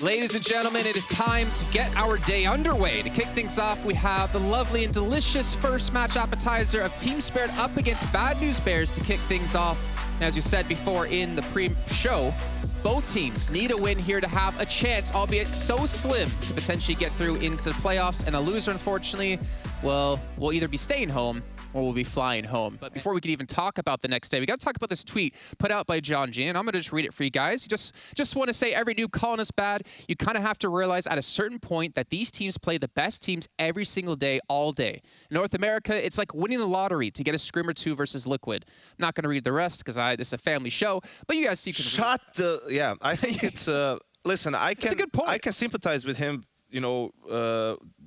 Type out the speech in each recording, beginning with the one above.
Ladies and gentlemen, it is time to get our day underway. To kick things off, we have the lovely and delicious first match appetizer of Team Spirit up against Bad News Bears to kick things off. And as we said before in the pre-show, both teams need a win here to have a chance, albeit so slim, to potentially get through into the playoffs. And the loser, unfortunately, well, will either be staying home or we'll be flying home. But before we can even talk about the next day, we got to talk about this tweet put out by John G, and I'm going to just read it for you guys. Just want to say, every noob calling us bad, you kind of have to realize at a certain point that these teams play the best teams every single day, all day. In North America, it's like winning the lottery to get a scrim or two versus Liquid. I'm not going to read the rest because this is a family show, but you guys see. Yeah, I think it's listen, I can, it's a good point. I can sympathize with him. You know,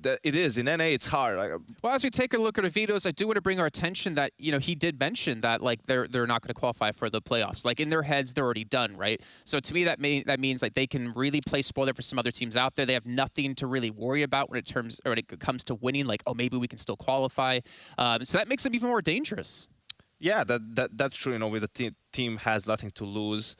that it is in NA. It's hard. Well, as we take a look at the videos, I do want to bring our attention that he did mention that they're not going to qualify for the playoffs. Like in their heads, they're already done, right? So to me, that means like they can really play spoiler for some other teams out there. They have nothing to really worry about when it comes to winning. Like, oh, maybe we can still qualify. So that makes them even more dangerous. Yeah, that's true. You know, with the team has nothing to lose,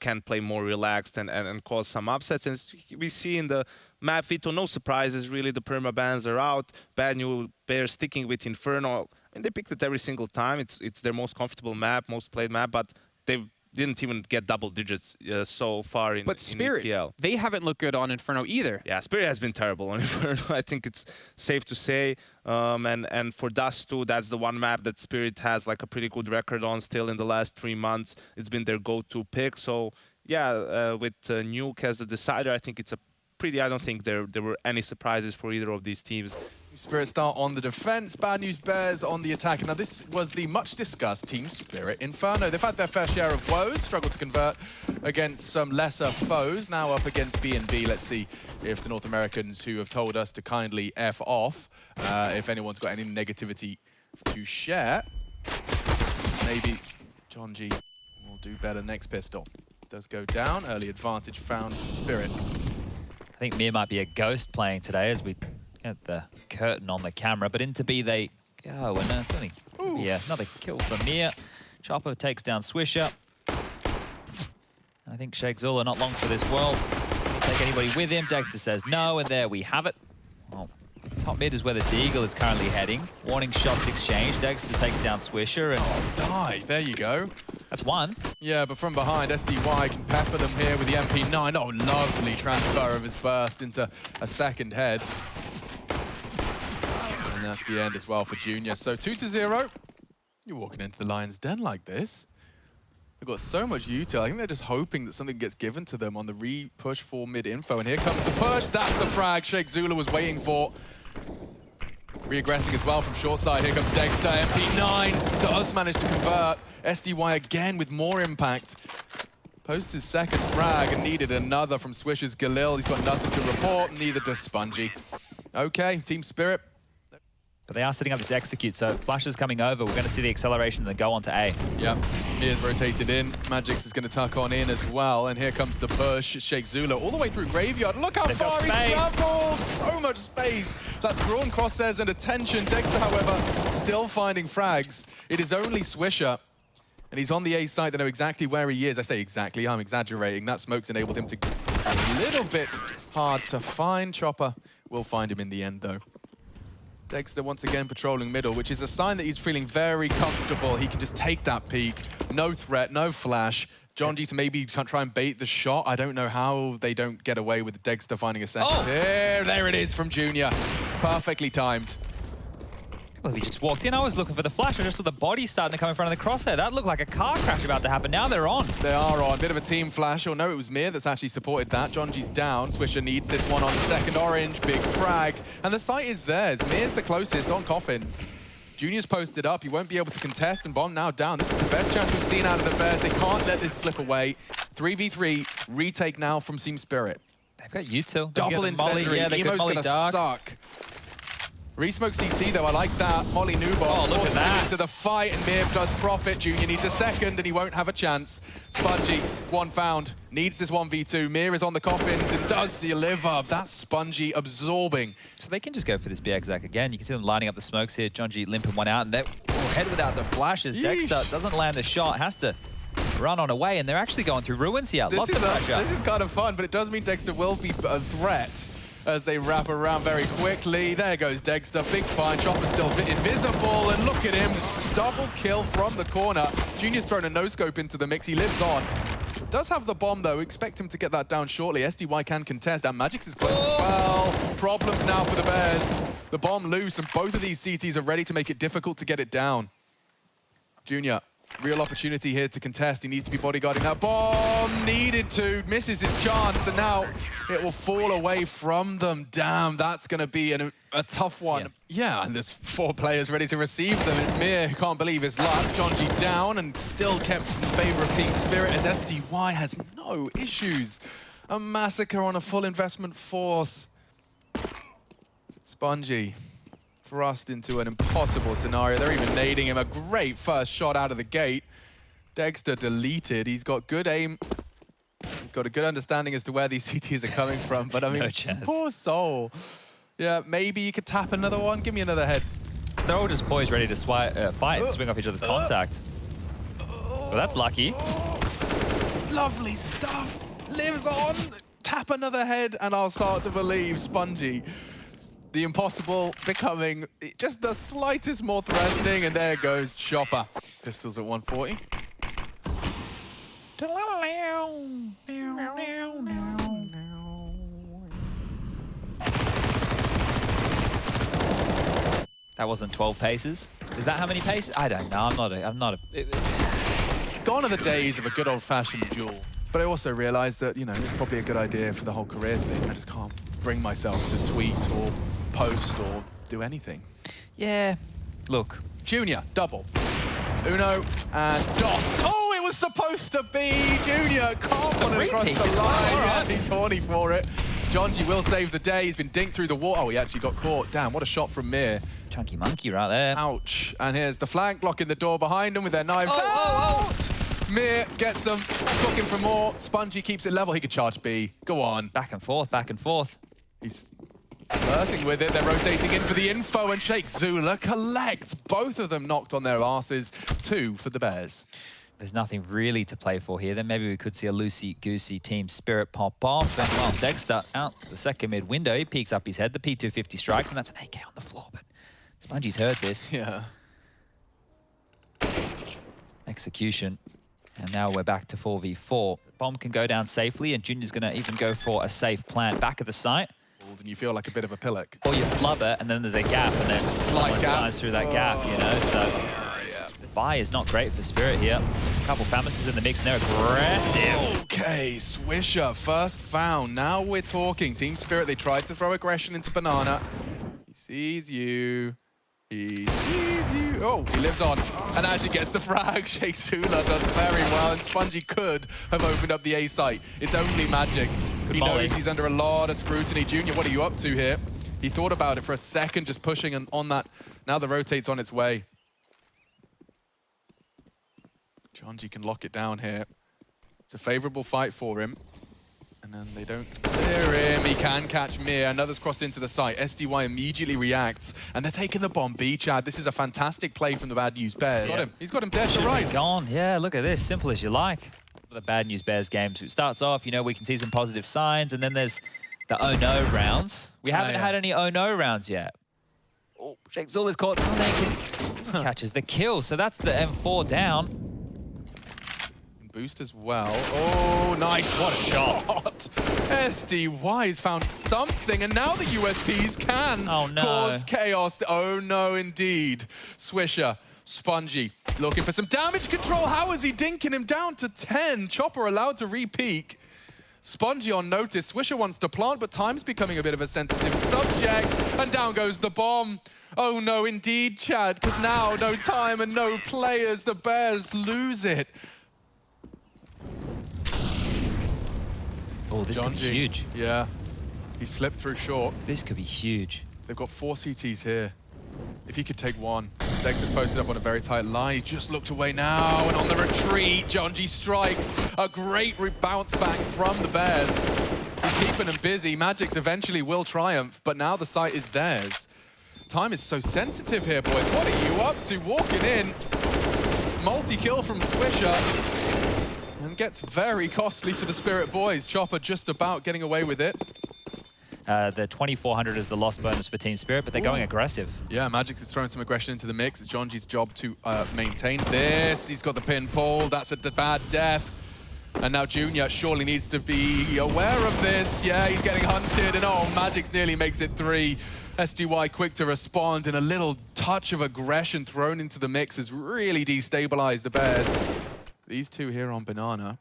can play more relaxed and cause some upsets. And we see in the map veto, no surprises really. The perma bans are out. Bad News Bears sticking with Inferno. I mean, they picked it every single time. It's their most comfortable map, most played map, but they didn't even get double digits so far in Spirit, EPL. They haven't looked good on Inferno either. Yeah, Spirit has been terrible on Inferno. I think it's safe to say. And for Dust 2, that's the one map that Spirit has like a pretty good record on still in the last 3 months. It's been their go-to pick. So yeah, with Nuke as the decider, I think it's a pretty, I don't think there were any surprises for either of these teams. Spirit start on the defense, Bad News Bears on the attack. Now this was the much discussed Team Spirit Inferno. They've had their fair share of woes, struggled to convert against some lesser foes. Now up against B&B. Let's see if the North Americans, who have told us to kindly F off, if anyone's got any negativity to share. Maybe John G will do better next pistol. Does go down, early advantage found for Spirit. I think Mir might be a ghost playing today as we get the curtain on the camera, but into B they go, and it's only another kill for Mir. Chopper takes down Swisher. I think Sheikh Zula not long for this world. Can't take anybody with him. Dexter says no, and there we have it. Well, top mid is where the Deagle is currently heading. Warning shots exchanged. Dexter takes down Swisher, and Die, there you go. that's one. Yeah, but from behind, SDY can pepper them here with the MP9. Oh, lovely transfer of his burst into a second head. And that's the end as well for Junior. So 2-0. You're walking into the Lion's Den like this. They've got so much util. I think they're just hoping that something gets given to them on the re-push for mid-info. And here comes the push. That's the frag Sheikh Zula was waiting for. Re-aggressing as well from short side. Here comes Dexter. MP9 does manage to convert. SDY again with more impact. Posts his second frag and needed another from Swisher's Galil. He's got nothing to report, neither does Spongy. Okay, Team Spirit. But they are setting up this execute, so Flash is coming over. We're going to see the acceleration and then go on to A. Yep, Mir's rotated in. Magix is going to tuck on in as well. And here comes the push. Sheikh Zula all the way through Graveyard. Look how far he's traveled! So much space. That's drawn crosshairs and attention. Dexter, however, still finding frags. It is only Swisher. And he's on the A site. They know exactly where he is. I say exactly, I'm exaggerating. That smoke's enabled him to a little bit hard to find. Chopper will find him in the end, though. Dexter once again patrolling middle, which is a sign that he's feeling very comfortable. He can just take that peek. No threat, no flash. John G to maybe try and bait the shot. I don't know how they don't get away with Dexter finding a second. Oh. There it is from Junior. Perfectly timed. Well, he just walked in. I was looking for the flash. I just saw the body starting to come in front of the crosshair. That looked like a car crash about to happen. Now they're on. They are on. Bit of a team flash. Or no, it was Mir that's actually supported that. John G's down. Swisher needs this one on the second orange. Big frag. And the site is theirs. Mir's the closest on Coffins. Junior's posted up. He won't be able to contest, and Bomb now down. This is the best chance we've seen out of the Bears. They can't let this slip away. 3v3. Retake now from Team Spirit. They've got util. Double incendiary. Yeah, they Emo's could molly gonna dark. suck. Re-smoke CT though, I like that. Molly Newbot. Oh, look at that. Into the fight, and Mir does profit. Junior needs a second, and he won't have a chance. Spongy, one found. Needs this 1v2. Mir is on the coffins and does deliver. That's Spongy absorbing. So they can just go for this BXAC again. You can see them lining up the smokes here. John G limping one out, and they're head without the flashes. Yeesh. Dexter doesn't land the shot. Has to run on away, and they're actually going through ruins here. Lots of pressure. This is kind of fun, but it does mean Dexter will be a threat as they wrap around very quickly. There goes Dexter, big find. Chopper's still invisible, and look at him. Double kill from the corner. Junior's thrown a no-scope into the mix. He lives on. Does have the bomb, though. Expect him to get that down shortly. SDY can contest, and Magix is close as well. Problems now for the Bears. The bomb loose, and both of these CTs are ready to make it difficult to get it down. Junior, real opportunity here to contest. He needs to be bodyguarding that bomb. Needed to. Misses his chance, and now it will fall away from them. Damn, that's going to be a tough one. Yeah, and there's 4 players ready to receive them. It's Mir who can't believe his luck. Jonji down and still kept in favor of Team Spirit as SDY has no issues. A massacre on a full investment force. Spongy thrust into an impossible scenario. They're even nading him. A great first shot out of the gate. Dexter deleted. He's got good aim. He's got a good understanding as to where these CTs are coming from. But I mean, No chance. Poor soul. Yeah, maybe you could tap another one. Give me another head. They're all just poised, ready to fight and swing off each other's contact. Well, that's lucky. Lovely stuff. Lives on. Tap another head, and I'll start to believe Spongy. The impossible becoming just the slightest more threatening, and there goes Chopper. Pistols at 140. That wasn't 12 paces. Is that how many paces? I don't know. I'm not a. Gone are the days of a good old-fashioned duel. But I also realized that, you know, it's probably a good idea for the whole career thing. I just can't bring myself to tweet or post or do anything. Yeah. Look. Junior, double. Uno and DOS. Oh, it was supposed to be Junior. Can't put it across the line. Right. He's horny for it. Jonji will save the day. He's been dinked through the wall. Oh, he actually got caught. Damn, what a shot from Mir. Chunky monkey right there. Ouch. And here's the flank, blocking the door behind him with their knives out. Mir gets them, looking for more. Spongy keeps it level. He could charge B. Go on. Back and forth, back and forth. He's flirting with it. They're rotating in for the info, and Sheikh Zula collects. Both of them knocked on their asses. 2 for the Bears. There's nothing really to play for here. Then maybe we could see a loosey-goosey Team Spirit pop off. And well, Dexter out the second mid window. He peeks up his head. The P250 strikes, and that's an AK on the floor. But Spongy's heard this. Yeah. Execution. And now we're back to 4v4. Bomb can go down safely, and Junior's going to even go for a safe plant back of the site. And you feel like a bit of a pillock. Or you flub it, and then there's a gap, and then slight gap flies through that gap, you know? So the buy is not great for Spirit here. There's a couple Famises in the mix, and they're aggressive. Okay, Swisher, first found. Now we're talking. Team Spirit, they tried to throw aggression into Banana. He sees you. He sees you. Oh, he lives on. And actually gets the frag. Sheikh Zula does very well, and Spongy could have opened up the A site. It's only Magix. He knows he's under a lot of scrutiny. Junior, what are you up to here? He thought about it for a second, just pushing on that. Now the rotate's on its way. Jonji can lock it down here. It's a favorable fight for him. And then they don't clear him. He can catch Mir. Another's crossed into the site. SDY immediately reacts. And they're taking the bomb B, Chad. This is a fantastic play from the Bad News Bears. Got him. He's got him dead to right. Gone. Yeah, look at this. Simple as you like. The Bad News Bears games. It starts off, you know, we can see some positive signs. And then there's the oh no rounds. We haven't had any oh no rounds yet. Oh, Sheikh Zula's caught something. Catches the kill. So that's the M4 down. Boost as well. Oh, nice. What a shot. SDY's found something, and now the USPs can cause chaos. Oh, no, indeed. Swisher, Spongy, looking for some damage control. How is he dinking him down to 10? Chopper allowed to re-peek. Spongy on notice. Swisher wants to plant, but time's becoming a bit of a sensitive subject. And down goes the bomb. Oh, no, indeed, Chad, because now no time and no players. The Bears lose it. Oh, this could be huge. Yeah. He slipped through short. This could be huge. They've got 4 CTs here. If he could take one. Dexter's posted up on a very tight line. He just looked away now, and on the retreat, Jonji strikes. A great bounce back from the Bears. He's keeping them busy. Magix eventually will triumph, but now the site is theirs. Time is so sensitive here, boys. What are you up to? Walking in. Multi-kill from Swisher. And gets very costly for the Spirit boys. Chopper just about getting away with it. The 2,400 is the loss bonus for Team Spirit, but they're going aggressive. Yeah, Magix is throwing some aggression into the mix. It's Jonji's job to maintain this. He's got the pin pull. That's a bad death. And now Junior surely needs to be aware of this. Yeah, he's getting hunted. And oh, Magix nearly makes it 3. SDY quick to respond, and a little touch of aggression thrown into the mix has really destabilized the Bears. These two here on Banana.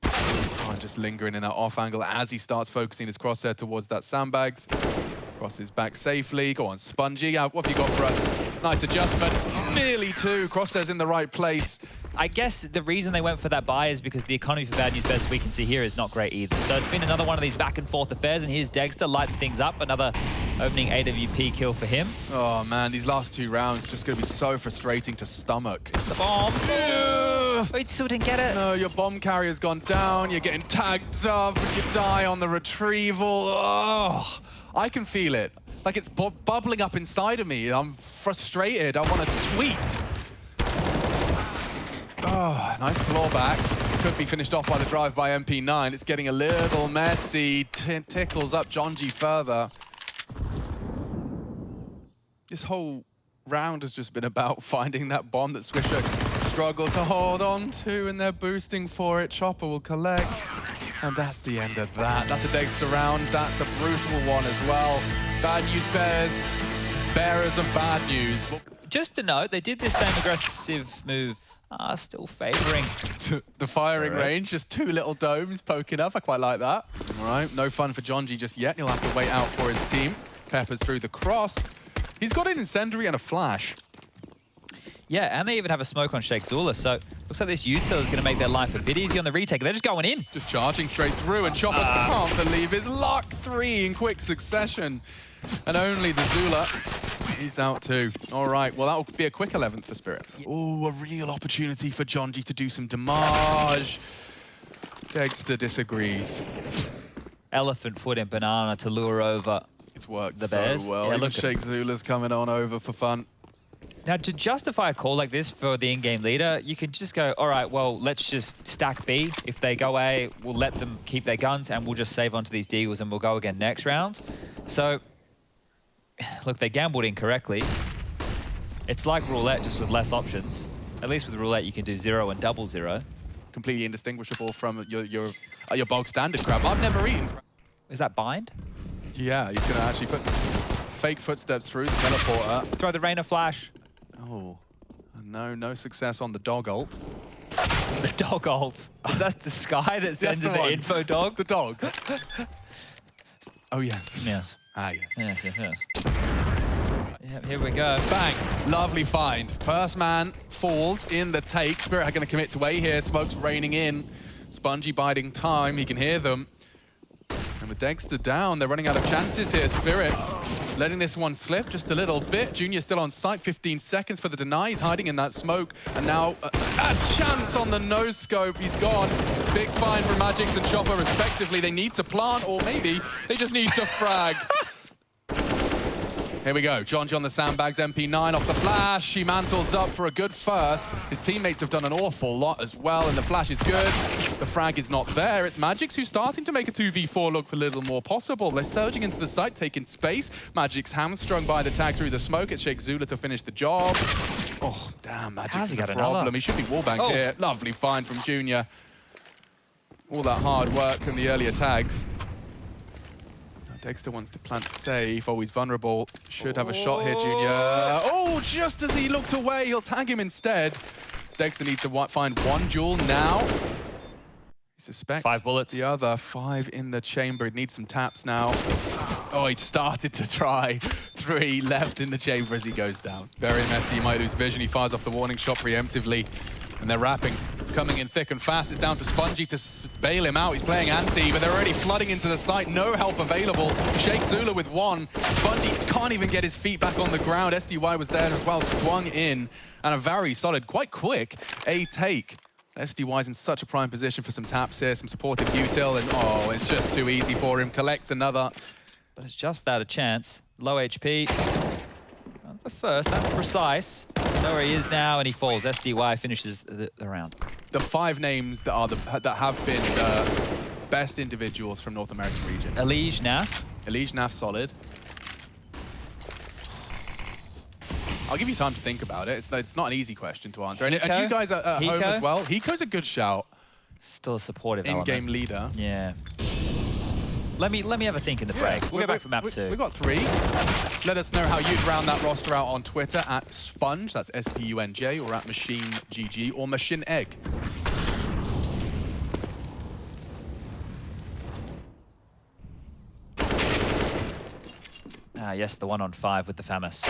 Oh, just lingering in that off angle as he starts focusing his crosshair towards that sandbags. Crosses back safely. Go on, Spongy. What have you got for us? Nice adjustment. Nearly 2. Crosshairs in the right place. I guess the reason they went for that buy is because the economy for Bad News Bears, as we can see here, is not great either. So it's been another one of these back and forth affairs, and here's Dexter lighting things up. Another opening AWP kill for him. Oh man, these last 2 rounds just going to be so frustrating to stomach. The bomb. Oh, he still didn't get it. No, your bomb carrier's gone down. You're getting tagged up, and you die on the retrieval. Oh, I can feel it. Like it's bubbling up inside of me. I'm frustrated. I want to tweet. Oh, nice clawback. Could be finished off by the drive by MP9. It's getting a little messy. Tickles up Jonji further. This whole round has just been about finding that bomb that Swisher struggled to hold on to, and they're boosting for it. Chopper will collect, and that's the end of that. That's a Dexter round. That's a brutal one as well. Bad News Bears, bearers of bad news. Just to note, they did this same aggressive move. Still favoring the firing range, just 2 little domes poking up. I quite like that. All right, no fun for Jonji just yet. He'll have to wait out for his team. Peppers through the cross. He's got an incendiary and a flash. Yeah, and they even have a smoke on Sheikh Zula, so looks like this util is going to make their life a bit easier on the retake. They're just going in. Just charging straight through, and Chopper can't believe his luck. 3 in quick succession. And only the Zula. He's out too. All right, well, that will be a quick 11th for Spirit. Oh, a real opportunity for Jonji to do some damage. Dexter disagrees. Elephant foot in Banana to lure over It's worked the Bears. so well. Yeah, Even Sheikh Zula's coming on over for fun. Now, to justify a call like this for the in-game leader, you could just go, all right, well, let's just stack B. If they go A, we'll let them keep their guns, and we'll just save onto these deagles, and we'll go again next round. So, look, they gambled incorrectly. It's like roulette, just with less options. At least with roulette, you can do 0 and double 0. Completely indistinguishable from your bog standard crab. I've never eaten. Is that bind? Yeah, he's gonna actually put fake footsteps through the teleporter. Throw the Rainer flash. Oh, no success on the dog ult. The dog ult. Is that the Sky that sends in the info dog? The dog. Oh, yes. Yes. Ah, yes. Yes. Yep, here we go. Bang. Lovely find. First man falls in the take. Spirit are going to commit to A here. Smoke's raining in. Spongy biding time. He can hear them. And with Dexter down, they're running out of chances here. Spirit letting this one slip just a little bit. Junior still on site. 15 seconds for the deny. He's hiding in that smoke. And now a chance on the no-scope. He's gone. Big find from Magix and Chopper respectively. They need to plant, or maybe they just need to frag. Here we go. Jonji on the sandbags. MP9 off the flash. He mantles up for a good first. His teammates have done an awful lot as well, and the flash is good. The frag is not there. It's Magix who's starting to make a 2v4 look a little more possible. They're surging into the site, taking space. Magix hamstrung by the tag through the smoke. It's Sheikh Zula to finish the job. Oh, damn. Magix is a problem. He should be wallbanked here. Lovely find from Junior. All that hard work from the earlier tags. Dexter wants to plant safe. Oh, he's vulnerable. Should have a shot here, Junior. Oh, just as he looked away, he'll tag him instead. Dexter needs to find 1 jewel now. He suspects 5 bullets. The other 5 in the chamber. He needs some taps now. Oh, he started to try. 3 left in the chamber as he goes down. Very messy. He might lose vision. He fires off the warning shot preemptively. And they're wrapping, coming in thick and fast. It's down to Spongy to bail him out. He's playing anti, but they're already flooding into the site. No help available. Sheikh Zula with 1. Spongy can't even get his feet back on the ground. SDY was there as well, swung in. And a very solid, quite quick A take. SDY's in such a prime position for some taps here, some supportive util, and oh, it's just too easy for him. Collects another. But it's just that a chance. Low HP. Not the first, that's precise. Know where he is now, and he falls. SDY finishes the round. the 5 names that are that have been the best individuals from North American region. Elige, Naf. Elige, Naf, solid. I'll give you time to think about it. It's not an easy question to answer. And you guys are at home as well. Hiko's a good shout. Still a supportive in-game leader. Yeah. Let me have a think in the break. We'll go back for map 2. We've got 3. Let us know how you'd round that roster out on Twitter at Sponge, that's S-P-U-N-J, or at MachineGG, or Machine Egg. Ah, yes, the 1-on-5 with the Famous.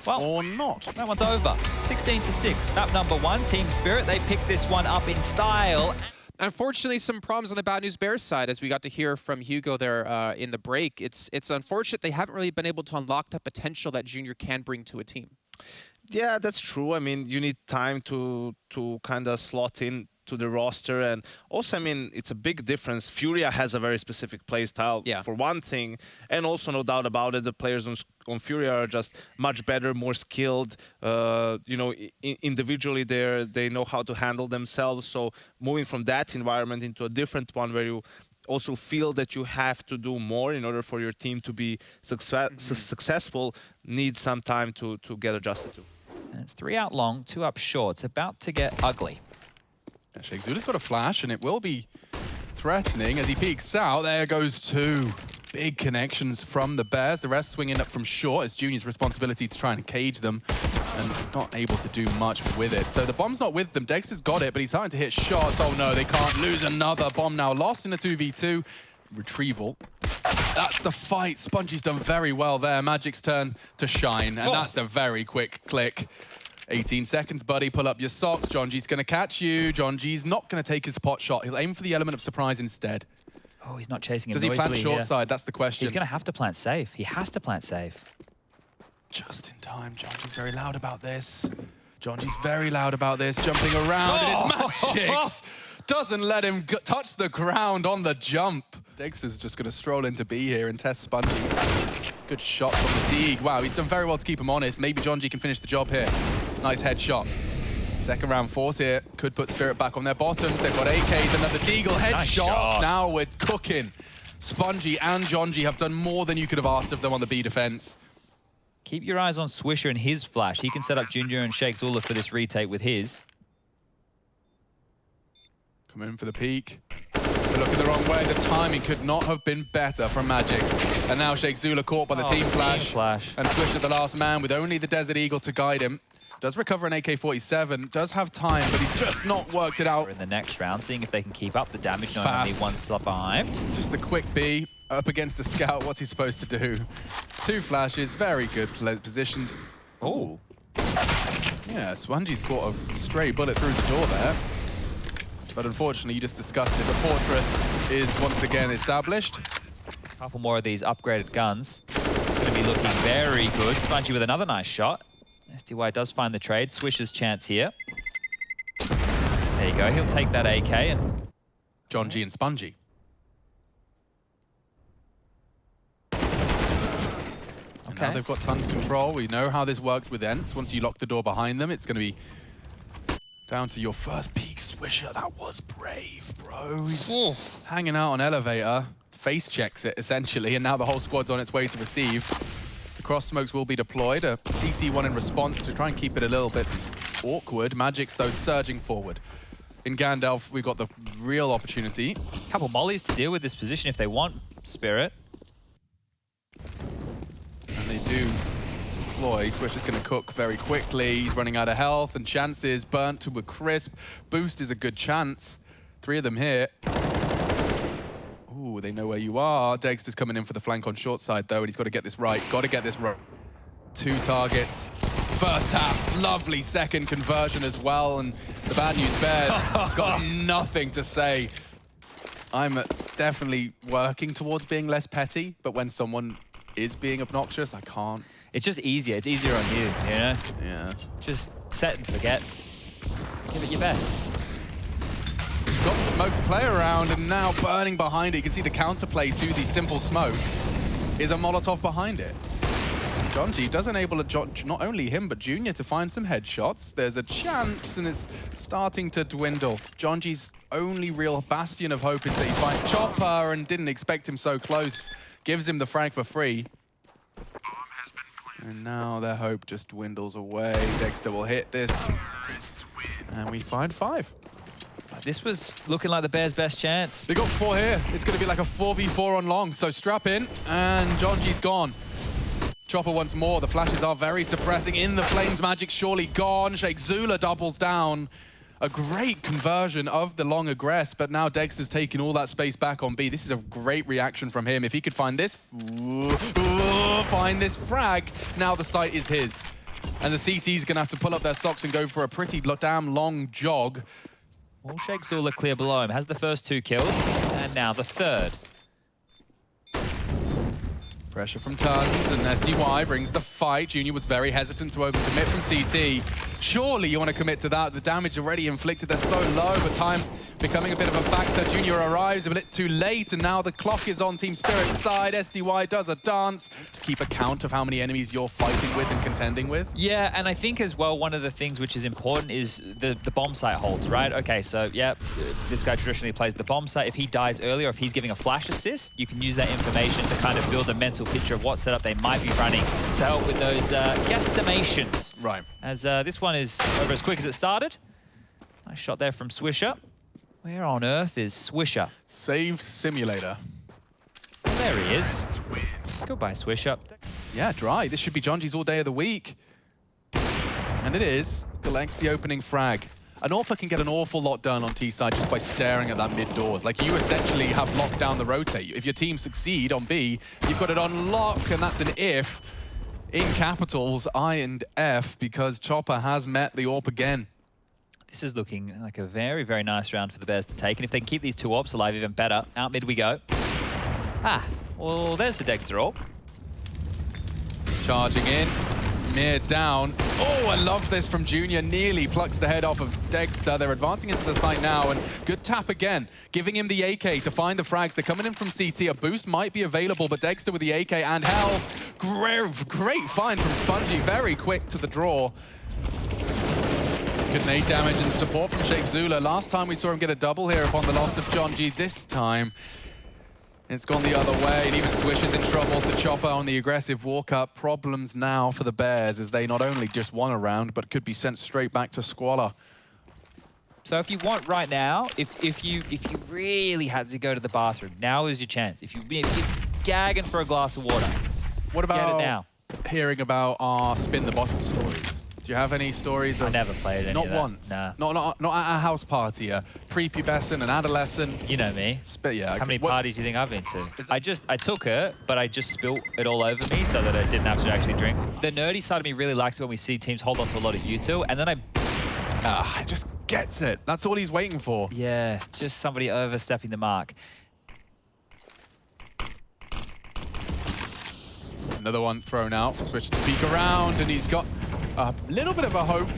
Well, or not. That one's over. 16-6. Map number 1, Team Spirit. They picked this one up in style. Unfortunately, some problems on the Bad News Bears side, as we got to hear from Hugo there in the break. It's unfortunate they haven't really been able to unlock the potential that Junior can bring to a team. Yeah, that's true. I mean, you need time to kind of slot in to the roster, and also, I mean, it's a big difference. Furia has a very specific play style, for one thing, and also, no doubt about it, the players on Furia are just much better, more skilled. You know, individually, they know how to handle themselves. So moving from that environment into a different one where you also feel that you have to do more in order for your team to be successful needs some time to get adjusted to. And it's 3 out long, 2 up short. It's about to get ugly. Yeah, Shakezula's got a flash, and it will be threatening as he peeks out. There goes 2 big connections from the Bears. The rest swinging up from short. It's Junior's responsibility to try and cage them, and not able to do much with it. So the bomb's not with them. Dexter's got it, but he's starting to hit shots. Oh no, they can't lose another bomb now. Lost in a 2v2. Retrieval. That's the fight. Spongey's done very well there. Magic's turn to shine, and that's a very quick click. 18 seconds, buddy. Pull up your socks. John G's going to catch you. John G's not going to take his pot shot. He'll aim for the element of surprise instead. Oh, he's not chasing him. Does he plant short side? That's the question. He's going to have to plant safe. He has to plant safe. Just in time. John G's very loud about this. John G's very loud about this. Jumping around. And it's Magix. Doesn't let him touch the ground on the jump. Dexter's just going to stroll into B here and test Spongy. Good shot from the Deeg. Wow, he's done very well to keep him honest. Maybe John G can finish the job here. Nice headshot. Second round force here. Could put Spirit back on their bottoms. They've got AKs, another Deagle headshot. Nice. Now we're cooking. Spongy and John G have done more than you could have asked of them on the B defense. Keep your eyes on Swisher and his flash. He can set up Junior and Shakezula for this retake with his. Coming in for the peak. They're looking the wrong way. The timing could not have been better from Magix. And now Shakezula caught by the team flash. And Swisher the last man with only the Desert Eagle to guide him. Does recover an AK-47, does have time, but he's just not worked it out. In the next round, seeing if they can keep up the damage, not only one survived. Just the quick B up against the scout. What's he supposed to do? 2 flashes, very good positioned. Oh. Yeah, Swangy's caught a stray bullet through the door there. But unfortunately, you just discussed it. The fortress is once again established. A couple more of these upgraded guns. Going to be looking very good. Spongy with another nice shot. SDY does find the trade. Swisher's chance here. There you go. He'll take that AK and... John G and Spongy. And now they've got tons of control. We know how this works with Ence. Once you lock the door behind them, it's going to be down to your first peak. Swisher, that was brave, bro. He's hanging out on elevator. Face checks it, essentially, and now the whole squad's on its way to receive. Cross smokes will be deployed. A CT1 in response to try and keep it a little bit awkward. Magix, though, surging forward. In Gandalf, we've got the real opportunity. A couple mollies to deal with this position if they want, Spirit. And they do deploy. Swisher's going to cook very quickly. He's running out of health and chances. Burnt to a crisp. Boost is a good chance. 3 of them here. Ooh, they know where you are. Dexter's coming in for the flank on short side, though, and he's got to get this right. Got to get this right. 2 targets. First tap. Lovely second conversion as well. And the Bad News Bears has got nothing to say. I'm definitely working towards being less petty, but when someone is being obnoxious, I can't. It's just easier. It's easier on you, you know? Yeah. Just set and forget. Give it your best. He's got the smoke to play around, and now burning behind it. You can see the counterplay to the simple smoke is a Molotov behind it. Jonji does enable not only him, but Junior to find some headshots. There's a chance, and it's starting to dwindle. Jonji's only real bastion of hope is that he finds Chopper, and didn't expect him so close. Gives him the frag for free. And now their hope just dwindles away. Dexter will hit this. And we find 5. This was looking like the Bears' best chance. They got 4 here. It's going to be like a 4v4 on long. So strap in, and Jonji's gone. Chopper once more. The flashes are very suppressing. In the flames, Magic surely gone. Sheikh Zula doubles down. A great conversion of the long aggress, but now Dexter's taking all that space back on B. This is a great reaction from him. If he could find this frag, now the site is his. And the CT's going to have to pull up their socks and go for a pretty damn long jog. Well, Sheikh Zula clear below him. Has the first 2 kills, and now the 3rd. Pressure from Tons, and SDY brings the fight. Junior was very hesitant to overcommit from CT. Surely you want to commit to that. The damage already inflicted, they're so low, but time becoming a bit of a factor. Junior arrives a bit too late, and now the clock is on Team Spirit's side. SDY does a dance to keep account of how many enemies you're fighting with and contending with. Yeah, and I think as well, one of the things which is important is the bomb site holds, right? Okay, so yeah, this guy traditionally plays the bomb site. If he dies early or if he's giving a flash assist, you can use that information to kind of build a mental picture of what setup they might be running to help with those guesstimations. Right. As this one is over as quick as it started. Nice shot there from Swisher. Where on earth is Swisher? Save Simulator. Well, there he is. Goodbye, Swisher. Yeah, dry. This should be Jonji's all day of the week. And it is. Collects the opening frag. An AWPer can get an awful lot done on T-side just by staring at that mid-doors. Like, you essentially have locked down the rotate. If your team succeed on B, you've got it on lock, and that's an if. In capitals, I and F, because Chopper has met the AWP again. This is looking like a very, very nice round for the Bears to take. And if they can keep these 2 AWPs alive, even better. Out mid we go. Ah, well, there's the Dexter AWP. Charging in. Near down. Oh, I love this from Junior. Nearly plucks the head off of Dexter. They're advancing into the site now, and good tap again. Giving him the AK to find the frags. They're coming in from CT. A boost might be available, but Dexter with the AK and health. Great find from Spongy. Very quick to the draw. Good nade damage and support from Sheikh Zula. Last time we saw him get a double here upon the loss of Jonji. This time, it's gone the other way, and even Swish is in trouble to Chopper on the aggressive walk-up. Problems now for the Bears as they not only just won a round, but could be sent straight back to Squalor. So if you want right now, if you really had to go to the bathroom, now is your chance. If you're gagging for a glass of water, What about get it now. Hearing about our spin the bottle stories? Do you have any stories of... I never played any Not of that. once? Nah. Not at a house party, a prepubescent, an adolescent? You know me. Yeah. How many parties do you think I've been to? I took it, but I just spilt it all over me so that I didn't have to actually drink. The nerdy side of me really likes it when we see teams hold on to a lot of U2, and then just gets it. That's all he's waiting for. yeah, just somebody overstepping the mark. Another one thrown out. Switch to peek around, and he's got a little bit of a hope.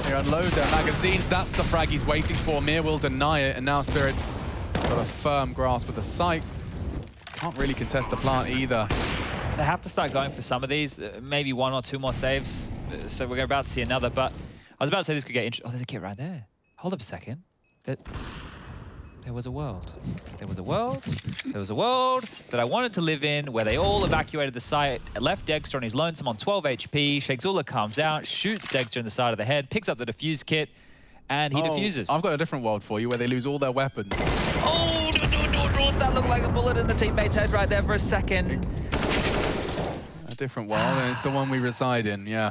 They unload their magazines. That's the frag he's waiting for. Mir will deny it, and now Spirit's got a firm grasp of the site. Can't really contest the plant either. They have to start going for some of these, maybe 1 or 2 more saves. So we're about to see another, but I was about to say this could get interesting. Oh, there's a kid right there. Hold up a second. There was a world. There was a world. There was a world that I wanted to live in where they all evacuated the site, left Dexter on his lonesome on 12 HP. Sheikh Zula comes out, shoots Dexter in the side of the head, picks up the defuse kit, and he defuses. I've got a different world for you where they lose all their weapons. Oh, that looked like a bullet in the teammate's head right there for a second. A different world, and it's the one we reside in, yeah.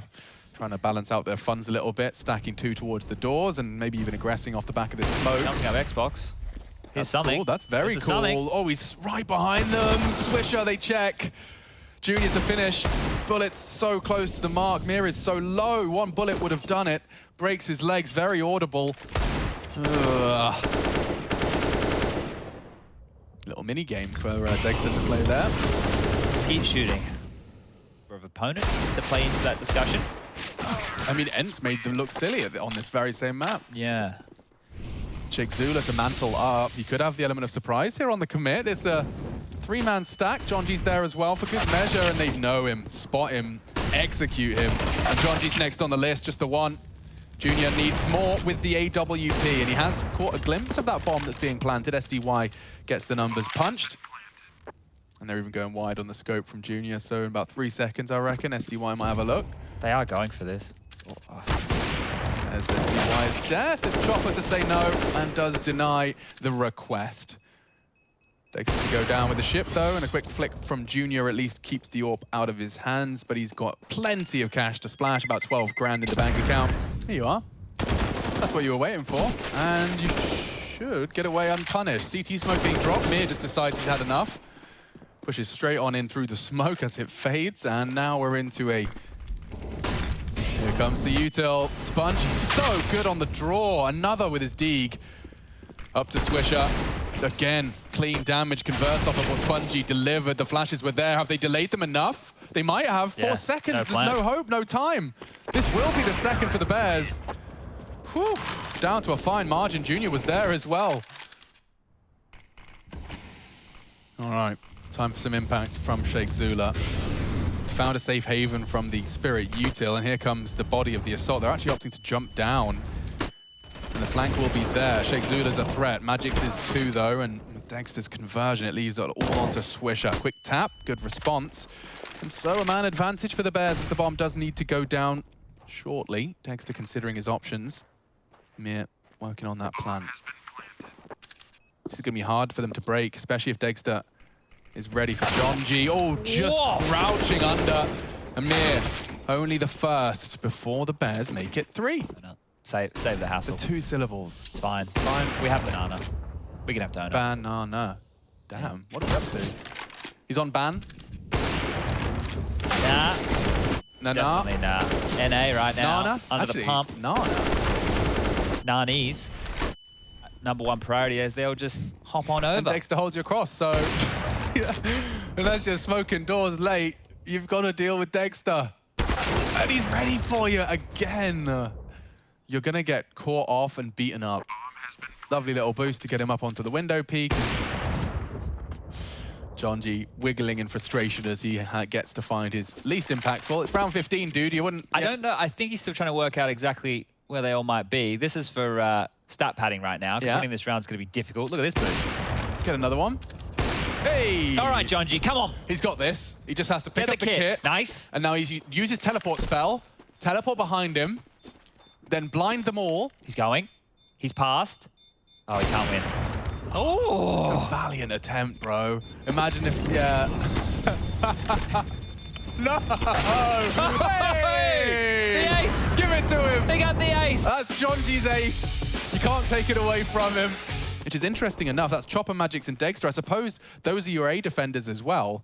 Trying to balance out their funds a little bit, stacking 2 towards the doors, and maybe even aggressing off the back of this smoke. Jumping up Xbox. Here's something. Cool. That's very cool. Oh, he's right behind them. Swisher, they check. Junior to finish. Bullet's so close to the mark. Mir is so low. 1 bullet would have done it. Breaks his legs. Very audible. Little mini game for Dexter to play there. Skeet shooting. Of opponent needs to play into that discussion. I mean, Ence made them look silly on this very same map. Yeah. Sheikh Zula to mantle up. He could have the element of surprise here on the commit. There's a Three-man stack. Jonji's there as well for good measure, and they know him, spot him, execute him. And Jonji's next on the list, just the one. Junior needs more with the AWP, and he has caught a glimpse of that bomb that's being planted. SDY gets the numbers punched. And they're even going wide on the scope from Junior, so in about 3 seconds, I reckon, SDY might have a look. They are going for this. As SDY's death, it's Chopper to say no, and does deny the request. Takes it to go down with the ship, though, and a quick flick from Junior at least keeps the AWP out of his hands, but he's got plenty of cash to splash, about 12 grand in the bank account. Here you are. That's what you were waiting for, and you should get away unpunished. CT smoke being dropped. Mir just decides he's had enough. Pushes straight on in through the smoke as it fades, and now we're into a... Here comes the util. Sponge, he's so good on the draw. Another with his Deeg. Up to Swisher. Again, clean damage converts off of what Spongy delivered. The flashes were there. Have they delayed them enough? They might have. 4 seconds. No There's no hope, no time. This will be the second for the Bears. Whew. Down to a fine margin. Junior was there as well. All right. Time for some impact from Sheikh Zula. He's found a safe haven from the Spirit util, and here comes the body of the assault. They're actually opting to jump down. And the flank will be there. Sheikh Zula's a threat. Magic's is too, though, and with Dexter's conversion, it leaves it all onto Swisher. Quick tap, good response. And so a man advantage for the Bears as the bomb does need to go down shortly. Dexter considering his options. Mir working on that plan. This is going to be hard for them to break, especially if Dexter is ready for Jonji. Oh, just crouching under. Amir, only the first before the Bears make it 3. Save the hassle. The 2 syllables. It's fine. Fine. We have banana. We can have donut. Banana. Damn. Yeah. What are we up to? He's on ban. Nah. Nah. Definitely nah. NA right now. Nana. Under Actually, the pump. Nana. Nanis. #1 priority as they'll just hop on over. And Dexter holds you across, so unless you're smoking doors late, you've got to deal with Dexter. And he's ready for you again. You're going to get caught off and beaten up. Lovely little boost to get him up onto the window peak. Jonji wiggling in frustration as he gets to find his least impactful. It's round 15, dude. You wouldn't... I don't know. I think he's still trying to work out exactly where they all might be. This is for stat padding right now, because winning this round is going to be difficult. Look at this boost. Get another one. Hey! All right, Jonji, come on. He's got this. He just has to pick up the kit. Nice. And now he's used his teleport spell. Teleport behind him. Then blind them all. He's going. He's passed. Oh, he can't win. Oh! It's a valiant attempt, bro. Imagine if, yeah. No! Hey! The ace! Give it to him! They got the ace! That's Jonji's ace. You can't take it away from him. Which is interesting enough. That's Chopper, Magix, and Dexter. I suppose those are your A defenders as well.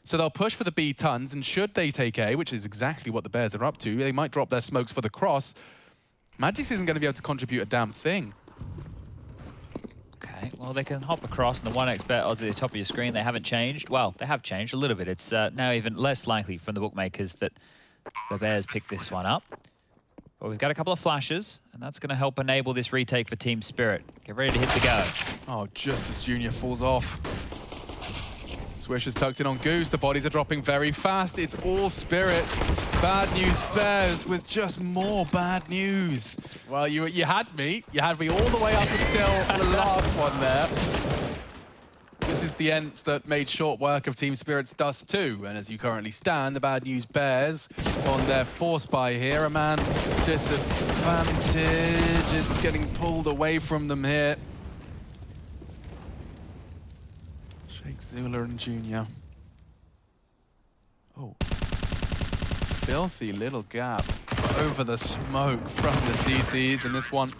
So they'll push for the B tons, and should they take A, which is exactly what the Bears are up to, they might drop their smokes for the cross. Magix isn't going to be able to contribute a damn thing. Okay, well, they can hop across, and the 1x bet odds at the top of your screen, they haven't changed. Well, they have changed a little bit. It's now even less likely from the bookmakers that the Bears pick this one up. But we've got a couple of flashes, and that's going to help enable this retake for Team Spirit. Get ready to hit the go. Oh, just as Junior falls off. Swish is tucked in on Goose. The bodies are dropping very fast. It's all Spirit. Bad news Bears with just more bad news. Well, you had me. You had me all the way up until the last one there. This is the Ence that made short work of Team Spirit's dust too. And as you currently stand, the bad news Bears on their force buy here. A man disadvantage. It's getting pulled away from them here. Sheikh Zula and Junior. Oh. Filthy little gap over the smoke from the CTs in this one.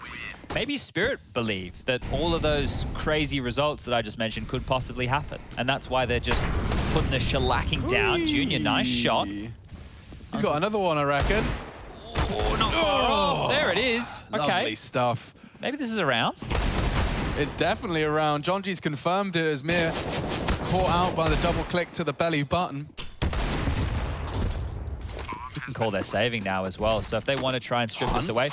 Maybe Spirit believe that all of those crazy results that I just mentioned could possibly happen. And that's why they're just putting the shellacking down. Junior, nice shot. He's got another one, I reckon. Oh, not far off. There it is. Okay. Lovely stuff. Maybe this is a round. It's definitely a round. Jonji's confirmed it as Mir caught out by the double click to the belly button. You can call their saving now as well. So if they want to try and strip this away.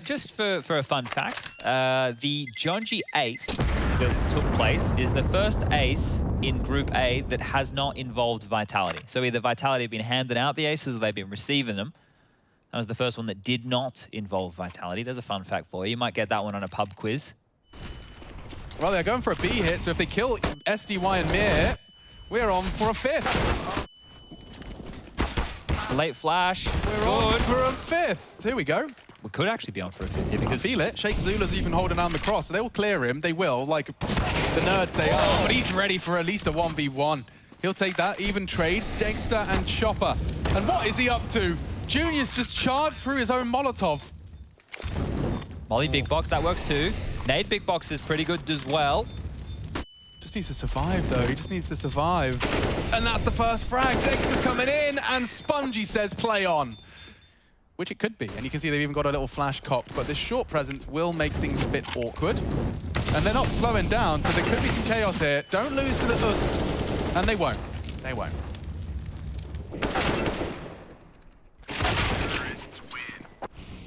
Just for a fun fact, the Jonji ace that took place is the first ace in Group A that has not involved Vitality. So either Vitality have been handing out the aces or they've been receiving them. That was the first one that did not involve Vitality. There's a fun fact for you. You might get that one on a pub quiz. Well, they're going for a B hit, so if they kill SDY and Mir, we're on for a 5th. Late flash. We're on for a 5th. Here we go. We could actually be on for a 5th here because... I feel it. Sheikh Zula's even holding down the cross, so they will clear him. They will, like the nerds they are. But he's ready for at least a 1v1. He'll take that. Even trades. Dexter and Chopper. And what is he up to? Junior's just charged through his own Molotov. Molly big box, that works too. Nade big box is pretty good as well. Just needs to survive, though. He just needs to survive. And that's the first frag. Dexter's coming in, and Spongy says play on. Which it could be. And you can see they've even got a little flash cocked. But this short presence will make things a bit awkward. And they're not slowing down, so there could be some chaos here. Don't lose to the USPs. And they won't. They won't.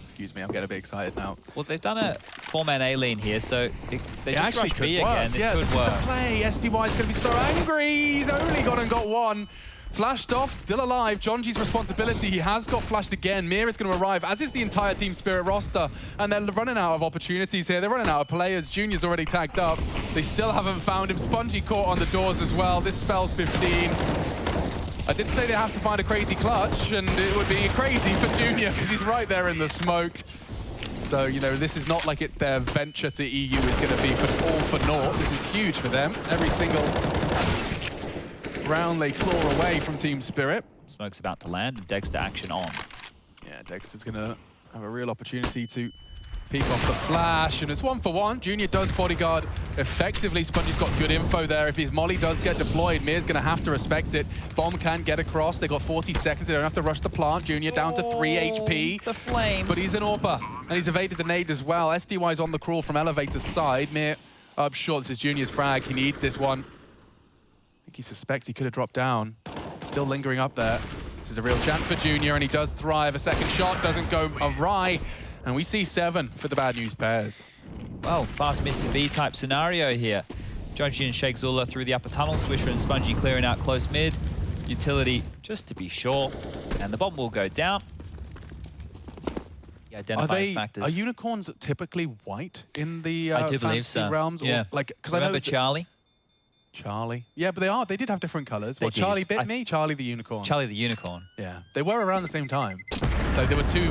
Excuse me, I'm getting a bit excited now. Well, they've done a 4-man A lane here, so they just actually rush could B work. again. This yeah, could this work. is the play. SDY's going to be so angry. He's only gone and got one. Flashed off, still alive. Jonji's responsibility. He has got flashed again. Mir is going to arrive, as is the entire Team Spirit roster. And they're running out of opportunities here. They're running out of players. Junior's already tagged up. They still haven't found him. Spongy caught on the doors as well. This spell's 15. I did say they have to find a crazy clutch, and it would be crazy for Junior because he's right there in the smoke. So, you know, this is not like their venture to EU is going to be all for naught. This is huge for them. Every single round they claw away from Team Spirit. Smoke's about to land, and Dexter action on. Yeah, Dexter's going to have a real opportunity to peek off the flash, and it's 1-for-1. Junior does bodyguard effectively. Spongy's got good info there. If his molly does get deployed, Mir's going to have to respect it. Bomb can get across. They got 40 seconds. They don't have to rush the plant. Junior down to 3 HP. The flames. But he's an AWPer, and he's evaded the nade as well. SDY's on the crawl from elevator's side. Mir, I'm sure this is Junior's frag. He needs this one. I think he suspects he could have dropped down. Still lingering up there. This is a real chance for Junior, and he does thrive. A second shot doesn't go awry. And we see 7 for the Bad News Bears. Well, fast mid to B type scenario here. Jonji and Sheikh Zula through the upper tunnel. Swisher and Spongy clearing out close mid. Utility, just to be sure. And the bomb will go down. Identifying factors. Are unicorns typically white in the I do believe fantasy so. realms? Yeah. Or, like, because Remember I know Charlie? Charlie. Yeah, but they did have different colors. What, did. Charlie bit me? Charlie the unicorn. Charlie the unicorn. Yeah, they were around the same time. So there were 2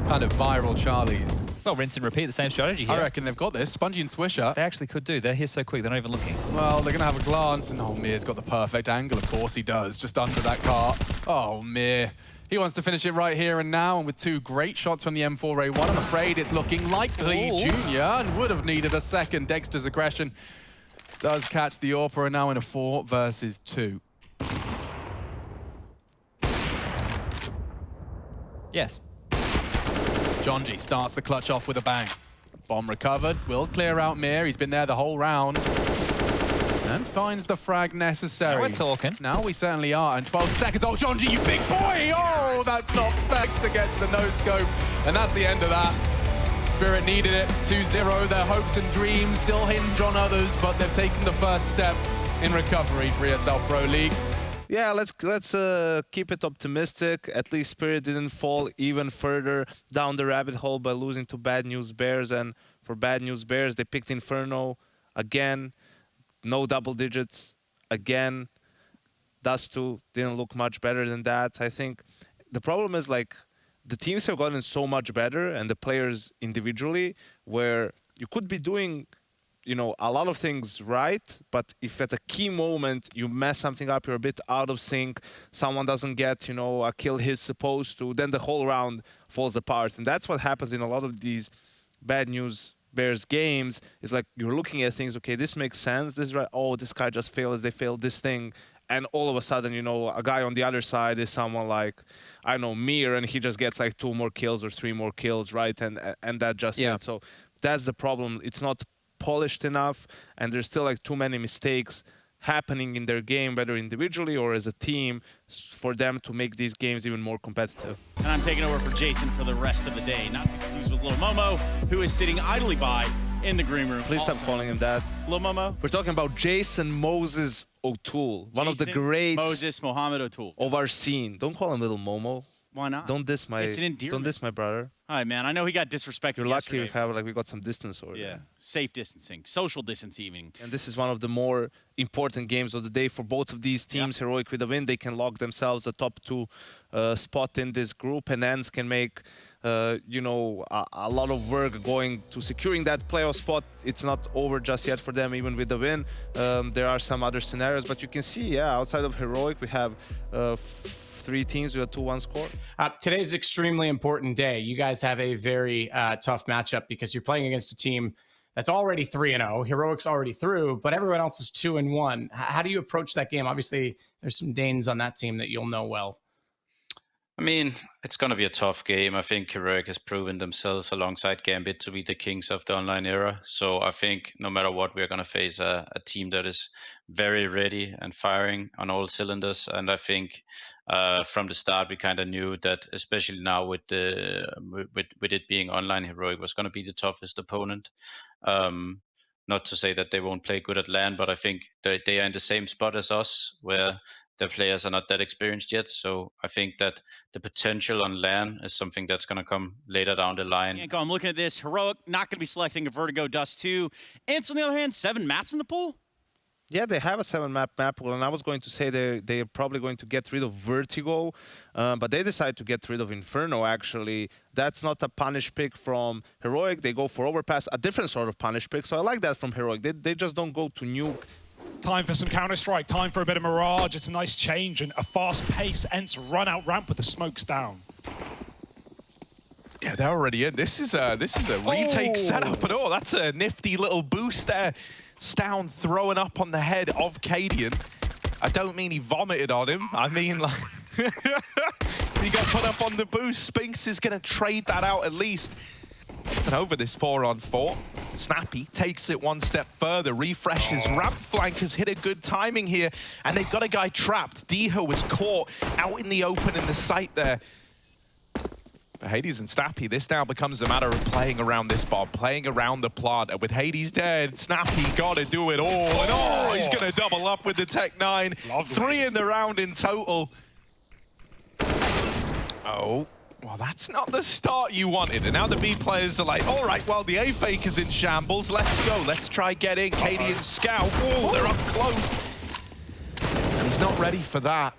kind of viral Charlies. Well, rinse and repeat, the same strategy here. I reckon they've got this. Spongy and Swisher. They actually could do. They're here so quick, they're not even looking. Well, they're going to have a glance, and oh, Mir's got the perfect angle. Of course he does, just under that cart. Oh, Mir. He wants to finish it right here and now, and with 2 great shots from the M4A1, I'm afraid it's looking likely Junior, and would have needed a second. Dexter's aggression does catch the AWPer, and now in a 4 versus 2. Yes. Jonji starts the clutch off with a bang. Bomb recovered, will clear out Mir. He's been there the whole round. And finds the frag necessary. Now we're talking. Now we certainly are. And 12 seconds. Oh, Jonji, you big boy! Oh, that's not fact to get the no-scope. And that's the end of that. Spirit needed it. 2-0. Their hopes and dreams still hinge on others, but they've taken the first step in recovery for ESL Pro League. Yeah, let's keep it optimistic. At least Spirit didn't fall even further down the rabbit hole by losing to Bad News Bears. And for Bad News Bears, they picked Inferno again. No double digits again. Dust2 didn't look much better than that. I think the problem is, like, the teams have gotten so much better, and the players individually, where you could be doing, you know, a lot of things right, but if at a key moment you mess something up, you're a bit out of sync, someone doesn't get, you know, a kill he's supposed to, then the whole round falls apart. And that's what happens in a lot of these Bad News Bears games. Is like you're looking at things, okay, this makes sense, this is right, oh, this guy just failed, they failed this thing. And all of a sudden, you know, a guy on the other side is someone like, I don't know, Mir, and he just gets like 2 more kills or 3 more kills, right? And that just, yeah. So that's the problem. It's not polished enough, and there's still like too many mistakes happening in their game, whether individually or as a team, for them to make these games even more competitive. And I'm taking over for Jason for the rest of the day. Not to confuse with Lil Momo, who is sitting idly by in the green room. Please stop calling him that. Lil Momo. We're talking about Jason Moses O'Toole, one of the greats Moses Mohammed O'Toole of our scene. Don't call him Little Momo. Why not? Don't diss my. It's an endearment. Don't diss my brother. Hi, man. I know he got disrespected. You're lucky yesterday. we got some distance over Yeah, there. safe distancing, social distancing. And this is one of the more important games of the day for both of these teams. Heroic with a win, they can lock themselves a top 2 spot in this group, and Ence can make you know, a lot of work going to securing that playoff spot. It's not over just yet for them, even with the win. There are some other scenarios, but you can see, yeah, outside of Heroic, we have 3 teams with a 2-1 score. Today's an extremely important day. You guys have a very tough matchup because you're playing against a team that's already 3-0. Heroic's already through, but everyone else is 2-1. How do you approach that game? Obviously, there's some Danes on that team that you'll know well. I mean, it's going to be a tough game. I think Heroic has proven themselves alongside Gambit to be the kings of the online era. So I think no matter what, we're going to face a team that is very ready and firing on all cylinders. And I think from the start, we kind of knew that, especially now with it being online, Heroic was going to be the toughest opponent. Not to say that they won't play good at LAN, but I think they are in the same spot as us, where the players are not that experienced yet. So I think that the potential on LAN is something that's going to come later down the line. Yeah, I'm looking at this. Heroic not going to be selecting a Vertigo Dust 2. Ence, on the other hand, 7 maps in the pool? Yeah, they have a 7-map map pool, and I was going to say they're probably going to get rid of Vertigo, but they decide to get rid of Inferno, actually. That's not a punish pick from Heroic. They go for Overpass, a different sort of punish pick, so I like that from Heroic. They just don't go to nuke. Time for some Counter-Strike, time for a bit of Mirage. It's a nice change and a fast pace. Ence run out ramp with the smokes down. Yeah, they're already in. This is a retake setup at all. That's a nifty little boost there. Stown throwing up on the head of Cadian. I don't mean he vomited on him. I mean, like, he got put up on the boost. Spinks is going to trade that out at least. And over this 4-on-4, Snappy takes it one step further, refreshes. Ramp flank has hit a good timing here, and they've got a guy trapped. Diho was caught out in the open in the site there. For Hades and Snappy, this now becomes a matter of playing around this bomb, playing around the plant. And with Hades dead, Snappy got to do it all. And he's going to double up with the Tech 9. Lovely. 3 in the round in total. Oh. Well, that's not the start you wanted. And now the B players are like, all right, well, the A fake is in shambles. Let's go. Let's try get in. Katie and Scout. Oh, they're up close. And he's not ready for that.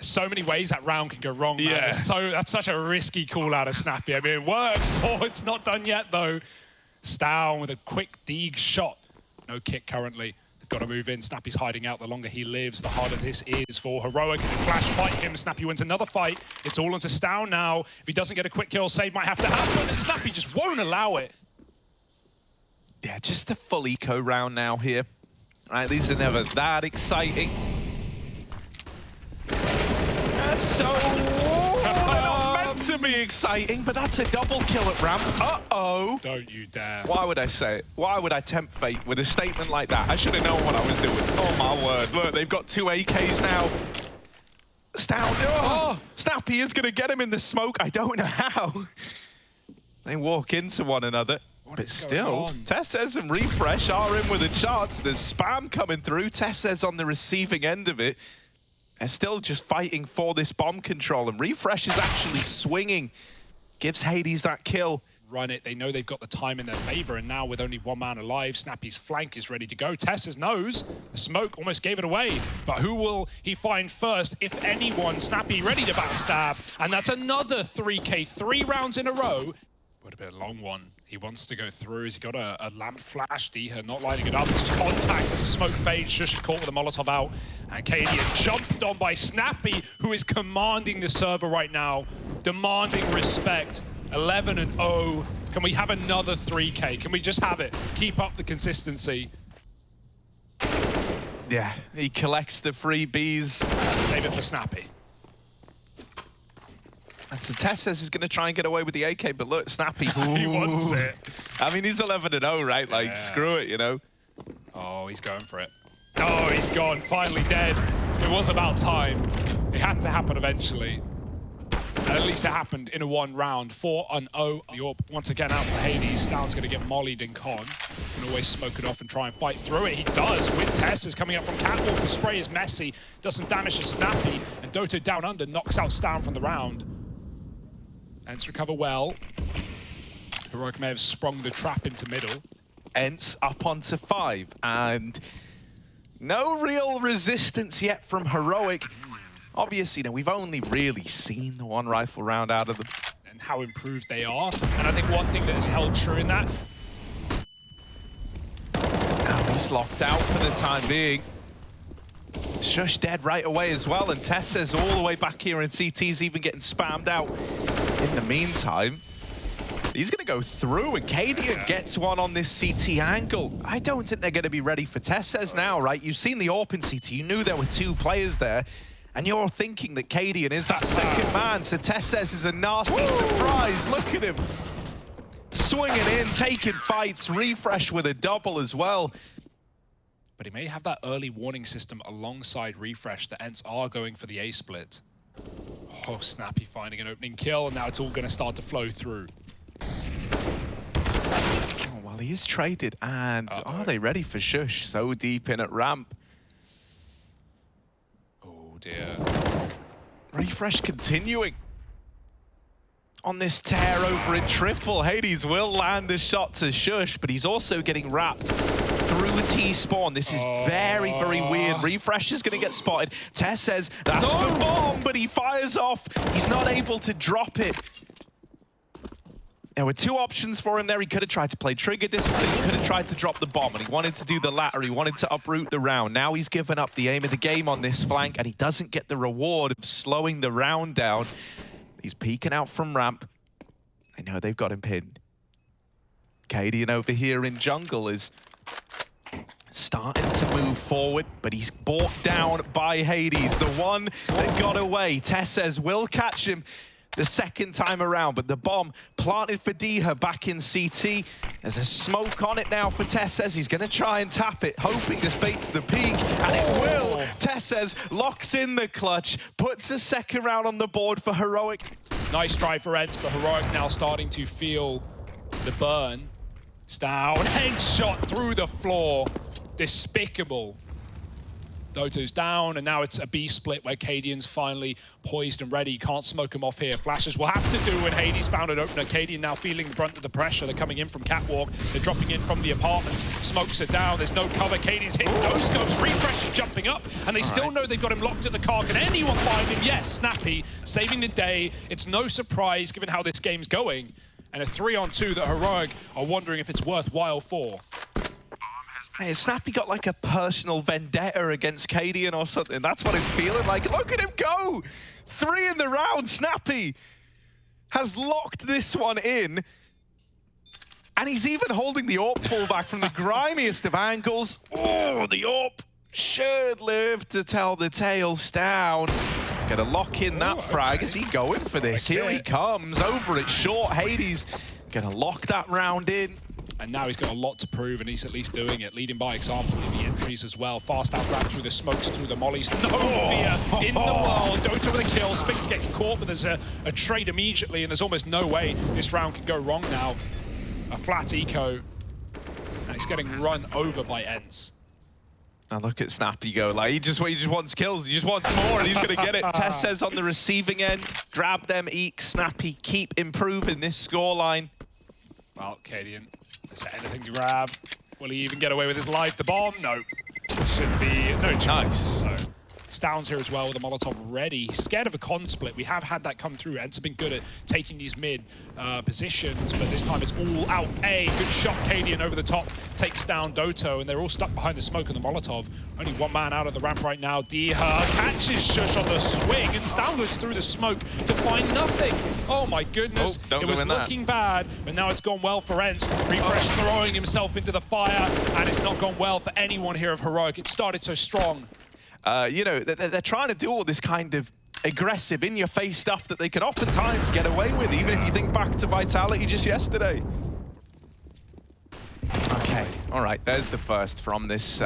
So many ways that round can go wrong, man. Yeah. That's such a risky call out of Snappy. I mean, it works. Oh, it's not done yet, though. Stown with a quick Deeg shot. No kick currently. Got to move in. Snappy's hiding out. The longer he lives, the harder this is for Heroic. And Flash fight him. Snappy wins another fight. It's all onto Stown now. If he doesn't get a quick kill, save might have to happen. And Snappy just won't allow it. Yeah, just a full eco round now here. Right, these are never that exciting. That's so... they're not meant to be exciting, but that's a double kill at ramp. Uh-oh. Don't you dare. Why would I say it? Why would I tempt fate with a statement like that? I should have known what I was doing. Oh, my word. Look, they've got 2 AKs now. Stout. Oh, Snappy is going to get him in the smoke. I don't know how. They walk into one another. But still, Tessez and Refresh are in with a chance. There's spam coming through. Tessez on the receiving end of it. They're still just fighting for this bomb control. And Refresh is actually swinging. Gives Hades that kill. Run it. They know they've got the time in their favor. And now with only 1 man alive, Snappy's flank is ready to go. Tessez knows. The smoke almost gave it away. But who will he find first? If anyone, Snappy ready to backstab. And that's another 3K, 3 rounds in a row. Would have been a long one. He wants to go through. He's got a lamp flash. Diha not lighting it up. It's contact as a smoke fades. Shush caught with a Molotov out. And Cadian jumped on by Snappy, who is commanding the server right now. Demanding respect. 11-0. Can we have another 3K? Can we just have it? Keep up the consistency. Yeah, he collects the freebies. Save it for Snappy. And so Tessez is going to try and get away with the AK, but look, Snappy. He wants it. I mean, he's 11-0, right? Like, screw it, you know? Oh, he's going for it. Oh, he's gone. Finally dead. It was about time. It had to happen eventually. At least it happened in a 1 round. 4-0. The AWP once again out for Hades. Stound's going to get mollied in con. Can always smoke it off and try and fight through it. He does with Tess coming up from Catwalk. The spray is messy. Does some damage to Snappy. And Doto down under knocks out Stound from the round. Ence recover well. Heroic may have sprung the trap into middle. Ence up onto 5, and no real resistance yet from Heroic. Obviously, we've only really seen the 1 rifle round out of them. And how improved they are. And I think one thing that has held true in that. Now he's locked out for the time being. Shush dead right away as well, and Tess says all the way back here, and CT's even getting spammed out. In the meantime, he's going to go through, and Cadian gets one on this CT angle. I don't think they're going to be ready for Tess now, right? You've seen the AWP in CT. You knew there were 2 players there, and you're thinking that Cadian is that second man. So Tess is a nasty surprise. Look at him. Swinging in, taking fights, refresh with a double as well. But he may have that early warning system alongside refresh. The Ents are going for the A split. Oh, Snappy finding an opening kill, and now it's all going to start to flow through. Oh, well, he is traded, and are they ready for Shush? So deep in at ramp. Oh, dear. Refresh continuing on this tear over in triple. Hades will land a shot to Shush, but he's also getting wrapped through T-spawn. This is very, very weird. Refresh is going to get spotted. Tess says, that's the bomb, but he fires off. He's not able to drop it. There were 2 options for him there. He could have tried to play trigger discipline. He could have tried to drop the bomb, and he wanted to do the latter. He wanted to uproot the round. Now he's given up the aim of the game on this flank, and he doesn't get the reward of slowing the round down. He's peeking out from ramp. I know they've got him pinned. Cadian over here in jungle is starting to move forward, but he's brought down by Hades. The one that got away. Tess will catch him the second time around, but the bomb planted for Diha back in CT. There's a smoke on it now for Tess. He's going to try and tap it, hoping this baits the peak, and it will. Tess locks in the clutch, puts a second round on the board for Heroic. Nice try for Ence, but Heroic now starting to feel the burn. Down, headshot through the floor. Despicable. Doto's down, and now it's a B split where Cadian's finally poised and ready. Can't smoke him off here. Flashes will have to do, and Hades found an opener. Cadian now feeling the brunt of the pressure. They're coming in from Catwalk. They're dropping in from the apartment. Smokes are down. There's no cover. Cadian's hitting no scopes. Refresh is jumping up, and they still know they've got him locked at the car. Can anyone find him? Yes, Snappy saving the day. It's no surprise given how this game's going. And a 3-on-2 that Heroic are wondering if it's worthwhile for. Hey, has Snappy got like a personal vendetta against Cadian or something? That's what it's feeling like. Look at him go! 3 in the round. Snappy has locked this one in. And he's even holding the AWP pullback from the grimiest of angles. Oh, the AWP should live to tell the tale. Down. Gonna lock in that frag. Is he going for this? Here he comes. Over it short. Hades gonna lock that round in. And now he's got a lot to prove, and he's at least doing it, leading by example in the entries as well. Fast out grab through the smokes, through the mollies. No fear in the world. Doto with a kill. Spinks gets caught, but there's a trade immediately, and there's almost no way this round can go wrong now. A flat eco, and he's getting run over by Ence. Now look at Snappy go. Like he just wants kills. He just wants more, and he's gonna get it. Tess says on the receiving end, grab them, Eek. Snappy, keep improving this scoreline. Well, Cadian, is there anything to grab? Will he even get away with his life? The bomb? No. Should be no chance. Nice. So, Stound's here as well with a Molotov ready. He's scared of a con split. We have had that come through. Ence have been good at taking these mid positions, but this time it's all out A. Good shot, Cadian over the top, takes down Doto, and they're all stuck behind the smoke and the Molotov. Only one man out of the ramp right now. Diha catches Shush on the swing, and Stound goes through the smoke to find nothing. Oh my goodness. Oh, it was looking bad, but now it's gone well for Ence. Refresh throwing himself into the fire, and it's not gone well for anyone here of Heroic. It started so strong. You know, they're trying to do all this kind of aggressive, in-your-face stuff that they can oftentimes get away with, even if you think back to Vitality just yesterday. Okay, all right, there's the first from this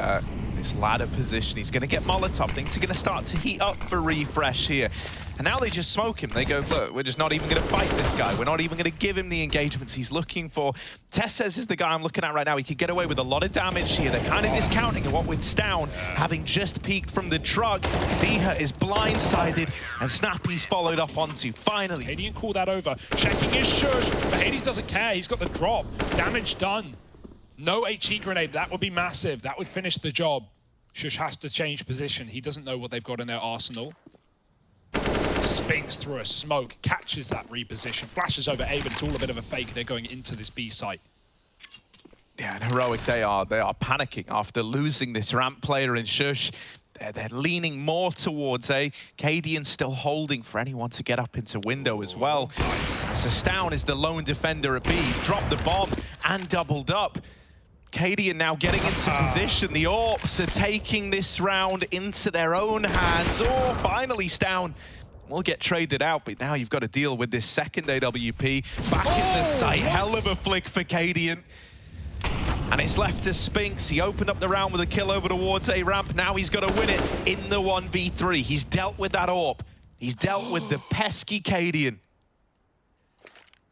this ladder position. He's going to get Molotov. Things are going to start to heat up for Refresh here. And now they just smoke him. They go, look, we're just not even going to fight this guy. We're not even going to give him the engagements he's looking for. Tessez is the guy I'm looking at right now. He could get away with a lot of damage here. They're kind of discounting what with Stown having just peeked from the truck. Diha is blindsided, and Snappy's followed up onto, finally. Hadian called that over. Checking his shush, but Hades doesn't care. He's got the drop. Damage done. No HE grenade. That would be massive. That would finish the job. Shush has to change position. He doesn't know what they've got in their arsenal. Spinks through a smoke, catches that reposition, flashes over A, but it's all a bit of a fake. They're going into this B site. Yeah, and Heroic, they are panicking after losing this ramp player in Shush. They're leaning more towards A. Cadian's still holding for anyone to get up into window as well. So Stown is the lone defender at B. He's dropped the bomb and doubled up. Cadian now getting into position. The Orcs are taking this round into their own hands. Oh, finally Stown will get traded out, but now you've got to deal with this second AWP back in the site. Hell of a flick for Cadian. And it's left to Spinks. He opened up the round with a kill over towards A ramp. Now he's got to win it in the 1v3. He's dealt with that AWP. He's dealt with the pesky Cadian.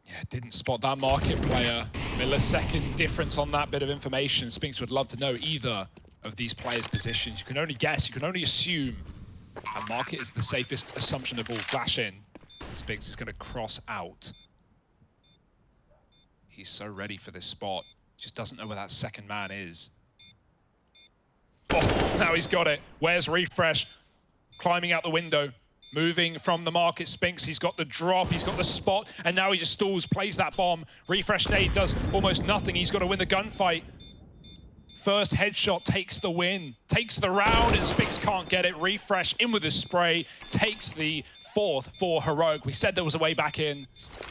Yeah, didn't spot that market player. Millisecond difference on that bit of information. Spinks would love to know either of these players' positions. You can only guess, you can only assume. And market is the safest assumption of all. Flash in. Spinks is going to cross out. He's so ready for this spot. Just doesn't know where that second man is. Oh, now he's got it. Where's Refresh? Climbing out the window. Moving from the market, Spinks, he's got the drop, he's got the spot, and now he just stalls, plays that bomb. Refresh nade does almost nothing. He's got to win the gunfight. First headshot takes the win, takes the round, and Spinks can't get it. Refresh in with the spray, takes the fourth for Heroic. We said there was a way back in.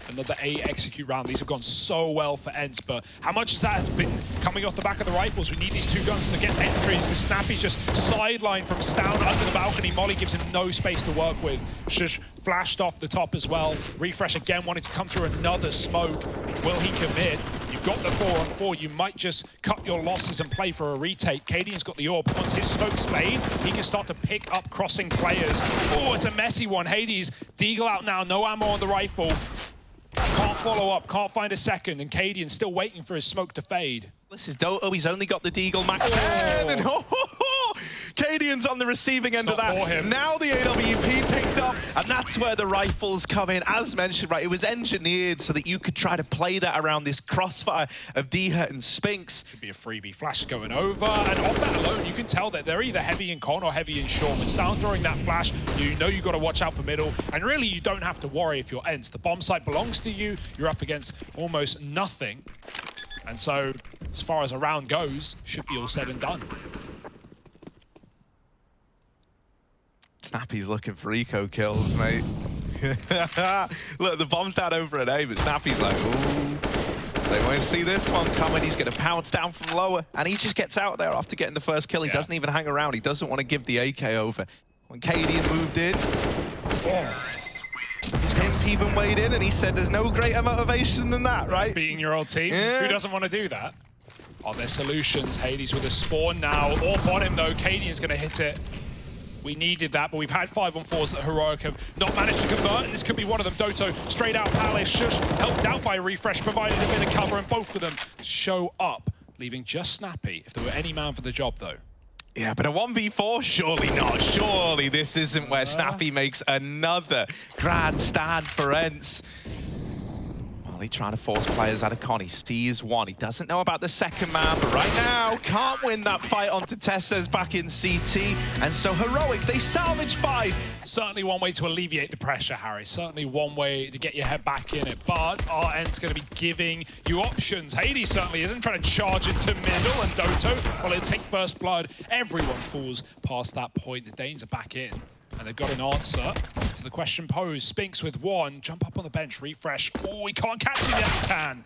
Another A execute round. These have gone so well for Ence, but how much of that has been coming off the back of the rifles? We need these two guns to get entries, because Snappy's just sidelined from Stown under the balcony. Molly gives him no space to work with. Shush flashed off the top as well. Refresh again wanting to come through another smoke. Will he commit? You've got the 4-on-4. You might just cut your losses and play for a retake. Cadian's got the AWP. Once his smoke's made, he can start to pick up crossing players. Oh, it's a messy one. Hades, Deagle out now. No ammo on the rifle. Can't follow up. Can't find a second. And Cadian's still waiting for his smoke to fade. This is Doto. He's only got the Deagle Max 10. And Cadian's on the receiving end of that. Now the AWP picked up, and that's where the rifles come in. As mentioned, right, it was engineered so that you could try to play that around this crossfire of Diha and Spinks. Could be a freebie. Flash going over, and off that alone, you can tell that they're either heavy in con or heavy in short. With Stown throwing that flash, you know you've got to watch out for middle, and really you don't have to worry if you're Ence. The bomb site belongs to you. You're up against almost nothing. And so, as far as a round goes, should be all said and done. Snappy's looking for eco kills, mate. Look, the bomb's down over at A, but Snappy's like, ooh. They won't see this one coming. He's going to pounce down from lower, and he just gets out there after getting the first kill. He doesn't even hang around. He doesn't want to give the AK over. When Cadian moved in, Him's even weighed in, and he said there's no greater motivation than that, right? Beating your old team. Who doesn't want to do that? Are there solutions? Hades with a spawn now. Off on him, though. Cadian's going to hit it. We needed that, but we've had 5-on-4s that Heroic have not managed to convert, and this could be one of them. Doto straight out Palace. Shush helped out by Refresh, provided a bit of cover, and both of them show up, leaving just Snappy, if there were any man for the job, though. Yeah, but a 1v4? Surely not. Surely this isn't where Snappy makes another grand stand for Ence. Molly trying to force players out of con. He sees one. He doesn't know about the second man, but right now can't win that fight onto Tessez back in CT. And so Heroic, they salvage 5. Certainly one way to alleviate the pressure, Harry. Certainly one way to get your head back in it. But our Ence going to be giving you options. Hades certainly isn't trying to charge into middle, and Doto, well, he'll take first blood. Everyone falls past that point. The Danes are back in, and they've got an answer to the question posed. Spinks with one. Jump up on the bench. Refresh. Oh, he can't catch him. Yes, he can.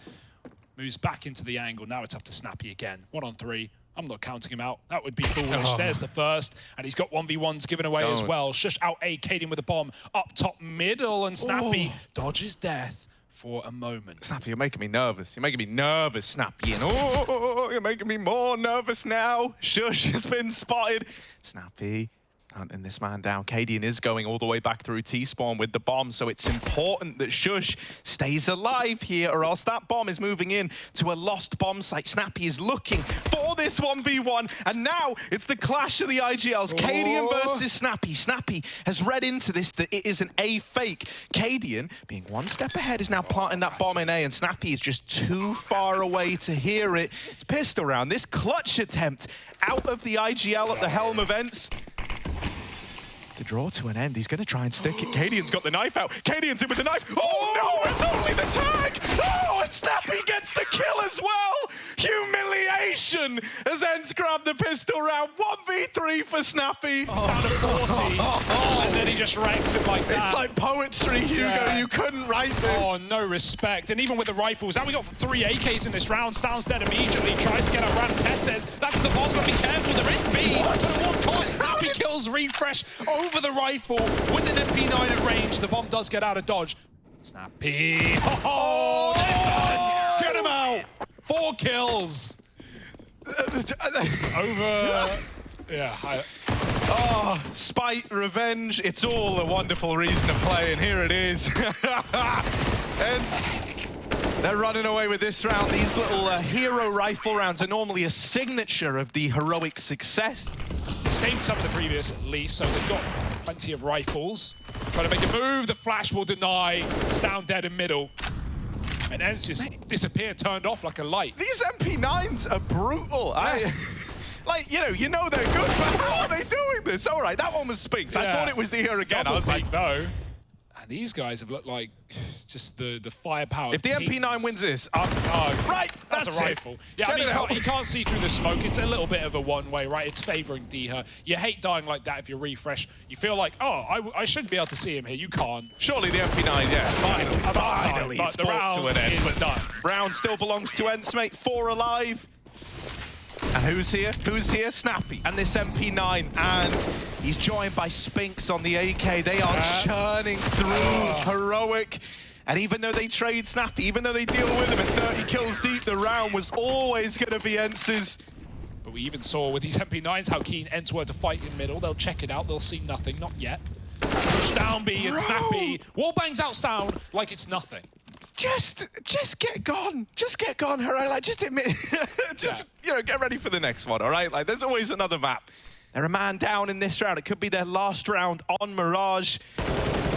Moves back into the angle. Now it's up to Snappy again. 1-on-3. I'm not counting him out. That would be foolish. There's the first. And he's got 1v1s given away as well. Shush out A, Cadian with a bomb. Up top middle, and Snappy dodges death. for a moment. Snappy, you're making me nervous. You're making me nervous, Snappy. And oh, you're making me more nervous now. Shush has been spotted. Snappy hunting this man down. Cadian is going all the way back through T-spawn with the bomb, so it's important that Shush stays alive here, or else that bomb is moving in to a lost bomb site. Snappy is looking for this 1v1, and now it's the clash of the IGLs. Cadian versus Snappy. Snappy has read into this that it is an A fake. Cadian, being one step ahead, is now planting that bomb in A, and Snappy is just too far away to hear it. It's pistol round. This clutch attempt out of the IGL at the helm of Ence. The draw to an end. He's going to try and stick it. Cadian's got the knife out. Cadian's in with the knife. Oh no, it's only the tag! Oh, and Snappy gets the kill as well! Humiliation as Ence grabbed the pistol round. 1v3 for Snappy. Out of 40. And then he just wrecks it like that. It's like poetry, Hugo. Yeah. You couldn't write this. Oh, no respect. And even with the rifles, now we got 3 AKs in this round. Stan's dead immediately. Tries to get around. Tess says, that's the bomb, but be careful. They're in B. But at what cost? Snappy kills Refresh over the rifle with an MP9 at range. The bomb does get out of dodge. Snappy. Oh, get him out. 4 kills. Over. Yeah. Oh, spite, revenge, it's all a wonderful reason to play, and here it is. And they're running away with this round. These little hero rifle rounds are normally a signature of the heroic success. Same some of the previous, at least, so they've got plenty of rifles. Trying to make a move, the flash will deny. Stan dead in middle. And Ence just disappeared, turned off like a light. These MP9s are brutal. Like, you know they're good, but how are they doing this? All right, that one was Spinks. I thought it was the here again. I was like, no. These guys have looked like just the firepower. If the MP9 wins this, right, that's a rifle. Yeah, I mean, you can't see through the smoke. It's a little bit of a one-way, right? It's favoring Diha. You hate dying like that if you refresh. You feel like, oh, I should be able to see him here. You can't. Surely the MP9, yeah, finally, it's brought to an end. But done. Round still belongs to Ence, mate. 4 alive. And who's here? Who's here? Snappy. And this MP9. And he's joined by Spinks on the AK. They are churning through heroic. And even though they trade Snappy, even though they deal with him at 30 kills deep, the round was always going to be Ence's. But we even saw with these MP9s how keen Ence were to fight in middle. They'll check it out. They'll see nothing. Not yet. Push down B and Snappy. Wall bangs out down like it's nothing. Just get gone. Just get gone, Hero. Like, just admit, get ready for the next one, all right? Like, there's always another map. They're a man down in this round. It could be their last round on Mirage.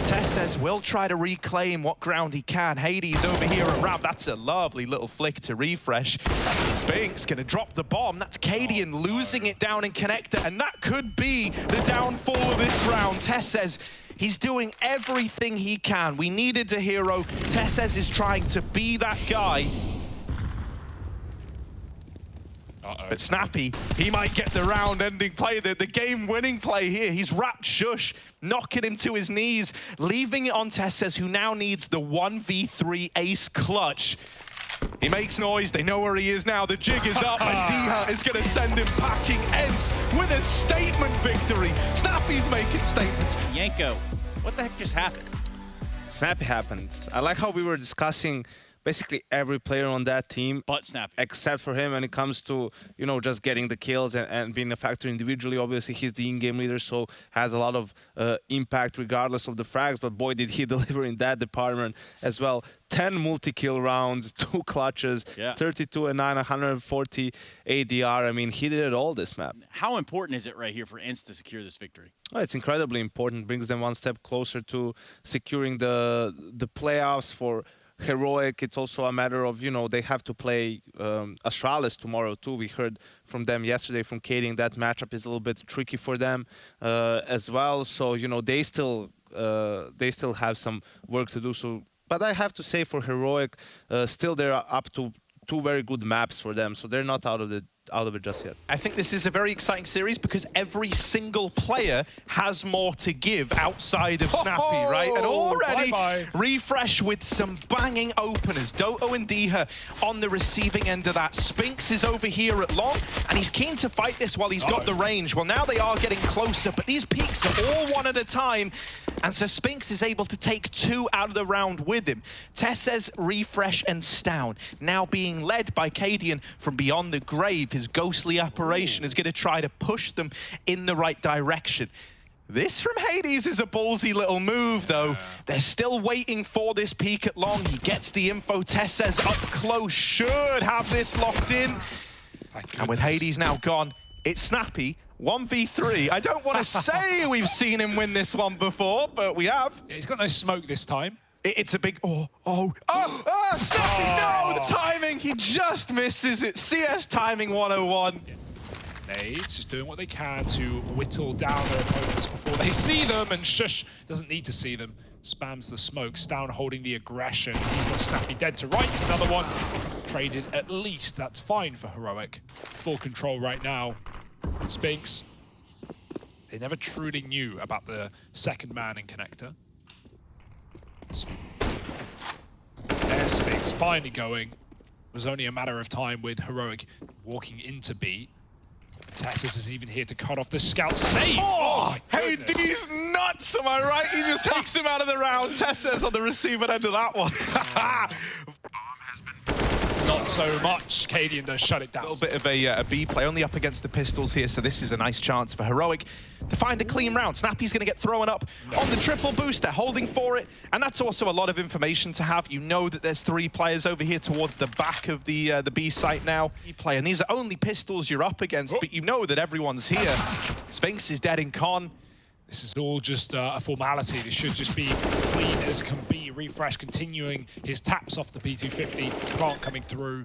Tess says we'll try to reclaim what ground he can. Hades over here at ramp. That's a lovely little flick to refresh. Spinks gonna drop the bomb. That's Cadian losing it down in connector, and that could be the downfall of this round. Tess says he's doing everything he can. We needed a hero. Tess says is trying to be that guy. But Snappy, he might get the round-ending play, the game-winning play here. He's wrapped Shush, knocking him to his knees, leaving it on Tess, who now needs the 1v3 ace clutch. He makes noise, they know where he is now, the jig is up, and Diha is going to send him packing. Ence with a statement victory. Snappy's making statements. Yanko, what the heck just happened? Snappy happened. I like how we were discussing basically every player on that team, but Snappy, except for him when it comes to, just getting the kills and being a factor individually. Obviously, he's the in-game leader, so has a lot of impact regardless of the frags, but boy, did he deliver in that department as well. 10 multi-kill rounds, 2 clutches, 32 and 9, 140 ADR. I mean, he did it all this map. How important is it right here for Ence to secure this victory? Oh, it's incredibly important. Brings them one step closer to securing the playoffs. For Heroic, it's also a matter of, they have to play Astralis tomorrow too. We heard from them yesterday from Cadian that matchup is a little bit tricky for them as well. So, they still have some work to do. So, but I have to say for Heroic, still they're up to 2 very good maps for them. So they're not out of the out of it just yet. I think this is a very exciting series because every single player has more to give outside of Snappy, right? And already Refresh with some banging openers. Doto and Diha on the receiving end of that. Spinks is over here at long, and he's keen to fight this while he's got the range. Well, now they are getting closer, but these peaks are all one at a time. And so Spinks is able to take 2 out of the round with him. Tessez, Refresh, and Stown now being led by Cadian from beyond the grave. His ghostly apparition is going to try to push them in the right direction. This from Hades is a ballsy little move, though. They're still waiting for this peek at long. He gets the info. Tessez up close, should have this locked in. And with Hades now gone, it's Snappy. 1v3. I don't want to say we've seen him win this one before, but we have. Yeah, he's got no smoke this time. It's a big... Snappy, no! The timing, he just misses it. CS timing 101. Nades just doing what they can to whittle down their opponents before they see them, and Shush doesn't need to see them. Spams the smoke. Stown holding the aggression. He's got Snappy dead to right. Another one. Traded at least. That's fine for Heroic. Full control right now. Spinks, they never truly knew about the second man in connector. There's Spinks finally going. It was only a matter of time with Heroic walking into B. Tessez is even here to cut off the scout save. Hey, these nuts, am I right? He just takes him out of the round. Tessez on the receiving end of that one. Not so much. Cadian does shut it down. A little bit of a B play, only up against the pistols here, so this is a nice chance for Heroic to find a clean round. Snappy's going to get thrown up on the triple boost. They're holding for it, and that's also a lot of information to have. You know that there's 3 players over here towards the back of the B site now. And these are only pistols you're up against, but you know that everyone's here. Spinks is dead in con. This is all just a formality. This should just be clean as can be. Refresh continuing his taps off the P250. Plant coming through.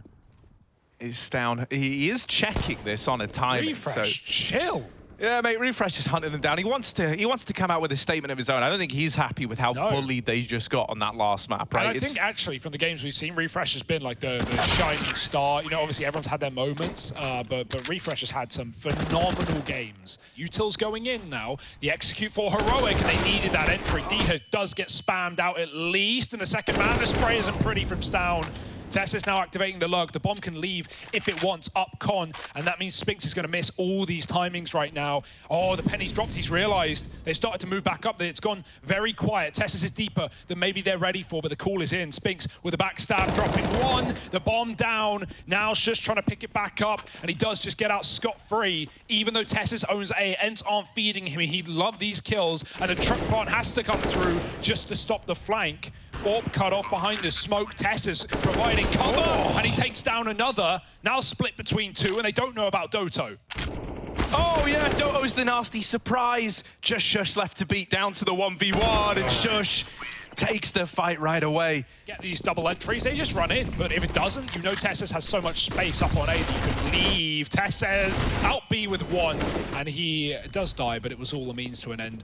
Is down. He is checking this on a timing. Refresh, chill. Yeah, mate, Refresh is hunting them down. He wants to come out with a statement of his own. I don't think he's happy with how bullied they just got on that last map, right? And I think actually from the games we've seen, Refresh has been like the shining star. You know, obviously everyone's had their moments, but Refresh has had some phenomenal games. Utils going in now. The execute for Heroic, and they needed that entry. Diha does get spammed out at least in the second man. The spray isn't pretty from Stown. Tess is now activating the lug. The bomb can leave if it wants up con, and that means Spinks is going to miss all these timings right now. Oh, the penny's dropped. He's realized they've started to move back up. It's gone very quiet. Tess is deeper than maybe they're ready for, but the call is in. Spinks with a backstab, dropping 1. The bomb down. Now Shush trying to pick it back up, and he does just get out scot-free. Even though Tessis owns A, Ence aren't feeding him. He'd love these kills, and a truck plant has to come through just to stop the flank. Orb cut off behind the smoke. Tessis providing cover, and he takes down another. Now split between 2, and they don't know about Doto. Oh yeah, Doto's the nasty surprise. Just Shush left to beat down to the 1v1, and Shush takes the fight right away. Get these double entries, they just run in, but if it doesn't, you know Tessez has so much space up on A that you can leave. Tessez out B with 1, and he does die, but it was all a means to an end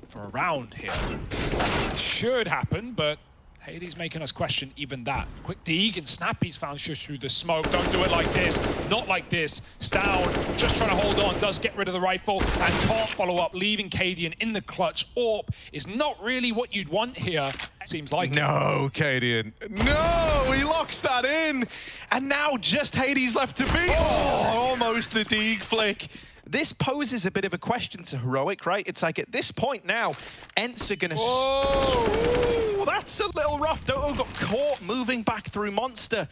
for a round here. It should happen, but Hades making us question even that. Quick dig, and Snappy's found Shush through the smoke. Don't do it like this. Not like this. Stown just trying to hold on. Does get rid of the rifle and can't follow up, leaving Cadian in the clutch. Orp is not really what you'd want here. Seems like no, Cadian. No, he locks that in. And now just Hades left to beat. Oh, almost the dig flick. This poses a bit of a question to Heroic, right? It's like at this point now, Ence are gonna... Ooh, that's a little rough. Doto got caught moving back through Monster.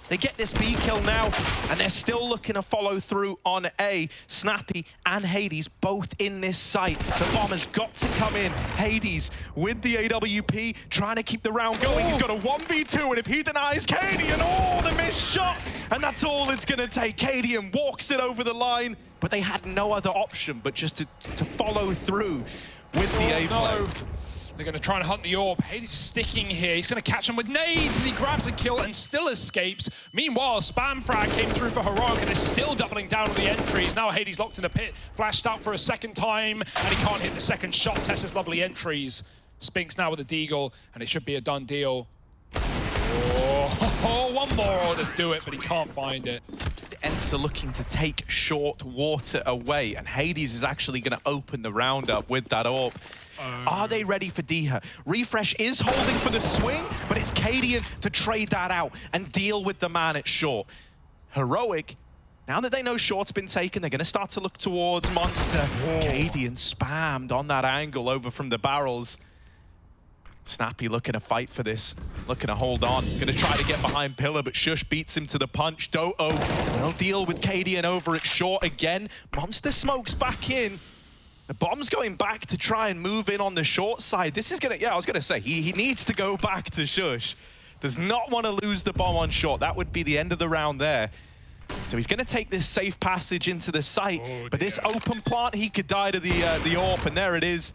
They get this B kill now, and they're still looking to follow through on A. Snappy and Hades both in this site. The bomb has got to come in. Hades with the AWP, trying to keep the round going. He's got a 1v2, and if he denies Cadian, the missed shot, and that's all it's gonna take. Cadian walks it over the line, but they had no other option but just to follow through with the A play. They're going to try and hunt the orb. Hades is sticking here. He's going to catch him with nades, and he grabs a kill and still escapes. Meanwhile, Spam Frag came through for Heroic, and is still doubling down on the entries. Now Hades locked in the pit, flashed out for a second time, and he can't hit the second shot. Tessa's lovely entries. Spinks now with a deagle, and it should be a done deal. Oh, one more to do it, but he can't find it. Ence are looking to take short water away, and Hades is actually going to open the round up with that AWP. Are they ready for Diha? Refresh is holding for the swing, but it's Cadian to trade that out and deal with the man at short. Heroic, now that they know short's been taken, they're going to start to look towards Monster. Cadian spammed on that angle over from the barrels. Snappy looking to fight for this, looking to hold on. Going to try to get behind Pillar, but Shush beats him to the punch. Doto will deal with Cadian over at short again. Monster smokes back in. The bomb's going back to try and move in on the short side. This is going to, yeah, I was going to say, he needs to go back to Shush. Does not want to lose the bomb on short. That would be the end of the round there. So he's going to take this safe passage into the site. But this open plant, he could die to the AWP, and there it is.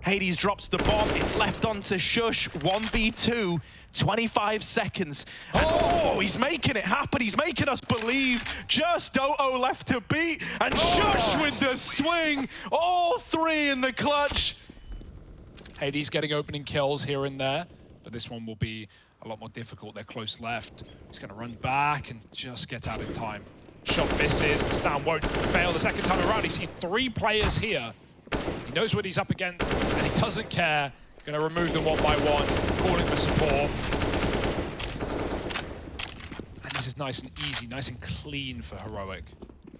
Hades drops the bomb. It's left onto Shush. 1v2. 25 seconds. And he's making it happen. He's making us believe. Just Doto left to beat. And Shush with the swing. All three in the clutch. Hades getting opening kills here and there, but this one will be a lot more difficult. They're close left. He's going to run back and just get out in time. Shot misses, but Stan won't fail the second time around. He's seen 3 players here. He knows what he's up against, and he doesn't care. Going to remove them one by one, calling for support. And this is nice and easy, nice and clean for Heroic.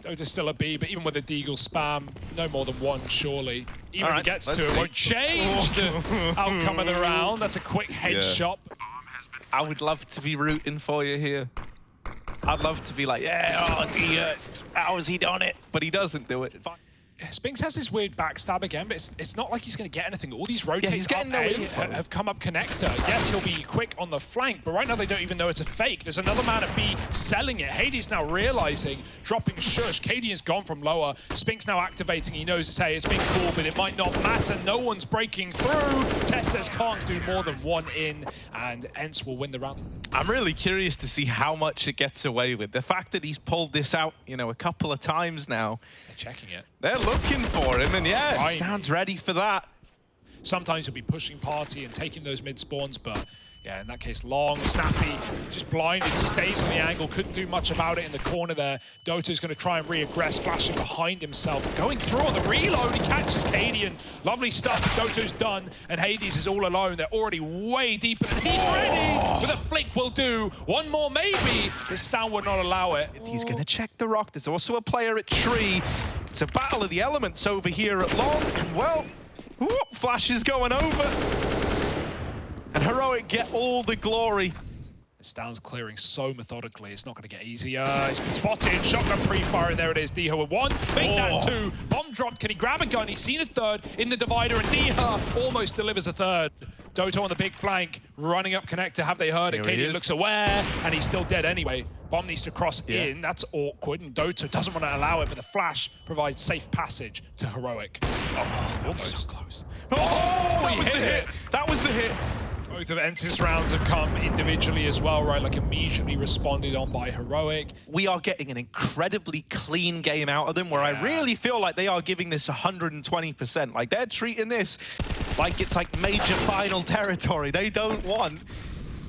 Dota's still a B, but even with a Deagle spam, no more than 1, surely. Even if he gets to it, won't change the outcome of the round. That's a quick headshot. I would love to be rooting for you here. I'd love to be like, yeah, how has he done it? But he doesn't do it. Spinks has this weird backstab again, but it's not like he's going to get anything. All these rotates up A have come up connector. Yes, he'll be quick on the flank, but right now they don't even know it's a fake. There's another man at B selling it. Hades now realizing, dropping Shush. Cadian's gone from lower. Spinks now activating. He knows it's it's been cool, but it might not matter. No one's breaking through. Tess says can't do more than 1 in, and Ence will win the round. I'm really curious to see how much it gets away with. The fact that he's pulled this out, you know, a couple of times now. They're checking it. They're looking for him, and yeah, Stan's ready for that. Sometimes he'll be pushing party and taking those mid spawns, but yeah, in that case, long, snappy, just blinded, stays on the angle, couldn't do much about it in the corner there. Dota's going to try and re-aggress, flashing behind himself, going through on the reload, he catches Cadian. Lovely stuff, Dota's done, and Hades is all alone. They're already way deeper, and he's ready with a flick will do. 1 more maybe, but Stan would not allow it. He's going to check the rock. There's also a player at tree. It's a battle of the elements over here at long, and well, Flash is going over. And Heroic get all the glory. Stan's clearing so methodically, it's not going to get easier. He's been spotted, shotgun pre-fire, and there it is. Diha with 1, make that 2. Bomb dropped, can he grab a gun? He's seen a 3rd in the divider, and Diha almost delivers a 3rd. Doto on the big flank, running up connector. Have they heard it? Cadian looks aware, and he's still dead anyway. Bomb needs to cross in. That's awkward, and Doto doesn't want to allow it, but the flash provides safe passage to Heroic. That was so close. That was the hit. That was the hit. Both of Ence's rounds have come individually as well, right? Like immediately responded on by Heroic. We are getting an incredibly clean game out of them, where I really feel like they are giving this 120%. Like they're treating this like it's like major final territory. They don't want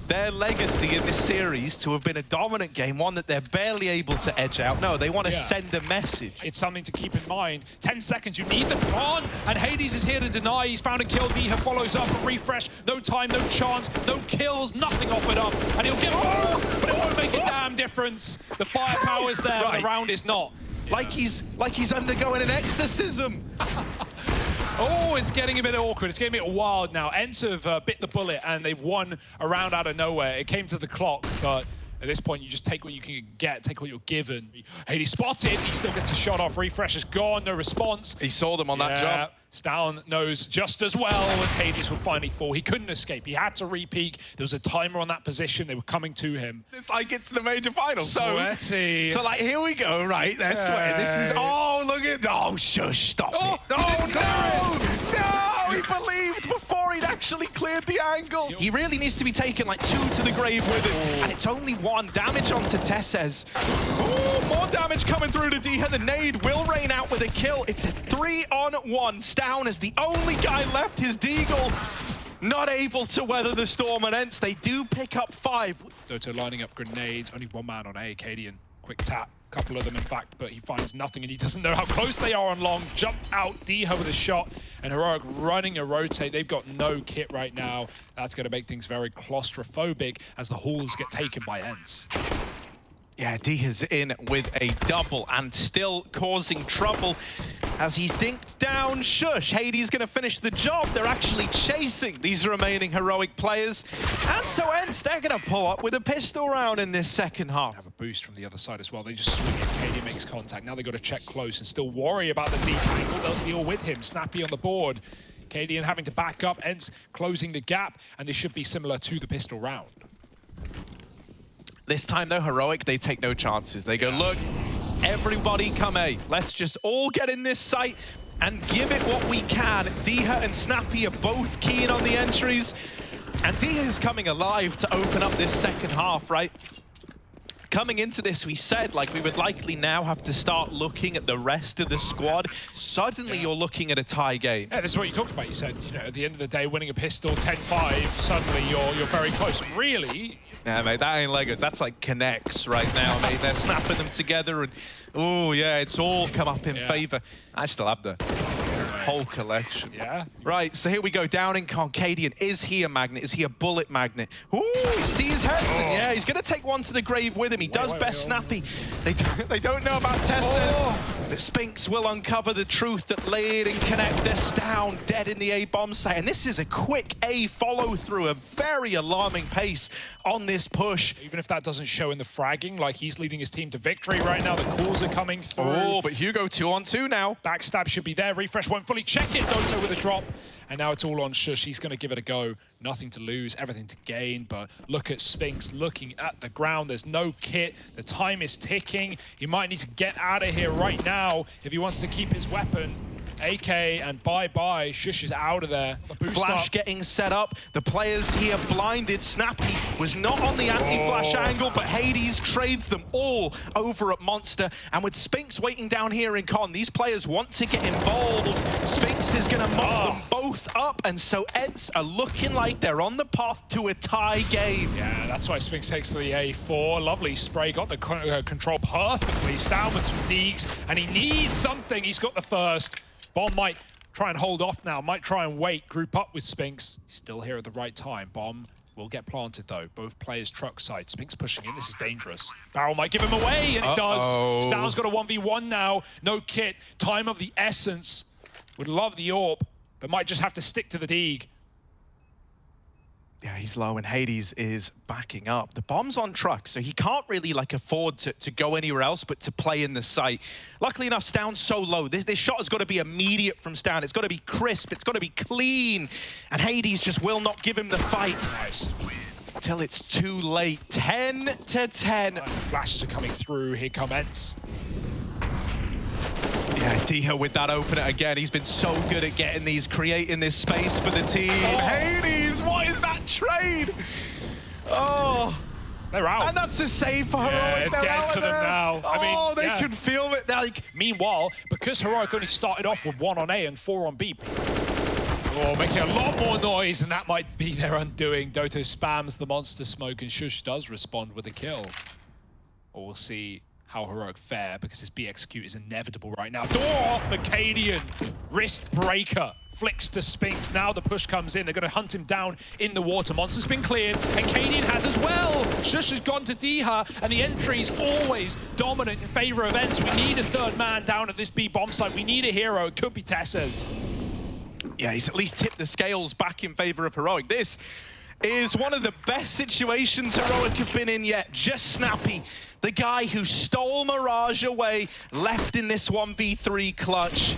their legacy in this series to have been a dominant game, one that they're barely able to edge out. No, they want to send a message. It's something to keep in mind. 10 seconds, you need the prawn, and Hades is here to deny. He's found and killed. Diha follows up a refresh. No time, no chance, no kills, nothing offered up. And he'll get but it won't make a damn difference. The firepower's there, but the round is not. Like he's undergoing an exorcism. Oh, it's getting a bit awkward. It's getting a bit wild now. Ence have bit the bullet, and they've won a round out of nowhere. It came to the clock, but at this point, you just take what you can get, take what you're given. Hades spotted. He still gets a shot off. Refresh is gone. No response. He saw them on that jump. Stan knows just as well when Hades would finally fall. He couldn't escape. He had to re-peek. There was a timer on that position. They were coming to him. It's like it's the major final. Sweaty. So like, here we go, right? They're sweating. This is, look at, shush, stop it. Oh, no! He believed before he'd actually cleared the angle. He really needs to be taking like 2 to the grave with it. And it's only 1 damage onto Tesses. Oh, more damage coming through to Diha. The nade will rain out with a kill. It's a 3-on-1. Down as the only guy left, his Deagle, not able to weather the storm, and Ence, they do pick up 5. Doto lining up grenades, only 1 man on A, Cadian. Quick tap, couple of them in fact, but he finds nothing and he doesn't know how close they are on long. Jump out, Diha with a shot, and Heroic running a rotate. They've got no kit right now. That's going to make things very claustrophobic as the halls get taken by Ence. Yeah, Diha's in with a double and still causing trouble as he's dinked down Shush. Hades going to finish the job. They're actually chasing these remaining Heroic players. And so Ence, they're going to pull up with a pistol round in this second half. Have a boost from the other side as well. They just swing it. Katie makes contact. Now they've got to check close and still worry about the deep angle. They'll deal with him. Snappy on the board. Cadian having to back up. Ence closing the gap. And this should be similar to the pistol round. This time, though, Heroic, they take no chances. They go, look, everybody come A. Let's just all get in this site and give it what we can. Diha and Snappy are both keen on the entries. And Diha is coming alive to open up this second half, right? Coming into this, we said, like, we would likely now have to start looking at the rest of the squad. Suddenly, you're looking at a tie game. Yeah, this is what you talked about. You said, you know, at the end of the day, winning a pistol 10-5, suddenly you're very close. Really? Yeah, mate, that ain't Legos. That's like connects right now, mate. They're snapping them together and, oh, yeah, it's all come up in favor. I still have the whole collection. Yeah. Right, so here we go. Down in Concadian. Is he a magnet? Is he a bullet magnet? Ooh, he sees heads. And yeah, he's going to take one to the grave with him. He does best Snappy. They don't know about Teslas. But Spinks will uncover the truth that Laid and Connectus down, dead in the A bomb site. And this is a quick A follow-through, a very alarming pace on this push. Even if that doesn't show in the fragging, like he's leading his team to victory right now. The calls are coming through. Oh, but Hugo 2-on-2 now. Backstab should be there. Refresh won't fully check it. Doto with a drop. And now it's all on Shush. He's going to give it a go. Nothing to lose, everything to gain. But look at Spinks looking at the ground. There's no kit. The time is ticking. He might need to get out of here right now if he wants to keep his weapon. AK and bye-bye. Shush is out of there. Flash getting set up. The players here blinded. Snappy was not on the anti-flash angle, but Hades trades them all over at Monster. And with Spinks waiting down here in Con, these players want to get involved. Spinks is going to mop them both up, and so Ence are looking like they're on the path to a tie game. Yeah, that's why Spinks takes the A4. Lovely spray. Got the control perfectly. Down with some deeks, and he needs something. He's got the first. Bomb might try and hold off now, might try and wait, group up with Spinks. He's still here at the right time. Bomb will get planted though. Both players truck side. Spinks pushing in, this is dangerous. Barrel might give him away, and it does. Stour's got a 1v1 now, no kit. Time of the essence. Would love the AWP, but might just have to stick to the Deeg. Yeah, he's low and Hades is backing up. The bomb's on truck, so he can't really like afford to go anywhere else but to play in the site. Luckily enough, Stour's so low. This shot has got to be immediate from Stour. It's got to be crisp. It's got to be clean. And Hades just will not give him the fight. Nice. Till it's too late. 10-10. Flashes are coming through. Here come Ence. Yeah, Diha with that opener again. He's been so good at getting these, creating this space for the team. Hades, what is that trade? Oh. They're out. And that's a save for Heroic. It's getting to them now. Oh, they can feel it. Like. Meanwhile, because Heroic only started off with 1 on A and 4 on B, making a lot more noise, and that might be their undoing. Doto spams the monster smoke, and Shush does respond with a kill. Or we'll see how Heroic fare, because his B execute is inevitable right now. Door off for Cadian. Wrist breaker. Flicks to Spinks. Now the push comes in. They're going to hunt him down in the water. Monster's been cleared, and Cadian has as well. Shush has gone to Diha, and the entry's always dominant in favor of Ence. We need a third man down at this B bomb site. We need a hero. It could be Tesses. Yeah, he's at least tipped the scales back in favor of Heroic. This is one of the best situations Heroic have been in yet. Just Snappy, the guy who stole Mirage away, left in this 1v3 clutch.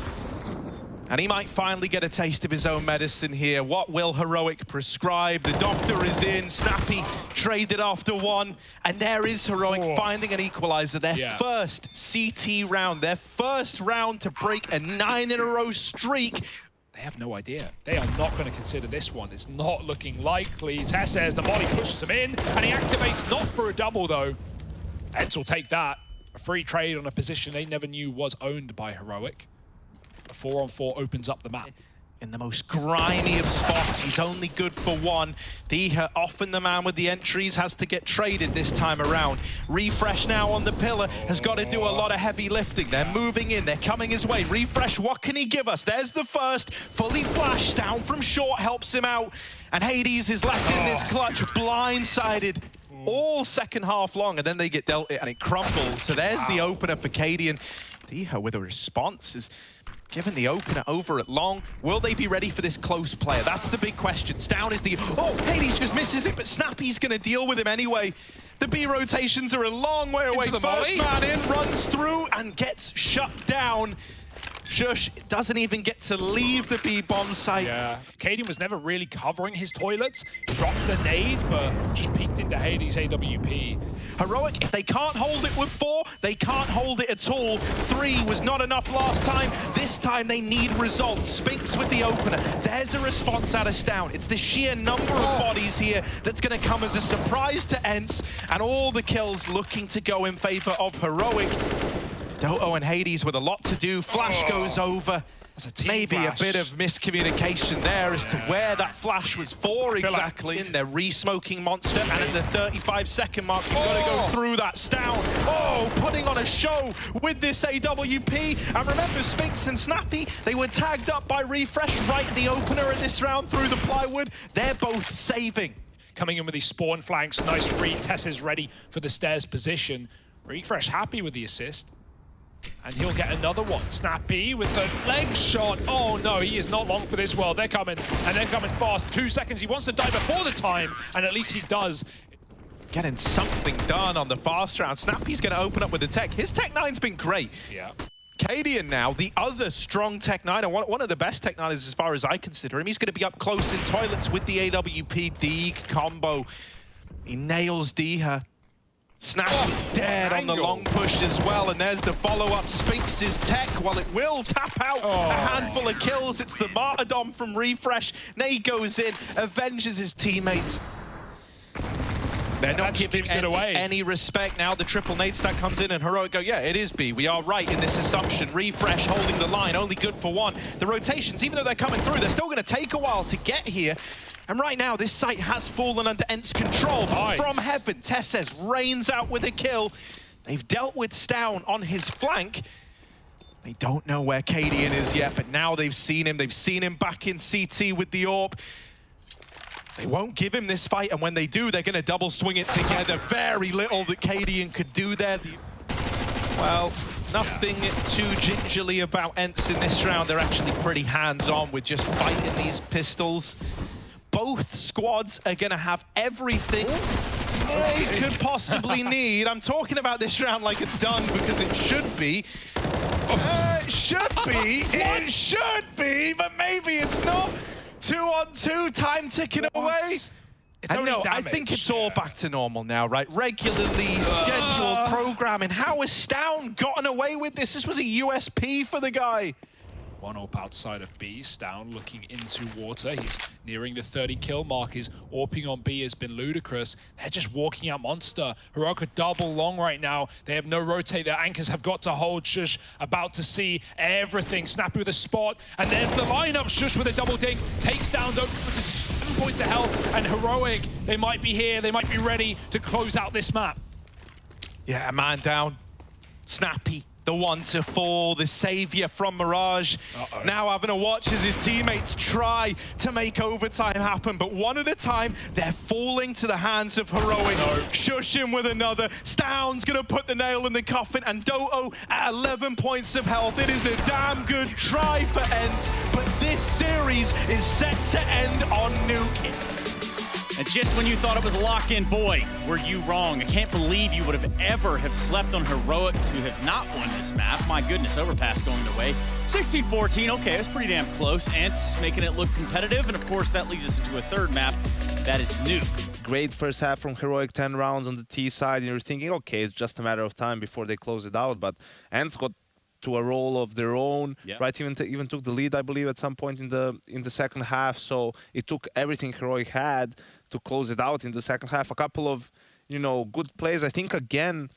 And he might finally get a taste of his own medicine here. What will Heroic prescribe? The doctor is in. Snappy traded after 1. And there is Heroic finding an equalizer. Their first CT round. Their first round to break a 9-in-a-row streak. They have no idea. They are not going to consider this one. It's not looking likely. Tesses, the molly pushes him in, and he activates not for a double, though. Ence will take that. A free trade on a position they never knew was owned by Heroic. The 4-on-4 opens up the map. in the most grimy of spots. He's only good for one. Diha, often the man with the entries, has to get traded this time around. Refresh now on the pillar, has got to do a lot of heavy lifting. They're moving in, they're coming his way. Refresh, what can he give us? There's the first, fully flashed down from short, helps him out. And Hades is left in this clutch, blindsided all second half long, and then they get dealt it and it crumbles. So there's the opener for Cadian. Diha with a response is given the opener over at long. Will they be ready for this close player? That's the big question. Stown is the... Oh, Hades just misses it, but Snappy's going to deal with him anyway. The B rotations are a long way away. First man in, runs through and gets shut down. Shush doesn't even get to leave the B-bomb site. Yeah, Cadian was never really covering his toilets. Dropped the nade, but just peeked into Hades' AWP. Heroic, if they can't hold it with 4, they can't hold it at all. 3 was not enough last time. This time they need results. Spinks with the opener. There's a response out of Stown. It's the sheer number of bodies here that's going to come as a surprise to Ence, and all the kills looking to go in favor of Heroic. Doto and Hades with a lot to do. Flash goes over. Maybe flash. A bit of miscommunication there as to where that flash was for exactly. Like... In their re-smoking monster, and at the 35-second mark, you've got to go through that Stown. Oh, putting on a show with this AWP. And remember, Spinks and Snappy, they were tagged up by Refresh right at the opener in this round through the plywood. They're both saving. Coming in with these spawn flanks, nice read. Tess is ready for the stairs position. Refresh happy with the assist. And he'll get another one. Snappy with the leg shot. Oh no, he is not long for this world. They're coming, and they're coming fast. 2 seconds, he wants to die before the time, and at least he does. Getting something done on the fast round. Snappy's going to open up with the tech. His Tech 9's been great. Yeah. Cadian now, the other strong Tech 9, and one of the best Tech 9s as far as I consider him. He's going to be up close in toilets with the AWP Deeg combo. He nails Diha. Snappy dead on the long push as well, and there's the follow-up. Spinks' tech, while it will tap out a handful of kills, it's the martyrdom from Refresh. Nade goes in, avenges his teammates. They're not giving Ence any respect now. The triple nade stack comes in and Heroic go, yeah, it is B. We are right in this assumption. Refresh holding the line, only good for one. The rotations, even though they're coming through, they're still going to take a while to get here. And right now, this site has fallen under Ence control. But from heaven, Tesses reigns out with a kill. They've dealt with Stown on his flank. They don't know where Cadian is yet, but now they've seen him. They've seen him back in CT with the AWP. They won't give him this fight, and when they do, they're going to double swing it together. Very little that Cadian could do there. Well, nothing too gingerly about Ence in this round. They're actually pretty hands-on with just fighting these pistols. Both squads are going to have everything they could possibly need. I'm talking about this round like it's done because it should be. It should be, but maybe it's not. 2-on-2, time ticking away. I think it's all back to normal now, right? Regularly scheduled programming. How has Stown gotten away with this? This was a USP for the guy. 1 AWP outside of B. Stown looking into water. He's nearing the 30 kill mark. His AWPing on B has been ludicrous. They're just walking out monster. Heroic are double long right now. They have no rotate. Their anchors have got to hold. Shush about to see everything. Snappy with a spot. And there's the lineup. Shush with a double dink. Takes down Dope with 7 points of health. And Heroic, they might be here. They might be ready to close out this map. Yeah, a man down. Snappy. The one to fall, the savior from Mirage. Now having a watch as his teammates try to make overtime happen, but one at a time, they're falling to the hands of Heroic. Shush him with another. Stown's gonna put the nail in the coffin, and Doto at 11 points of health. It is a damn good try for Ence, but this series is set to end on Nuke. And just when you thought it was a lock-in, boy, were you wrong. I can't believe you would have ever have slept on Heroic to have not won this map. My goodness, overpass going their way. 16-14, okay, it's pretty damn close. Ence making it look competitive, and of course that leads us into a third map. That is Nuke. Great first half from Heroic, 10 rounds on the T side, and you're thinking, okay, it's just a matter of time before they close it out, but Ence got to a role of their own, right? Even took the lead, I believe, at some point in the second half. So it took everything Heroic had to close it out in the second half. A couple of, good plays. I think again,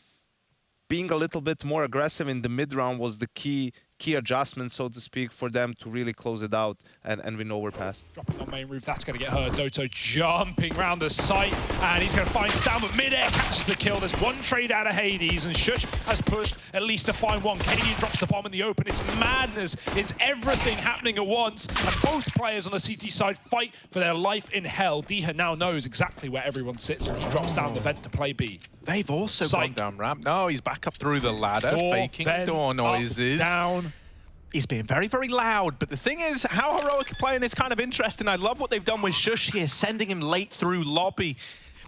being a little bit more aggressive in the mid round was the key key adjustment, so to speak, for them to really close it out and win overpass. Dropping on main roof, that's going to get her. Doto jumping around the site, and he's going to find Stam, but mid-air catches the kill. There's one trade out of Hades, and Shush has pushed at least to find one. Cadian drops the bomb in the open. It's madness. It's everything happening at once, and both players on the CT side fight for their life in hell. Diha now knows exactly where everyone sits, and he drops down the vent to play B. They've also Psych. gone down ramp. No, he's back up through the ladder, faking door noises. Up, down. He's being very, very loud, but the thing is, how Heroic are playing is kind of interesting. I love what they've done with Shush here, sending him late through lobby.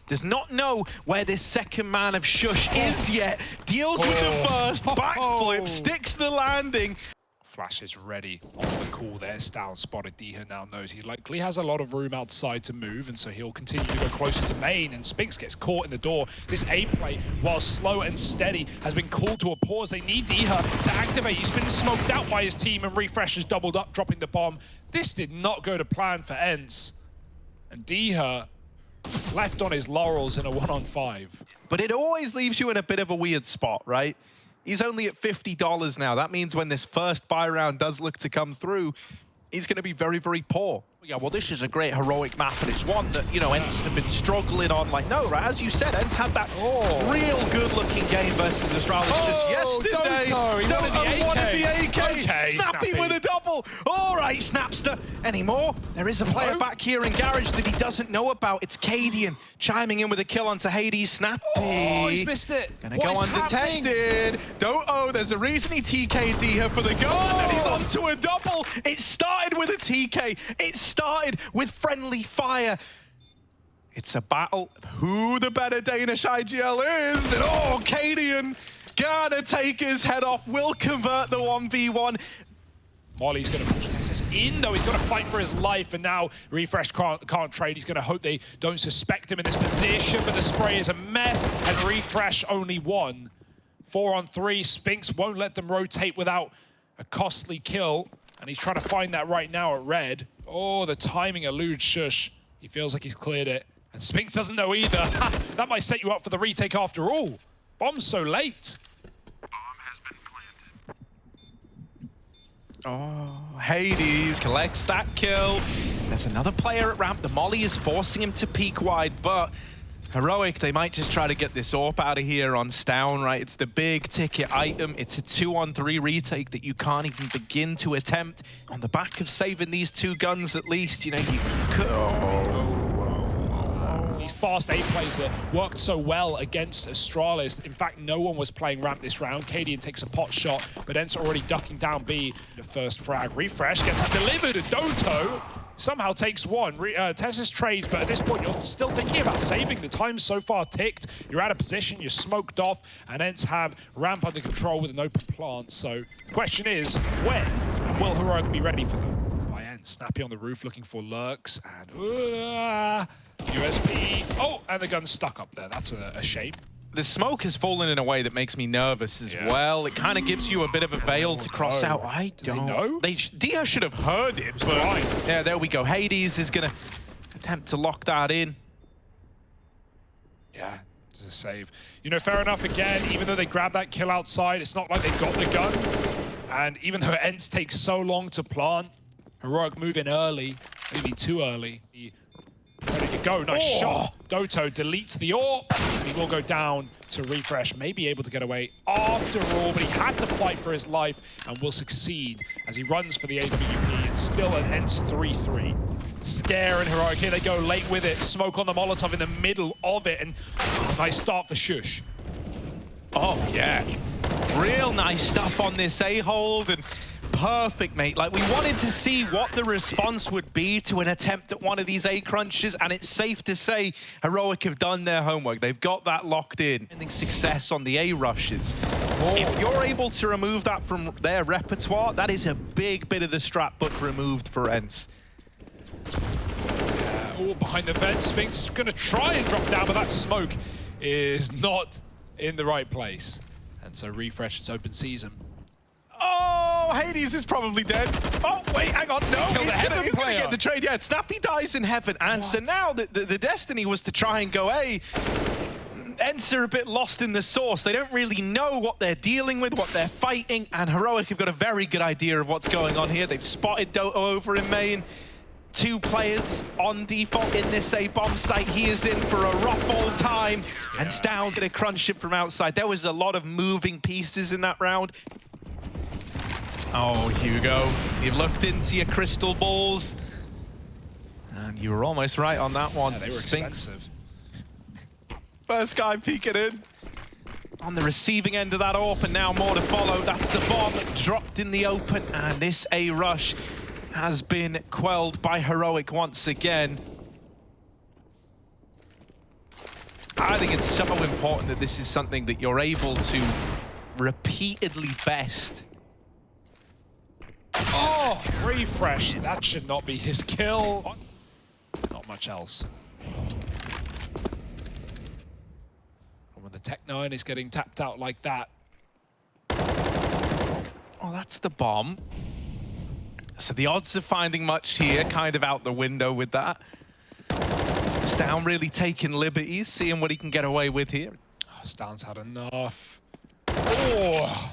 Does not know where this second man of Shush is yet. Deals with the first, backflip, sticks the landing. Flash is ready on the call there. Down spotted. Diha now knows he likely has a lot of room outside to move, and so he'll continue to go closer to main, and Spinks gets caught in the door. This A play, while slow and steady, has been called to a pause. They need Diha to activate. He's been smoked out by his team, and Refresh has doubled up, dropping the bomb. This did not go to plan for Ence, and Diha left on his laurels in a 1-on-5. But it always leaves you in a bit of a weird spot, right? He's only at $50 now. That means when this first buy round does look to come through, he's going to be very, very poor. Yeah, well, this is a great Heroic map, and it's one that, you know, Ence have been struggling on. Like, no, right, as you said, Ence had that real good-looking game versus Astralis just yesterday. Doto wanted the AK. Okay, Snappy with a double. All right, Snapster. Anymore? There is a player back here in Garage that he doesn't know about. It's Cadian chiming in with a kill onto Hades. Snappy. Oh, he's missed it. Gonna go undetected. Doto, there's a reason he TK'd her for the goal, and then he's onto a double. It started with a TK. It started with friendly fire. It's a battle of who the better Danish IGL is, and Cadian gonna take his head off, will convert the 1v1. Molly's going to push Texas in, though. He's got to fight for his life, and now Refresh can't trade. He's going to hope they don't suspect him in this position, but the spray is a mess, and Refresh only won. 4-on-3, Spinks won't let them rotate without a costly kill, and he's trying to find that right now at red. Oh, the timing eludes Shush. He feels like he's cleared it, and Spinks doesn't know either. That might set you up for the retake after all. Bomb's so late. Oh, Hades collects that kill. There's another player at ramp. The molly is forcing him to peek wide, but Heroic, they might just try to get this AWP out of here on Stown, right? It's the big ticket item. It's a 2-on-3 retake that you can't even begin to attempt. On the back of saving these two guns at least, you know, you could... These fast A plays that worked so well against Astralis. In fact, no one was playing ramp this round. Cadian takes a pot shot, but Ence already ducking down B. The first frag. Refresh gets it delivered. Doto somehow takes one. Tessa's trades, but at this point, you're still thinking about saving. The time's so far ticked. You're out of position. You're smoked off, and Ence have ramp under control with an open plant. So the question is, when will Heroic be ready for them? By Ence. Snappy on the roof looking for lurks, and... USP. Oh, and the gun's stuck up there. That's a shame. The smoke has fallen in a way that makes me nervous as well. It kind of gives you a bit of a veil to cross out. I don't know. Diha should have heard it, but yeah, there we go. Hades is going to attempt to lock that in. Yeah, it's a save. You know, fair enough again, even though they grabbed that kill outside, it's not like they got the gun. And even though Ence takes so long to plant, Heroic move in early, maybe too early. Ready to go, nice shot. Doto deletes the AWP. He will go down to Refresh, may be able to get away after all, but he had to fight for his life and will succeed as he runs for the AWP. It's still an Ence 3-3. Scare and Heroic, here they go late with it. Smoke on the Molotov in the middle of it, and nice start for Shush. Oh, yeah. Real nice stuff on this A-hold, and perfect, mate. Like, we wanted to see what the response would be to an attempt at one of these A crunches, and it's safe to say Heroic have done their homework. They've got that locked in. Success on the A rushes. If you're able to remove that from their repertoire, that is a big bit of the strap book removed for Ence. Oh, behind the vent, Spinks is going to try and drop down, but that smoke is not in the right place. And so Refresh, it's open season. Oh, Hades is probably dead. Oh, wait, hang on. No, he's gonna get the trade. Yeah, Snappy dies in heaven. And so now the destiny was to try and go A. Ence are a bit lost in the sauce. They don't really know what they're dealing with, what they're fighting, and Heroic have got a very good idea of what's going on here. They've spotted Doto over in main. 2 players on default in this A bomb site. He is in for a rough old time, and Stown's gonna crunch it from outside. There was a lot of moving pieces in that round. Oh, Hugo, you've looked into your crystal balls, and you were almost right on that one. Yeah, they were expensive. First guy peeking in. On the receiving end of that AWP, and now more to follow. That's the bomb dropped in the open, and this A rush has been quelled by Heroic once again. I think it's so important that this is something that you're able to repeatedly best. Oh, refresh. That should not be his kill. Not much else. When the Tech-9 is getting tapped out like that. Oh, that's the bomb. So the odds of finding much here kind of out the window with that. Stown really taking liberties, seeing what he can get away with here. Oh, Stown's had enough. Oh,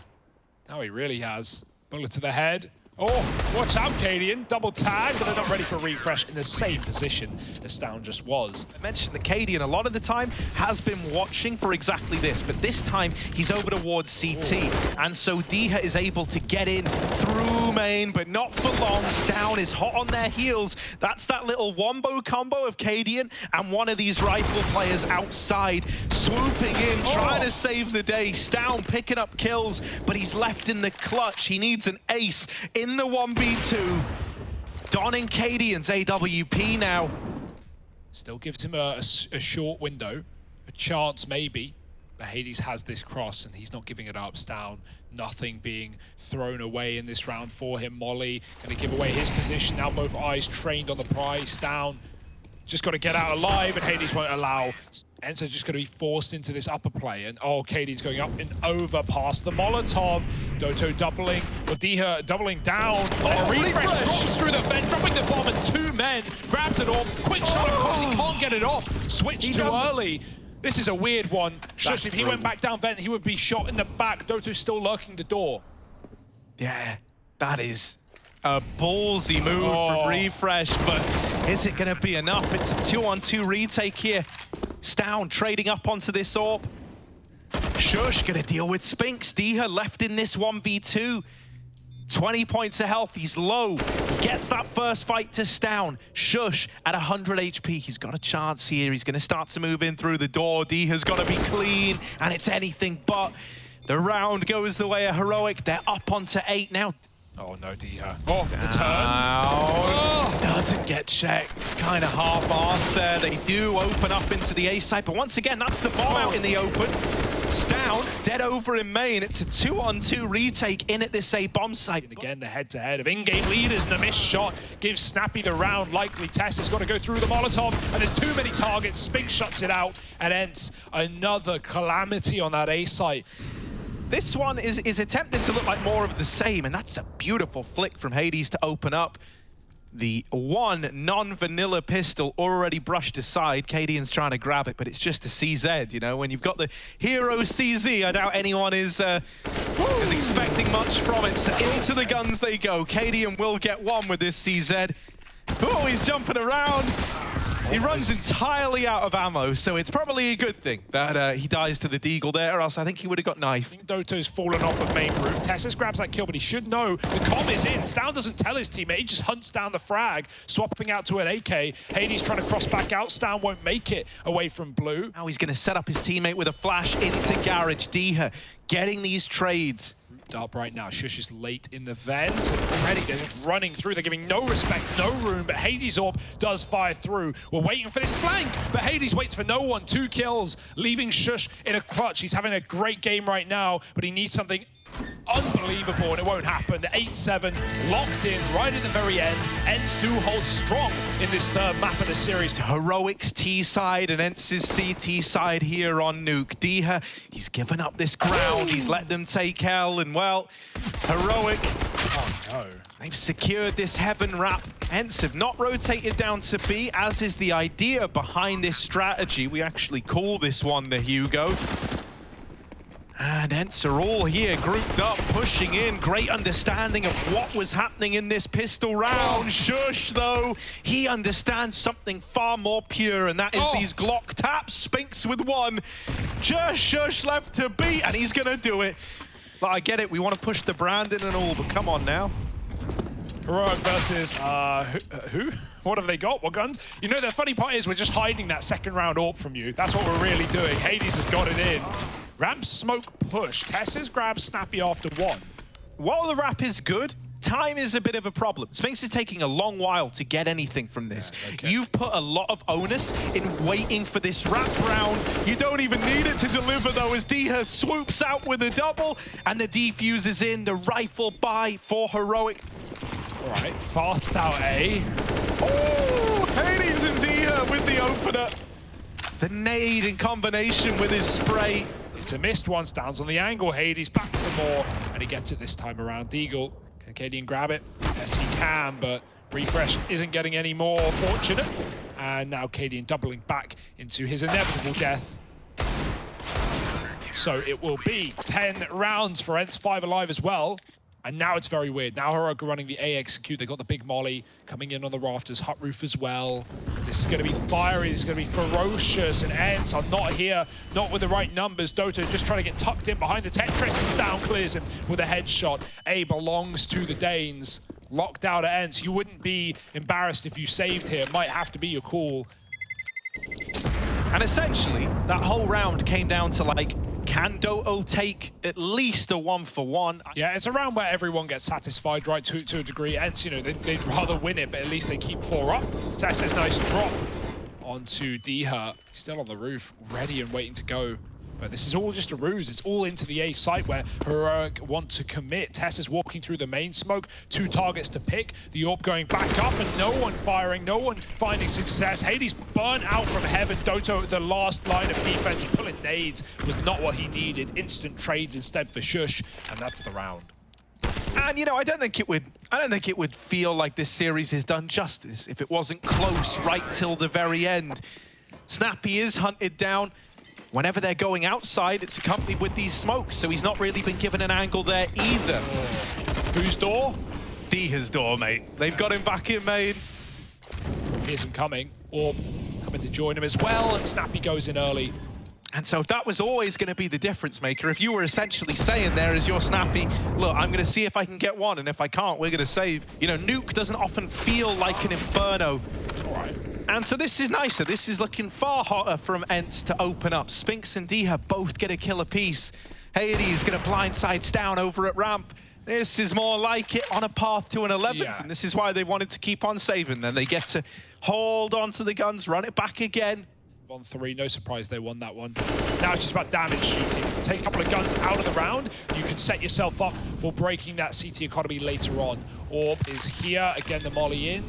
now he really has. Bullet to the head. Oh, watch out, Cadian. Double tag, but they're not ready for refresh in the same position as Stown just was. I mentioned that Cadian a lot of the time has been watching for exactly this, but this time he's over towards CT, and so Diha is able to get in through main, but not for long. Stown is hot on their heels. That's that little wombo combo of Cadian and one of these rifle players outside, swooping in, trying to save the day. Stown picking up kills, but he's left in the clutch. He needs an ace in the 1v2. Donning Cadian's AWP now. Still gives him a short window, a chance maybe, but Hades has this cross and he's not giving it up. Stown, nothing being thrown away in this round for him. Molly gonna give away his position. Now both eyes trained on the prize. Stown just got to get out alive, and Hades won't allow. Ence just going to be forced into this upper play, and oh, Cadian's going up and over past the Molotov. Doto doubling, or Diha doubling down. Oh, refresh drops through the vent, dropping the bomb, and 2 men grabs it off. Quick shot across, he can't get it off. Switch too early. This is a weird one. Shush, if he went back down vent, he would be shot in the back. Doto's still lurking the door. Yeah, that is a ballsy move from Refresh, but is it going to be enough? It's a 2-on-2 retake here. Stown trading up onto this AWP. Shush going to deal with Spinks. Diha left in this 1v2. 20 points of health, he's low. He gets that first fight to Stown. Shush at 100 HP, he's got a chance here. He's going to start to move in through the door. Diha's got to be clean, and it's anything but. The round goes the way of Heroic. They're up onto 8 now. Oh no, Diha. Oh, the turn. Doesn't get checked. It's kind of half-arsed there. They do open up into the A side, but once again, that's the bomb out in the open. Stown dead over in main. It's a 2-on-2 retake in at this A bomb site. And again, the head-to-head of in-game leaders, and a missed shot gives Snappy the round. Likely Tess has got to go through the Molotov, and there's too many targets. Spink shuts it out, and Ence another calamity on that A site. This one is attempting to look like more of the same, and that's a beautiful flick from Hades to open up. The one non-vanilla pistol already brushed aside. Cadian's trying to grab it, but it's just a CZ, you know? When you've got the hero CZ, I doubt anyone is expecting much from it. So into the guns they go. Cadian will get one with this CZ. Oh, he's jumping around. He runs entirely out of ammo, so it's probably a good thing that he dies to the Deagle there, or else I think he would have got knifed. I think Doto's fallen off of main roof. Tessus grabs that kill, but he should know the comm is in. Stown doesn't tell his teammate, he just hunts down the frag, swapping out to an AK. Hades trying to cross back out. Stown won't make it away from blue. Now he's going to set up his teammate with a flash into Garage. Diha getting these trades. Up right now. Shush is late in the vent. Already they're just running through. They're giving no respect, no room, but Hades AWP does fire through. We're waiting for this flank, but Hades waits for no one. 2 kills, leaving Shush in a clutch. He's having a great game right now, but he needs something unbelievable, and it won't happen. The 8-7 locked in right at the very end. Ence do hold strong in this 3rd map of the series. Heroic's T side and Ence's CT side here on Nuke. Diha, he's given up this ground. He's let them take L, and well, Heroic. Oh no. They've secured this Heaven wrap. Ence have not rotated down to B, as is the idea behind this strategy. We actually call this one the Hugo. And Ence are all here, grouped up, pushing in. Great understanding of what was happening in this pistol round. Shush, though, he understands something far more pure, and that is these Glock taps. Spinks with one. Just Shush left to beat, and he's gonna do it. But I get it, we want to push the Brandon and all, but come on now. Heroic versus, who? What have they got? What guns? You know, the funny part is we're just hiding that second round AWP from you. That's what we're really doing. Hades has got it in. Ramp smoke push. Tess's grabs Snappy after one. While the wrap is good, time is a bit of a problem. Spinks is taking a long while to get anything from this. Yeah, okay. You've put a lot of onus in waiting for this wrap round. You don't even need it to deliver, though, as Diha swoops out with a double, and the defuse is in. The rifle buy for Heroic. All right, fast out A. Oh, Hades and Diha with the opener. The nade in combination with his spray. It's a missed one, stands on the angle. Hades back for more, and he gets it this time around. Deagle, can Cadian grab it? Yes, he can, but Refresh isn't getting any more fortunate. And now Cadian doubling back into his inevitable death. So it will be 10 rounds for Ence, 5 alive as well. And now it's very weird. Now Heroic are running the A execute. They got the big molly coming in on the rafters, hut roof as well. This is going to be fiery. This is going to be ferocious. And Ence are not here, not with the right numbers. Doto just trying to get tucked in behind the Tetris. Is down, clears him with a headshot. A belongs to the Danes. Locked out at Ence. You wouldn't be embarrassed if you saved here. It might have to be your call. And essentially, that whole round came down to, like, can Doto take at least a 1-for-1? Yeah, it's a round where everyone gets satisfied, right, to a degree. Ence, you know, they'd rather win it, but at least they keep 4 up. Tessa's nice drop onto Diha. Still on the roof, ready and waiting to go. But this is all just a ruse. It's all into the A site where Heroic want to commit. Tessa's walking through the main smoke. 2 targets to pick. The AWP going back up and no one firing, no one finding success. Hades burnt out from Heaven. Doto, the last line of defense, he pulling nades was not what he needed. Instant trades instead for Shush, and that's the round. And, you know, I don't think it would feel like this series is done justice if it wasn't close right till the very end. Snappy is hunted down. Whenever they're going outside, it's accompanied with these smokes, so he's not really been given an angle there either. Whose door? Diha's door, mate. They've got him back in, mate. He isn't coming, or coming to join him as well, and Snappy goes in early. And so that was always going to be the difference maker. If you were essentially saying there as your Snappy, look, I'm going to see if I can get one, and if I can't, we're going to save. You know, Nuke doesn't often feel like an Inferno. All right. And so this is nicer. This is looking far hotter from Ence to open up. Spinks and Diha both get a kill apiece. Hades going to blindsides down over at ramp. This is more like it on a path to an 11th, and this is why they wanted to keep on saving. Then they get to hold on to the guns, run it back again. On 3, no surprise they won that one. Now it's just about damage shooting. Take a couple of guns out of the round, you can set yourself up for breaking that CT economy later on. AWP is here, again the molly in.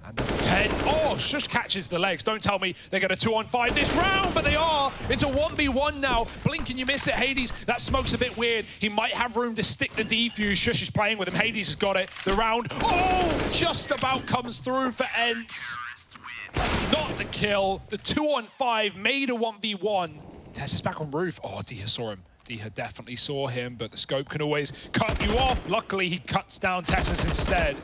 And the pen, oh, Shush catches the legs. Don't tell me they're going to 2-on-5 this round, but they are. It's a 1v1 now. Blink and you miss it, Hades. That smoke's a bit weird. He might have room to stick the defuse. Shush is playing with him. Hades has got it. The round, oh, just about comes through for Ence. Not the kill. The 2-on-5 made a 1v1. Tess is back on roof. Oh, Diha saw him. Diha definitely saw him, but the scope can always cut you off. Luckily, he cuts down Tess's instead.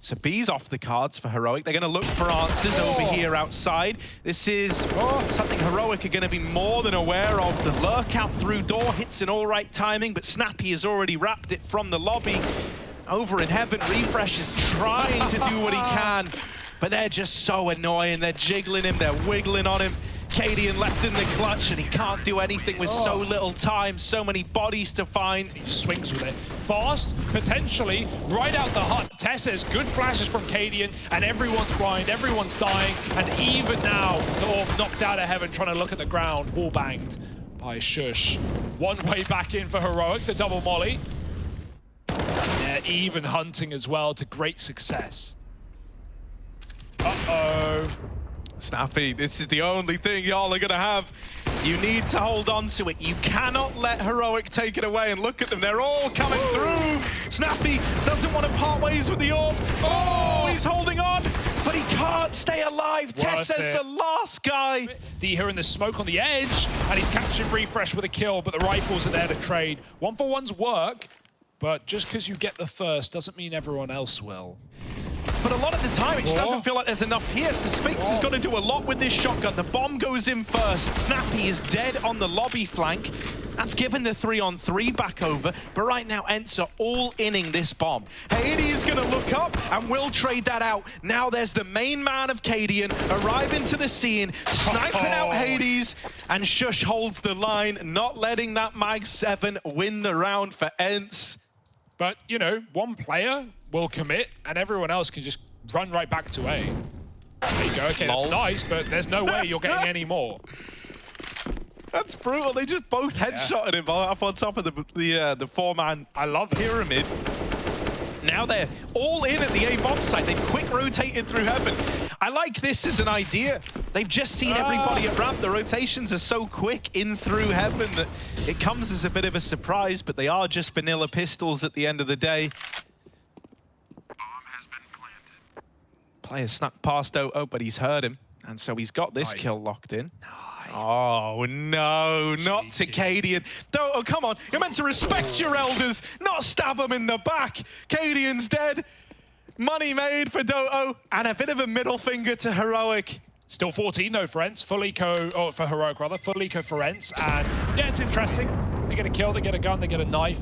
So B's off the cards for Heroic. They're going to look for answers over here outside. This is something Heroic are going to be more than aware of. The lurk out through door hits in all right timing, but Snappy has already wrapped it from the lobby. Over in Heaven, Refresh is trying to do what he can, but they're just so annoying. They're jiggling him, they're wiggling on him. Cadian left in the clutch, and he can't do anything with so little time, so many bodies to find. He just swings with it. Fast, potentially, right out the hut. Tessa's good flashes from Cadian, and everyone's blind, everyone's dying, and even now, the AWP knocked out of Heaven, trying to look at the ground, wall banged by Shush. One way back in for Heroic, the double molly. They're even hunting as well to great success. Uh-oh. Snappy, this is the only thing y'all are going to have. You need to hold on to it. You cannot let Heroic take it away. And look at them, they're all coming through. Snappy doesn't want to part ways with the orb. Oh, he's holding on, but he can't stay alive. Tess says the last guy. Here in the smoke on the edge, and he's catching Refresh with a kill, but the rifles are there to trade. 1-for-1's work, but just because you get the first doesn't mean everyone else will. But a lot of the time, it just doesn't feel like there's enough here. So Spinks has got to do a lot with this shotgun. The bomb goes in first. Snappy is dead on the lobby flank. That's given the 3-on-3 back over. But right now, Ence are all inning this bomb. Hades is going to look up and will trade that out. Now there's the main man of Cadian arriving to the scene, sniping out Hades. And Shush holds the line, not letting that Mag 7 win the round for Ence. But, you know, one player will commit, and everyone else can just run right back to A. There you go. Okay, that's nice, but there's no way you're getting any more. That's brutal. They just both headshotted him up on top of the four-man pyramid. Now they're all in at the A bomb site. They've quick rotated through heaven. I like this as an idea. They've just seen everybody at ramp. The rotations are so quick in through heaven that it comes as a bit of a surprise, but they are just vanilla pistols at the end of the day. Player snuck past Doto, but he's heard him, and so he's got this kill locked in. Oh, no, not to Cadian. Doto, come on. You're meant to respect your elders, not stab them in the back. Cadian's dead. Money made for Doto, and a bit of a middle finger to Heroic. Still 14 though for Ence, full eco, or for Heroic rather, full eco for Ence, and yeah, it's interesting. They get a kill, they get a gun, they get a knife.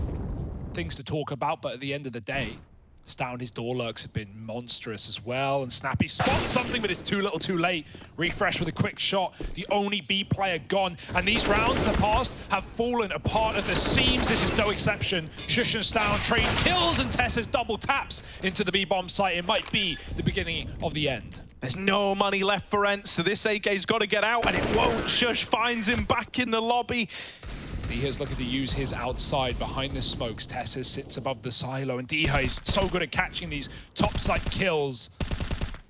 Things to talk about, but at the end of the day, Stout, his door lurks have been monstrous as well, and Snappy spots something, but it's too little too late. Refresh with a quick shot, the only B player gone, and these rounds in the past have fallen apart at the seams. This is no exception. Shush and Stout trade kills, and Tessa's double taps into the B bomb site. It might be the beginning of the end. There's no money left for Ence, so this AK's got to get out, and it won't. Shush finds him back in the lobby. Diha's looking to use his outside behind the smokes. Tessa sits above the silo, and Diha is so good at catching these top site kills.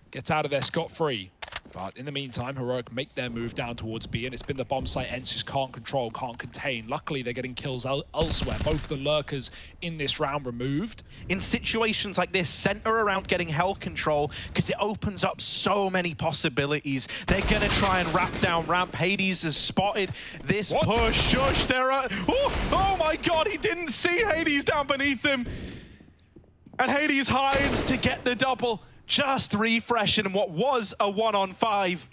Gets out of there scot-free. But in the meantime, Heroic make their move down towards B, and it's been the bomb site Ence just can't control, can't contain. Luckily, they're getting kills elsewhere. Both the lurkers in this round removed. In situations like this, center around getting hell control, because it opens up so many possibilities. They're going to try and wrap down ramp. Hades has spotted this push. Shush, they're at... Oh my god, he didn't see Hades down beneath him. And Hades hides to get the double. Just refreshing what was a 1-on-5.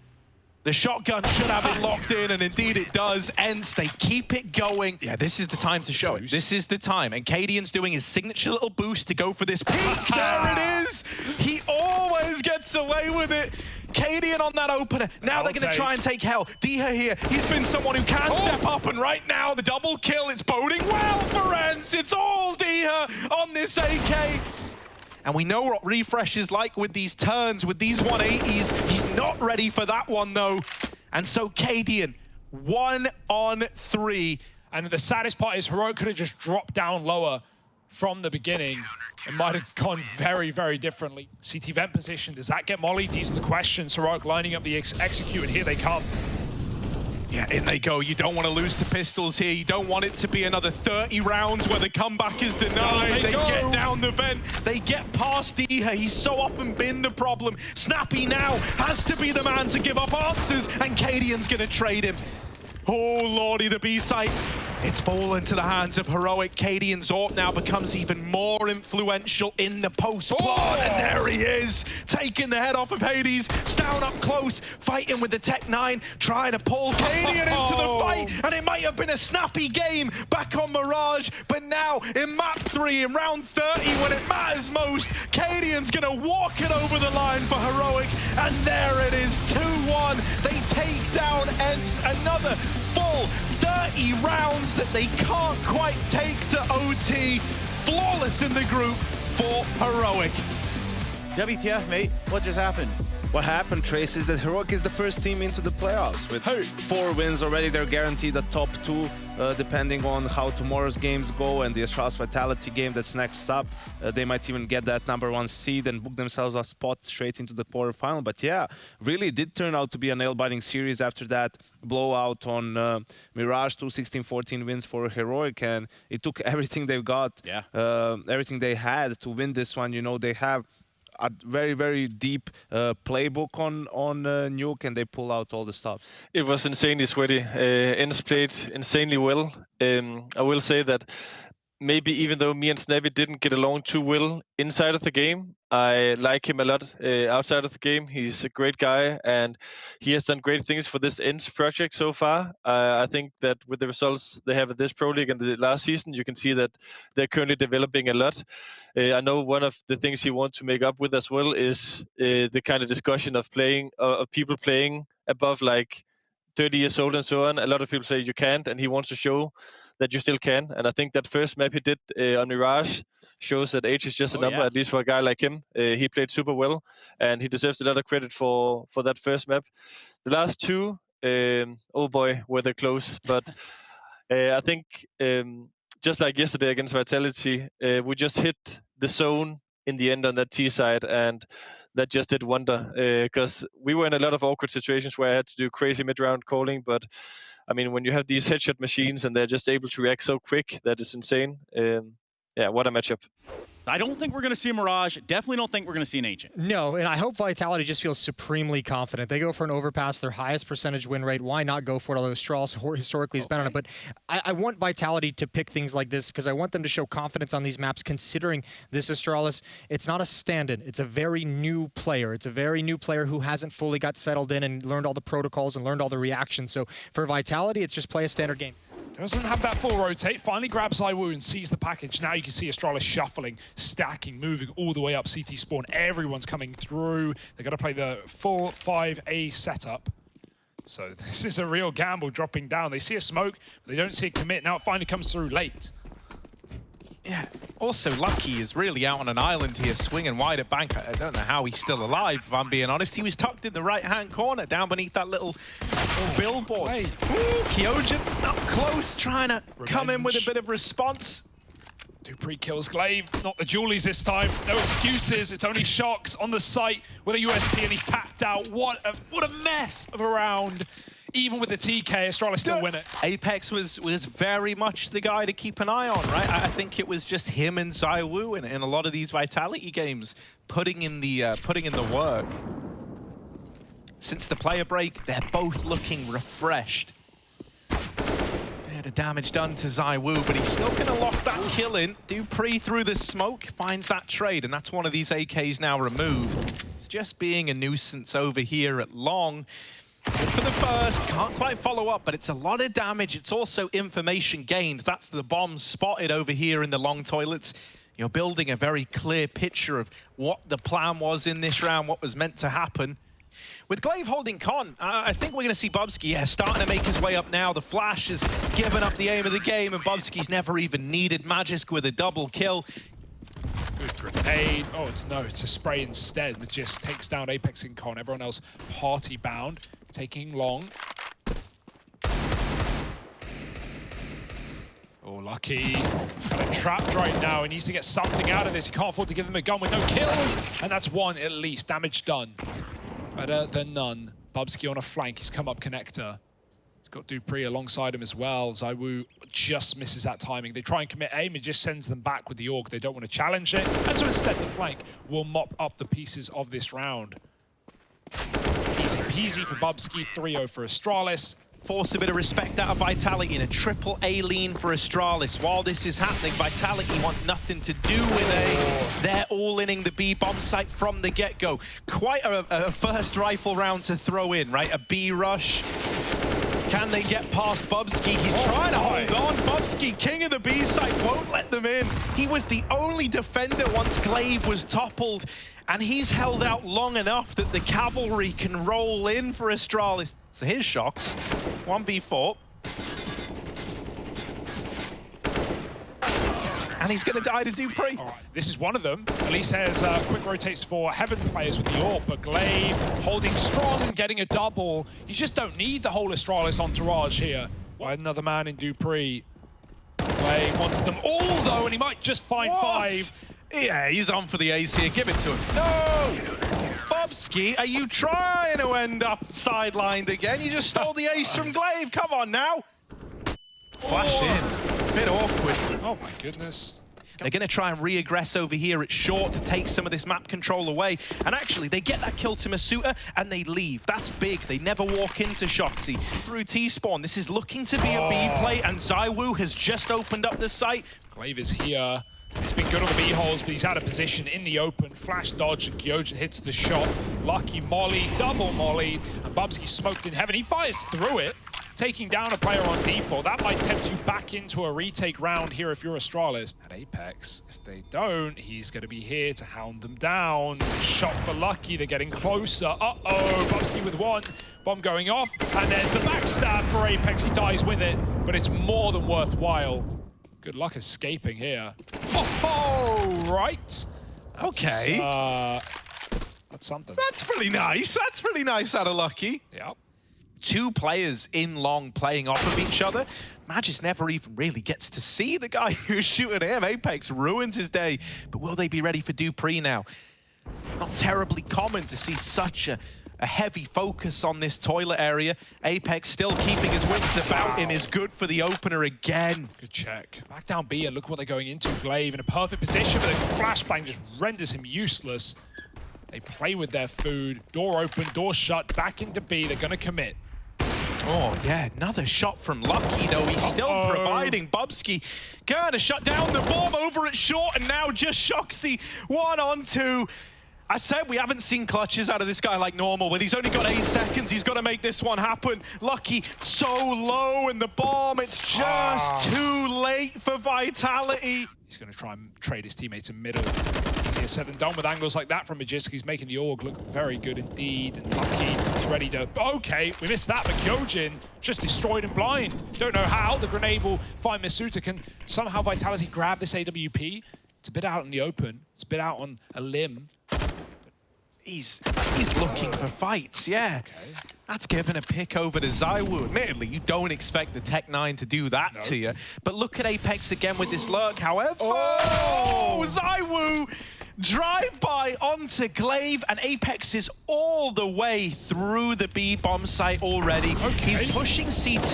The shotgun should have it locked in, and indeed it does. Ence, they keep it going. Yeah, this is the time to show it. This is the time. And Cadian's doing his signature little boost to go for this peek. There it is. He always gets away with it. Cadian on that opener. Now they're going to try and take hell. Diha here. He's been someone who can step up, and right now the double kill. It's boding well for Ence. It's all Diha on this AK. And we know what Refresh is like with these turns, with these 180s. He's not ready for that one, though. And so Cadian, 1-on-3. And the saddest part is Heroic could have just dropped down lower from the beginning. It might have gone very, very differently. CT vent position, does that get molly? These are the questions. Heroic lining up the execute, and here they come. Yeah, in they go. You don't want to lose to pistols here. You don't want it to be another 30 rounds where the comeback is denied. They get down the vent. They get past Diha. He's so often been the problem. Snappy now has to be the man to give up answers, and Cadian's going to trade him. Oh, lordy, the B site. It's fallen to the hands of Heroic. Cadian's AWP now becomes even more influential in the post-plot. And there he is, taking the head off of Hades. Stout up close, fighting with the Tech 9, trying to pull Cadian into the fight. And it might have been a snappy game back on Mirage. But now, in map 3, in round 30, when it matters most, Cadian's going to walk it over the line for Heroic. And there it is, 2-1. They take down Ence, another full 30 rounds that they can't quite take to OT. Flawless in the group for Heroic. WTF, mate? What just happened? What happened, Trace, is that Heroic is the first team into the playoffs. With 4 wins already, they're guaranteed a top 2 depending on how tomorrow's games go and the Astralis Vitality game that's next up. They might even get that #1 seed and book themselves a spot straight into the quarterfinal. But yeah, really did turn out to be a nail-biting series after that blowout on Mirage. 2 16-14 wins for Heroic, and it took everything they've got, everything they had to win this one. You know, they have a very, very deep playbook on Nuke, and they pull out all the stops. It was insanely sweaty. Ence played insanely well. I will say that maybe even though me and Snappy didn't get along too well inside of the game, I like him a lot outside of the game. He's a great guy, and he has done great things for this Ence project so far. I think that with the results they have at this Pro League and the last season, you can see that they're currently developing a lot. I know one of the things he wants to make up with as well is the kind of discussion of playing, of people playing above like 30 years old and so on. A lot of people say you can't, and he wants to show that you still can. And I think that first map he did on Mirage shows that age is just a number, at least for a guy like him. He played super well, and he deserves a lot of credit for that first map. The last two, oh boy, were they close. But I think just like yesterday against Vitality, we just hit the zone in the end on that T side, and that just did wonder, because we were in a lot of awkward situations where I had to do crazy mid-round calling. But I mean, when you have these headshot machines and they're just able to react so quick, that is insane. Yeah, what a matchup. I don't think we're going to see a Mirage. Definitely don't think we're going to see an Ancient. No, and I hope Vitality just feels supremely confident. They go for an overpass, their highest percentage win rate. Why not go for it? Although Astralis historically has been on it. But I want Vitality to pick things like this because I want them to show confidence on these maps, considering this Astralis, it's not a stand-in. It's a very new player. It's a very new player who hasn't fully got settled in and learned all the protocols and learned all the reactions. So for Vitality, it's just play a standard game. Doesn't have that full rotate, finally grabs ZywOo and sees the package. Now you can see Astralis shuffling, stacking, moving all the way up CT spawn. Everyone's coming through. They've got to play the full 5A setup. So this is a real gamble dropping down. They see a smoke, but they don't see a commit. Now it finally comes through late. Yeah, also Lucky is really out on an island here, swinging wide at bank. I don't know how he's still alive, if I'm being honest. He was tucked in the right-hand corner, down beneath that little billboard. Ooh, Kyojin up close, trying to come in with a bit of response. dupreeh kills Glaive, not the Julies this time. No excuses, it's only Shocks on the site with a USP, and he's tapped out. What a mess of a round. Even with the TK, Astralis still win it. Apex was very much the guy to keep an eye on, right? I think it was just him and ZywOo in a lot of these Vitality games, putting in the work. Since the player break, they're both looking refreshed. They had a damage done to ZywOo, but he's still gonna lock that kill in. dupreeh through the smoke finds that trade, and that's one of these AKs now removed. It's just being a nuisance over here at long. Good for the first, can't quite follow up, but it's a lot of damage. It's also information gained. That's the bomb spotted over here in the long toilets. You're building a very clear picture of what the plan was in this round, what was meant to happen. With Glaive holding con, I think we're going to see Bubzkji starting to make his way up now. The Flash has given up the aim of the game, and Bubzkji's never even needed Magisk with a double kill. Good grenade. Oh, it's a spray instead. It just takes down Apex and Con. Everyone else party bound. Taking long. Oh, Lucky. Kind of trapped right now. He needs to get something out of this. He can't afford to give them a gun with no kills. And that's one at least. Damage done. Better than none. Bubzkji on a flank. He's come up connector. He's got dupreeh alongside him as well. ZywOo just misses that timing. They try and commit aim and just sends them back with the AUG. They don't want to challenge it. And so instead the flank will mop up the pieces of this round. Easy peasy for Bubzkji, 3-0 for Astralis. Force a bit of respect out of Vitality in a triple A lean for Astralis. While this is happening, Vitality want nothing to do with A. They're all-inning the B bomb site from the get-go. Quite a first rifle round to throw in, right? A B rush. Can they get past Bubzkji? He's trying to hold on. Bubzkji, king of the B site, won't let them in. He was the only defender once Glaive was toppled. And he's held out long enough that the cavalry can roll in for Astralis. So here's Shocks, 1v4. And he's going to die to dupreeh. All right, this is one of them. Elise has quick rotates for Heaven players with the AWP, but Glaive holding strong and getting a double. You just don't need the whole Astralis entourage here. by another man in Dupree. Clay wants them all though, and he might just find 5. Yeah, he's on for the ace here. Give it to him. No! Bobski, are you trying to end up sidelined again? You just stole the ace from Glaive. Come on now. Flash in. Bit awkward. Oh my goodness. They're going to try and re-aggress over here at short to take some of this map control away. And actually, they get that kill to Masuta and they leave. That's big. They never walk into Shoxy. Through T-spawn, this is looking to be a B play, and Zywoo has just opened up the site. Glaive is here. He's been good on the B-holes, but he's out of position in the open. Flash dodge, and Kyojin hits the shot. Lucky molly, double molly, and Bubsky smoked in heaven. He fires through it, taking down a player on default. That might tempt you back into a retake round here if you're Astralis. At Apex, if they don't, he's going to be here to hound them down. Shot for Lucky, they're getting closer. Uh-oh, Bubsky with 1. Bomb going off, and there's the backstab for Apex. He dies with it, but it's more than worthwhile. Good luck escaping here. Oh, right. That's, okay. That's something. That's pretty nice. That's pretty nice out of Lucky. Yep. 2 players in long playing off of each other. Magis never even really gets to see the guy who's shooting him. Apex ruins his day. But will they be ready for Dupree now? Not terribly common to see such a heavy focus on this toilet area. Apex still keeping his wits about him is good for the opener again. Good check. Back down B, and look what they're going into. Glaive in a perfect position, but the flashbang just renders him useless. They play with their food. Door open, door shut, back into B. They're going to commit. Oh, yeah, another shot from Lucky, though. He's still providing. Bubsky gonna shut down the bomb over at short, and now just Shoxy 1 on 2. I said we haven't seen clutches out of this guy like normal, but he's only got 8 seconds. He's got to make this one happen. Lucky so low, and the bomb, it's just too late for Vitality. He's going to try and trade his teammates in middle. Easier said than done with angles like that from Magisk. He's making the org look very good indeed. And Lucky is ready to... Okay, we missed that, but Kyojin just destroyed him blind. Don't know how. The grenade will find Masuta. Can somehow Vitality grab this AWP? It's a bit out in the open. It's a bit out on a limb. He's looking for fights, yeah. Okay. That's given a pick over to Zywoo. Admittedly, you don't expect the Tech-9 to do that to you. But look at Apex again with this lurk. However, Zywoo drive-by onto Glaive, and Apex is all the way through the B-bomb site already. Okay. He's pushing CT.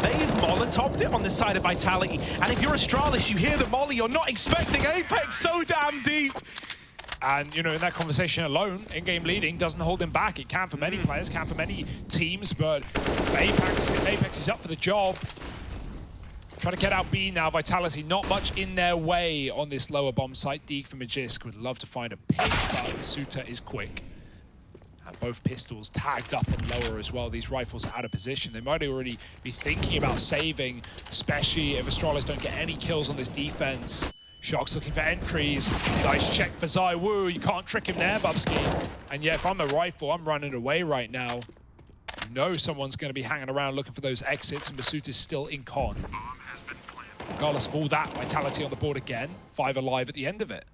They've Molotoved it on the side of Vitality. And if you're Astralis, you hear the molly, you're not expecting Apex so damn deep. And, you know, in that conversation alone, in-game leading doesn't hold him back. It can for many players, can for many teams, but Apex is up for the job. Trying to get out B now. Vitality, not much in their way on this lower bomb site. Deeg for Magisk would love to find a pick, but Masuta is quick. And both pistols tagged up and lower as well. These rifles are out of position. They might already be thinking about saving, especially if Astralis don't get any kills on this defense. Shox looking for entries. Nice check for Zywoo. You can't trick him there, Bubsky. And yeah, if I'm a rifle, I'm running away right now. You know someone's going to be hanging around looking for those exits, and Masuta's still in con. Regardless of all that, Vitality on the board again. 5 alive at the end of it.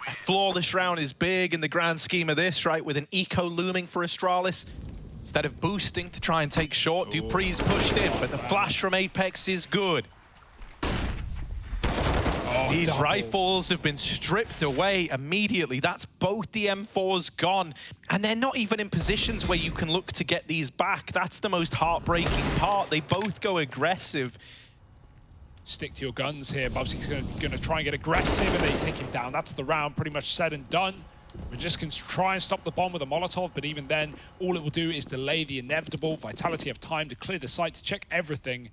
A flawless round is big in the grand scheme of this, right? With an eco looming for Astralis. Instead of boosting to try and take short, Dupree's pushed in, but the flash from Apex is good. These rifles have been stripped away immediately. That's both the M4s gone. And they're not even in positions where you can look to get these back. That's the most heartbreaking part. They both go aggressive. Stick to your guns here. Bubsy's going to try and get aggressive, and they take him down. That's the round pretty much said and done. We just can try and stop the bomb with a Molotov, but even then, all it will do is delay the inevitable. Vitality have time to clear the site, to check everything.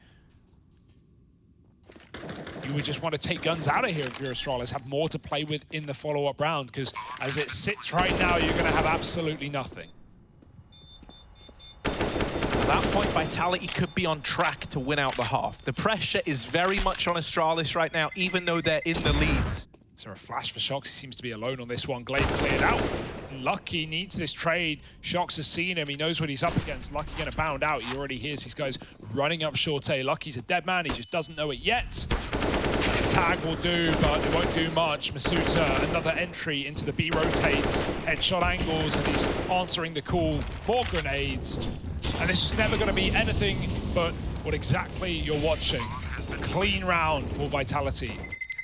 You would just want to take guns out of here if you're Astralis, have more to play with in the follow-up round, because as it sits right now, you're going to have absolutely nothing. At that point, Vitality could be on track to win out the half. The pressure is very much on Astralis right now, even though they're in the lead. Is there a flash for Shox? He seems to be alone on this one. Glaive cleared out. Lucky needs this trade. Shox has seen him. He knows what he's up against. Lucky going to bound out. He already hears these guys running up short A. Lucky's a dead man. He just doesn't know it yet. The tag will do, but it won't do much. Masuta, another entry into the B rotates. Headshot angles, and he's answering the call. More grenades. And this was never going to be anything but what exactly you're watching. A clean round for Vitality.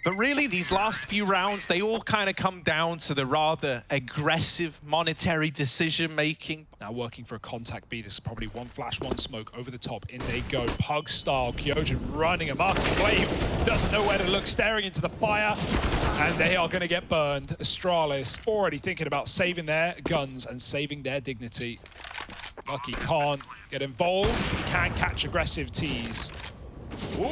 But really, these last few rounds, they all kind of come down to the rather aggressive monetary decision-making. Now working for a contact B. This is probably one flash, one smoke over the top. In they go, Pug style. Kyojin running amok. Glaive doesn't know where to look, staring into the fire. And they are going to get burned. Astralis already thinking about saving their guns and saving their dignity. Lucky can't get involved. He can catch aggressive T's. Ooh.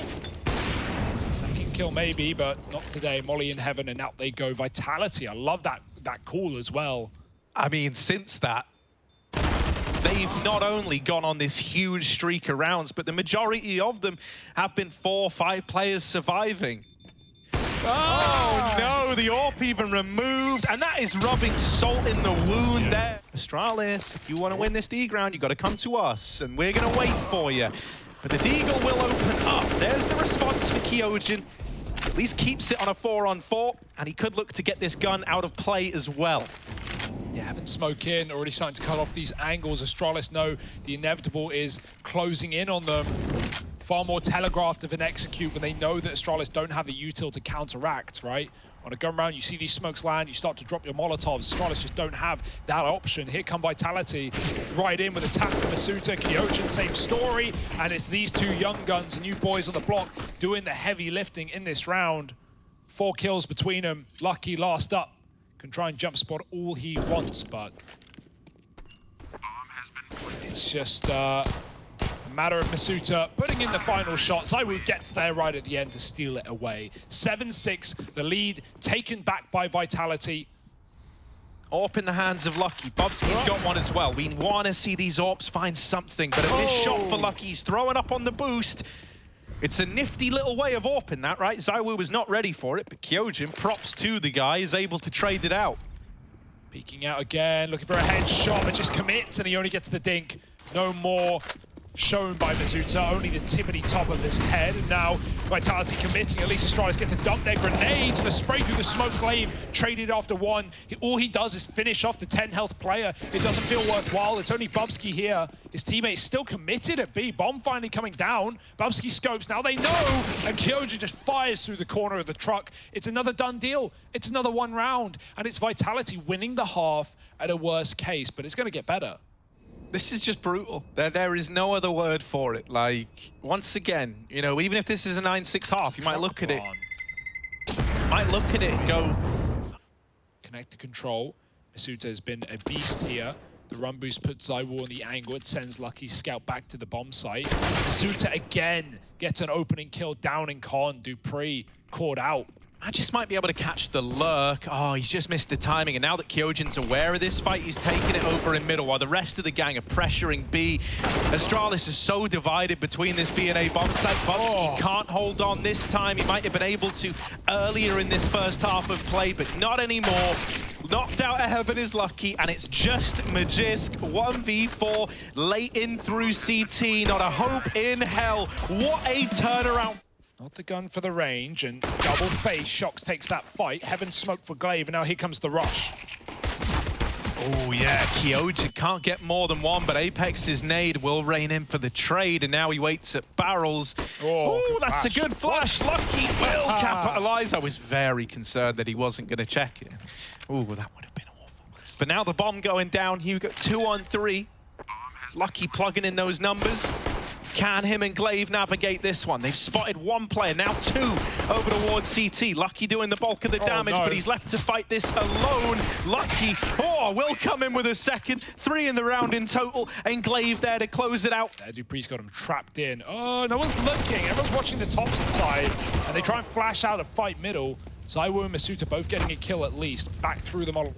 Second kill maybe, but not today. Molly in heaven, and out they go. Vitality. I love that call as well. I mean, since that, they've not only gone on this huge streak of rounds, but the majority of them have been 4 or 5 players surviving. Oh no, the AWP even removed, and that is rubbing salt in the wound there. Astralis, if you want to win this D ground, you got to come to us, and we're going to wait for you. But the Deagle will open up. There's the response for Kyojin. At least keeps it on a 4-on-4, and he could look to get this gun out of play as well. Yeah, having smoke in, already starting to cut off these angles. Astralis know the inevitable is closing in on them. Far more telegraphed of an execute when they know that Astralis don't have the util to counteract, right? On a gun round, you see these smokes land, you start to drop your Molotovs. Astralis just don't have that option. Here come Vitality, right in with a tap from Masuta. Kyojin, same story. And it's these two young guns, the new boys on the block, doing the heavy lifting in this round. 4 kills between them. Lucky last up. Can try and jump spot all he wants, but it's just a matter of Masuta putting in the final shots. ZywOo gets there right at the end to steal it away. 7-6, the lead taken back by Vitality. AWP in the hands of Lucky. Bobski's got one as well. We want to see these AWPs find something, but a missed shot for Lucky. He's throwing up on the boost. It's a nifty little way of AWPing that, right? ZywOo was not ready for it, but Kyojin, props to the guy, is able to trade it out. Peeking out again, looking for a headshot, but just commits, and he only gets the dink. No more shown by Masuta, only the tippity top of his head. And now Vitality committing. At least Astralis get to dump their grenades. The spray through the smoke glaive, traded after one. All he does is finish off the 10 health player. It doesn't feel worthwhile. It's only Bubsky here. His teammates still committed at B. Bomb finally coming down. Bubsky scopes. Now they know. And Kyojin just fires through the corner of the truck. It's another done deal. It's another 1 round. And it's Vitality winning the half at a worst case. But it's going to get better. This is just brutal. There is no other word for it. Like, once again, you know, even if this is a 9-6 half, you might look at it. And go. Connect to control. Masuta has been a beast here. The run boost puts ZywOo on the angle. It sends Lucky's scout back to the bomb site. Masuta again gets an opening kill down in Con. Dupree caught out. I just might be able to catch the lurk. Oh, he's just missed the timing. And now that Kyojin's aware of this fight, he's taking it over in middle while the rest of the gang are pressuring B. Astralis is so divided between this B and A bomb site. Bobsky can't hold on this time. He might have been able to earlier in this first half of play, but not anymore. Knocked out of heaven is Lucky, and it's just Magisk 1v4 late in through CT. Not a hope in hell. What a turnaround. Not the gun for the range, and double face. Shox takes that fight. Heaven smoke for Glaive, and now here comes the rush. Oh yeah, Kyojin can't get more than one, but Apex's nade will rein in for the trade, and now he waits at barrels. Oh, that's a good flash. Lucky will capitalize. I was very concerned that he wasn't going to check it. Oh, that would have been awful. But now the bomb going down. Hugo 2-on-3. Lucky plugging in those numbers. Can him and Glaive navigate this one? They've spotted one player, now 2 over towards CT. Lucky doing the bulk of the damage, but he's left to fight this alone. Lucky, will come in with a second. 3 in the round in total, and Glaive there to close it out. Dupree's got him trapped in. Oh, no one's looking. Everyone's watching the top side, and they try and flash out a fight middle. ZywOo and Masuta both getting a kill at least. Back through the model.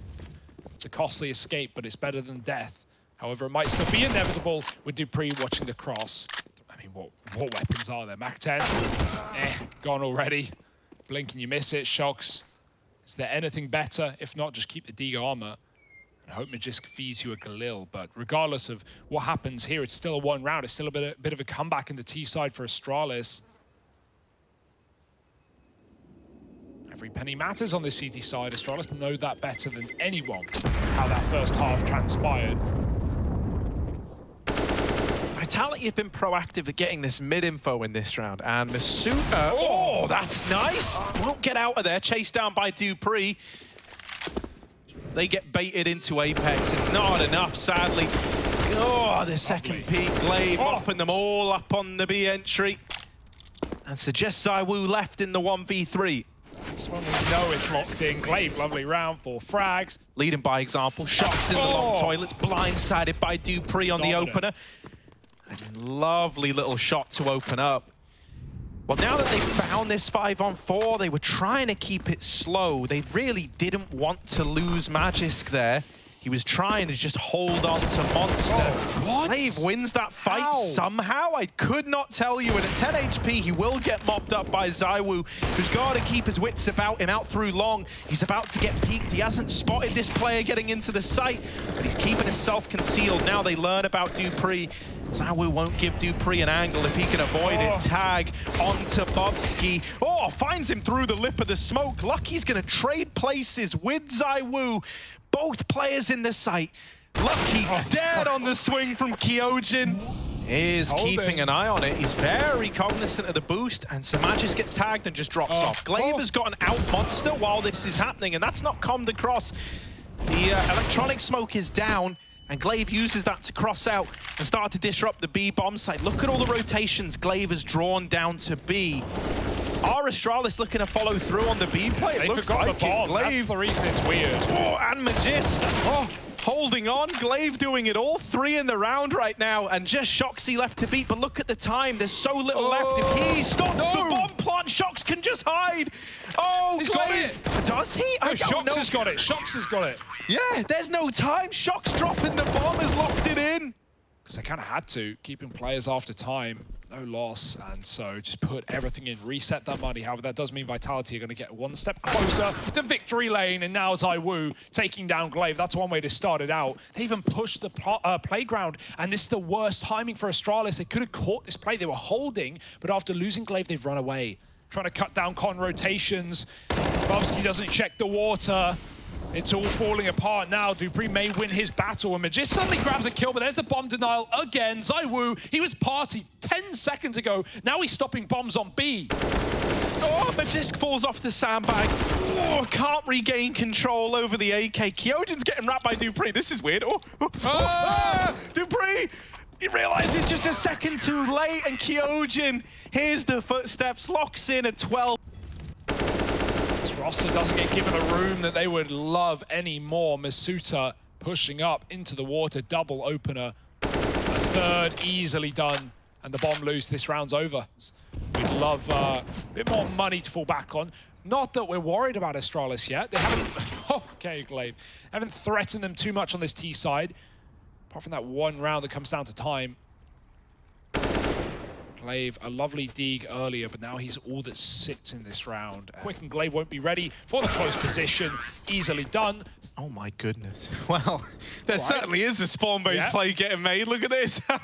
It's a costly escape, but it's better than death. However, it might still be inevitable with Dupree watching the cross. I mean, what weapons are there? Mac 10? Gone already. Blink and you miss it. Shox. Is there anything better? If not, just keep the Deagle armor. And hope Magisk feeds you a Galil. But regardless of what happens here, it's still a 1 round. It's still a bit of a comeback in the T side for Astralis. Every penny matters on the CT side. Astralis know that better than anyone, how that first half transpired. Vitality have been proactive at getting this mid-info in this round, and Masuta, oh, that's nice! Won't get out of there, chased down by Dupree. They get baited into Apex. It's not enough, sadly. Oh, the second peak, Glaive mopping them all up on the B entry. And suggests ZywOo left in the 1v3. That's when we know it's locked in. Glaive, lovely round, 4 frags. Leading by example, shots in the long toilets, blindsided by Dupree on the opener. And lovely little shot to open up. Well, now that they found this 5-on-4, they were trying to keep it slow. They really didn't want to lose Magisk there. He was trying to just hold on to Monster. What? Glaive wins that fight somehow. I could not tell you. And at 10 HP, he will get mopped up by ZywOo, who's got to keep his wits about him out through long. He's about to get peeked. He hasn't spotted this player getting into the site, but he's keeping himself concealed. Now they learn about Dupree. ZywOo won't give Dupree an angle if he can avoid it. Tag onto Bobski. Oh, finds him through the lip of the smoke. Lucky's going to trade places with ZywOo. Both players in the site. Lucky dead on the swing from Kyojin. Is keeping an eye on it. He's very cognizant of the boost, and Magisk gets tagged and just drops off. Glaive has got an out monster while this is happening, and that's not commed across. The electronic smoke is down, and Glaive uses that to cross out and start to disrupt the B bomb site. Look at all the rotations Glaive has drawn down to B. Are Astralis looking to follow through on the B play? They looks forgot like the bomb. Glaive. That's the reason it's weird. Oh, and Magisk. Oh, holding on. Glaive doing it all. 3 in the round right now, and just Shoxy left to beat. But look at the time. There's so little left. If he stops the bomb plant, Shox can just hide. Oh, He's Glaive. got it. Does he? No, Shox has got it. Shox has got it. Yeah, there's no time. Shox dropping the bomb has locked it in. Because they kind of had to, keeping players after time, no loss, and so just put everything in, reset that money. However, that does mean Vitality are going to get one step closer to victory lane, and now ZywOo taking down Glaive. That's one way to start it out. They even pushed the playground, and this is the worst timing for Astralis. They could have caught this play. They were holding, but after losing Glaive, they've run away. Trying to cut down con rotations. Bobski doesn't check the water. It's all falling apart now. Dupree may win his battle, and Magisk suddenly grabs a kill, but there's the bomb denial again. ZywOo, he was partied 10 seconds ago. Now he's stopping bombs on B. Oh, Magisk falls off the sandbags. Oh, can't regain control over the AK. Kyojin's getting wrapped by Dupree. This is weird. Dupree! He realizes just a second too late, and Kyojin, here's the footsteps, locks in at 12. Roster doesn't get given a room that they would love anymore. Masuta pushing up into the water, double opener. A third easily done, and the bomb loose. This round's over. We'd love a bit more money to fall back on. Not that we're worried about Astralis yet. They haven't, okay, Glaive, haven't threatened them too much on this T side. Apart from that one round that comes down to time. Glaive, a lovely dig earlier, but now he's all that sits in this round. Quick and Glaive won't be ready for the close position. Easily done. Oh my goodness. Well, there certainly is a spawn-based play getting made. Look at this. Oh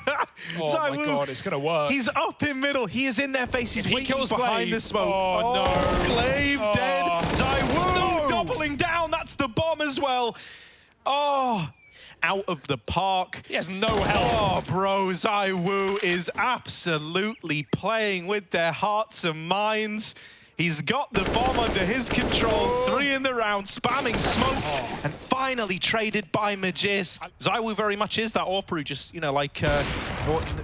my god, it's going to work. He's up in middle. He is in their face. He's waiting behind Glaive. the smoke. Oh, no. Glaive dead. ZywOo doubling down. That's the bomb as well. Oh, out of the park. He has no help. Oh, bro, ZywOo is absolutely playing with their hearts and minds. He's got the bomb under his control. 3 in the round, spamming smokes, and finally traded by Magisk. ZywOo very much is that Orpru, just, you know, like,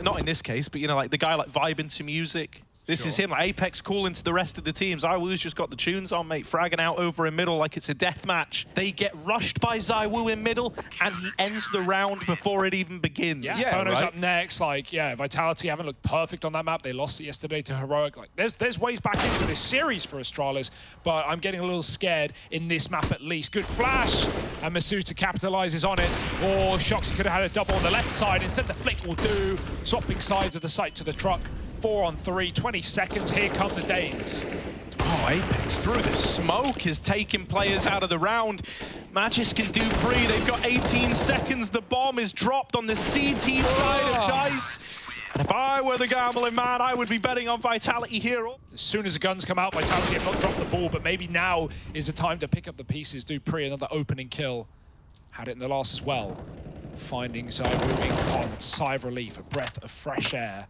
not in this case, but, you know, like the guy like vibing to music. This is him, like Apex calling to the rest of the team. ZywOo's just got the tunes on, mate, fragging out over in middle like it's a death match. They get rushed by ZywOo in middle, and he ends the round before it even begins. Yeah, Phono's up next. Like, yeah, Vitality haven't looked perfect on that map. They lost it yesterday to Heroic. Like, there's ways back into this series for Astralis, but I'm getting a little scared in this map at least. Good flash, and Masuta capitalizes on it. Or Shoxy could have had a double on the left side. Instead, the flick will do. Swapping sides of the site to the truck. 4-on-3, 20 seconds, here come the Danes. Oh, Apex through the smoke is taking players out of the round. Magisk and Dupree, they've got 18 seconds. The bomb is dropped on the CT side of DICE. And if I were the gambling man, I would be betting on Vitality here. As soon as the guns come out, Vitality have not dropped the ball, but maybe now is the time to pick up the pieces. Dupree, another opening kill. Had it in the last as well. finding ZywOo in con. It's a sigh of relief, a breath of fresh air.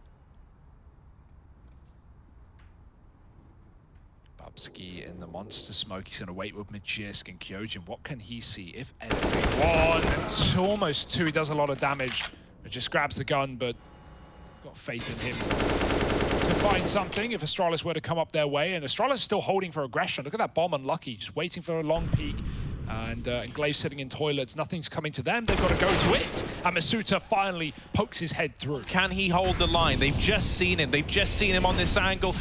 Bubsky in the monster smoke. He's going to wait with Magisk and Kyojin. What can he see, if anything? 1 and almost 2. He does a lot of damage. Magisk grabs the gun, but got faith in him to find something if Astralis were to come up their way. And Astralis is still holding for aggression. Look at that bomb unlucky, just waiting for a long peek. And Glaive sitting in toilets. Nothing's coming to them. They've got to go to it. And Masuta finally pokes his head through. Can he hold the line? They've just seen him. They've just seen him on this angle.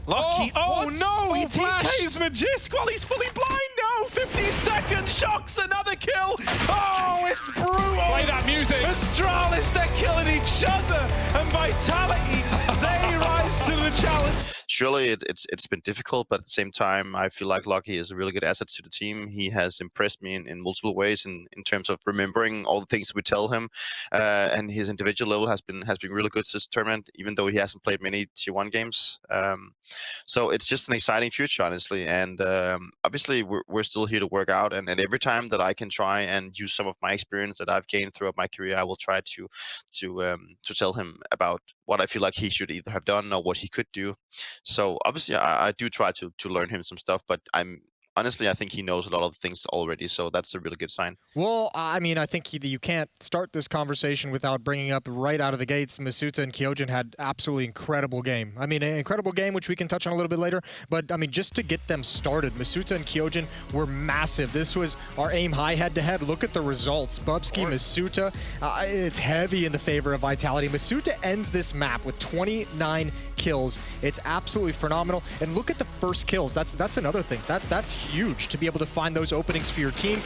Lucky. Oh no! He TKs Magisk while he's fully blind. No! 15 seconds. Shocks another kill. Oh, it's brutal. Play that music. Astralis, they're killing each other. And Vitality, they rise to the challenge. Surely it's been difficult, but at the same time, I feel like Lucky is a really good asset to the team. He has impressed me in multiple ways in terms of remembering all the things we tell him, and his individual level has been really good this tournament, even though he hasn't played many Tier 1 games. So it's just an exciting future, honestly, and obviously we're still here to work out, and every time that I can try and use some of my experience that I've gained throughout my career, I will try to tell him about what I feel like he should either have done or what he could do. So obviously I do try to learn him some stuff, but honestly, I think he knows a lot of things already, so that's a really good sign. Well, I mean, I think you can't start this conversation without bringing up right out of the gates, Masuta and Kyojin had absolutely incredible game. I mean, an incredible game, which we can touch on a little bit later, but I mean, just to get them started, Masuta and Kyojin were massive. This was our aim high head-to-head. Look at the results. Bubsky, Masuta, it's heavy in the favor of Vitality. Masuta ends this map with 29 kills. It's absolutely phenomenal. And look at the first kills. That's another thing. That's huge to be able to find those openings for your team.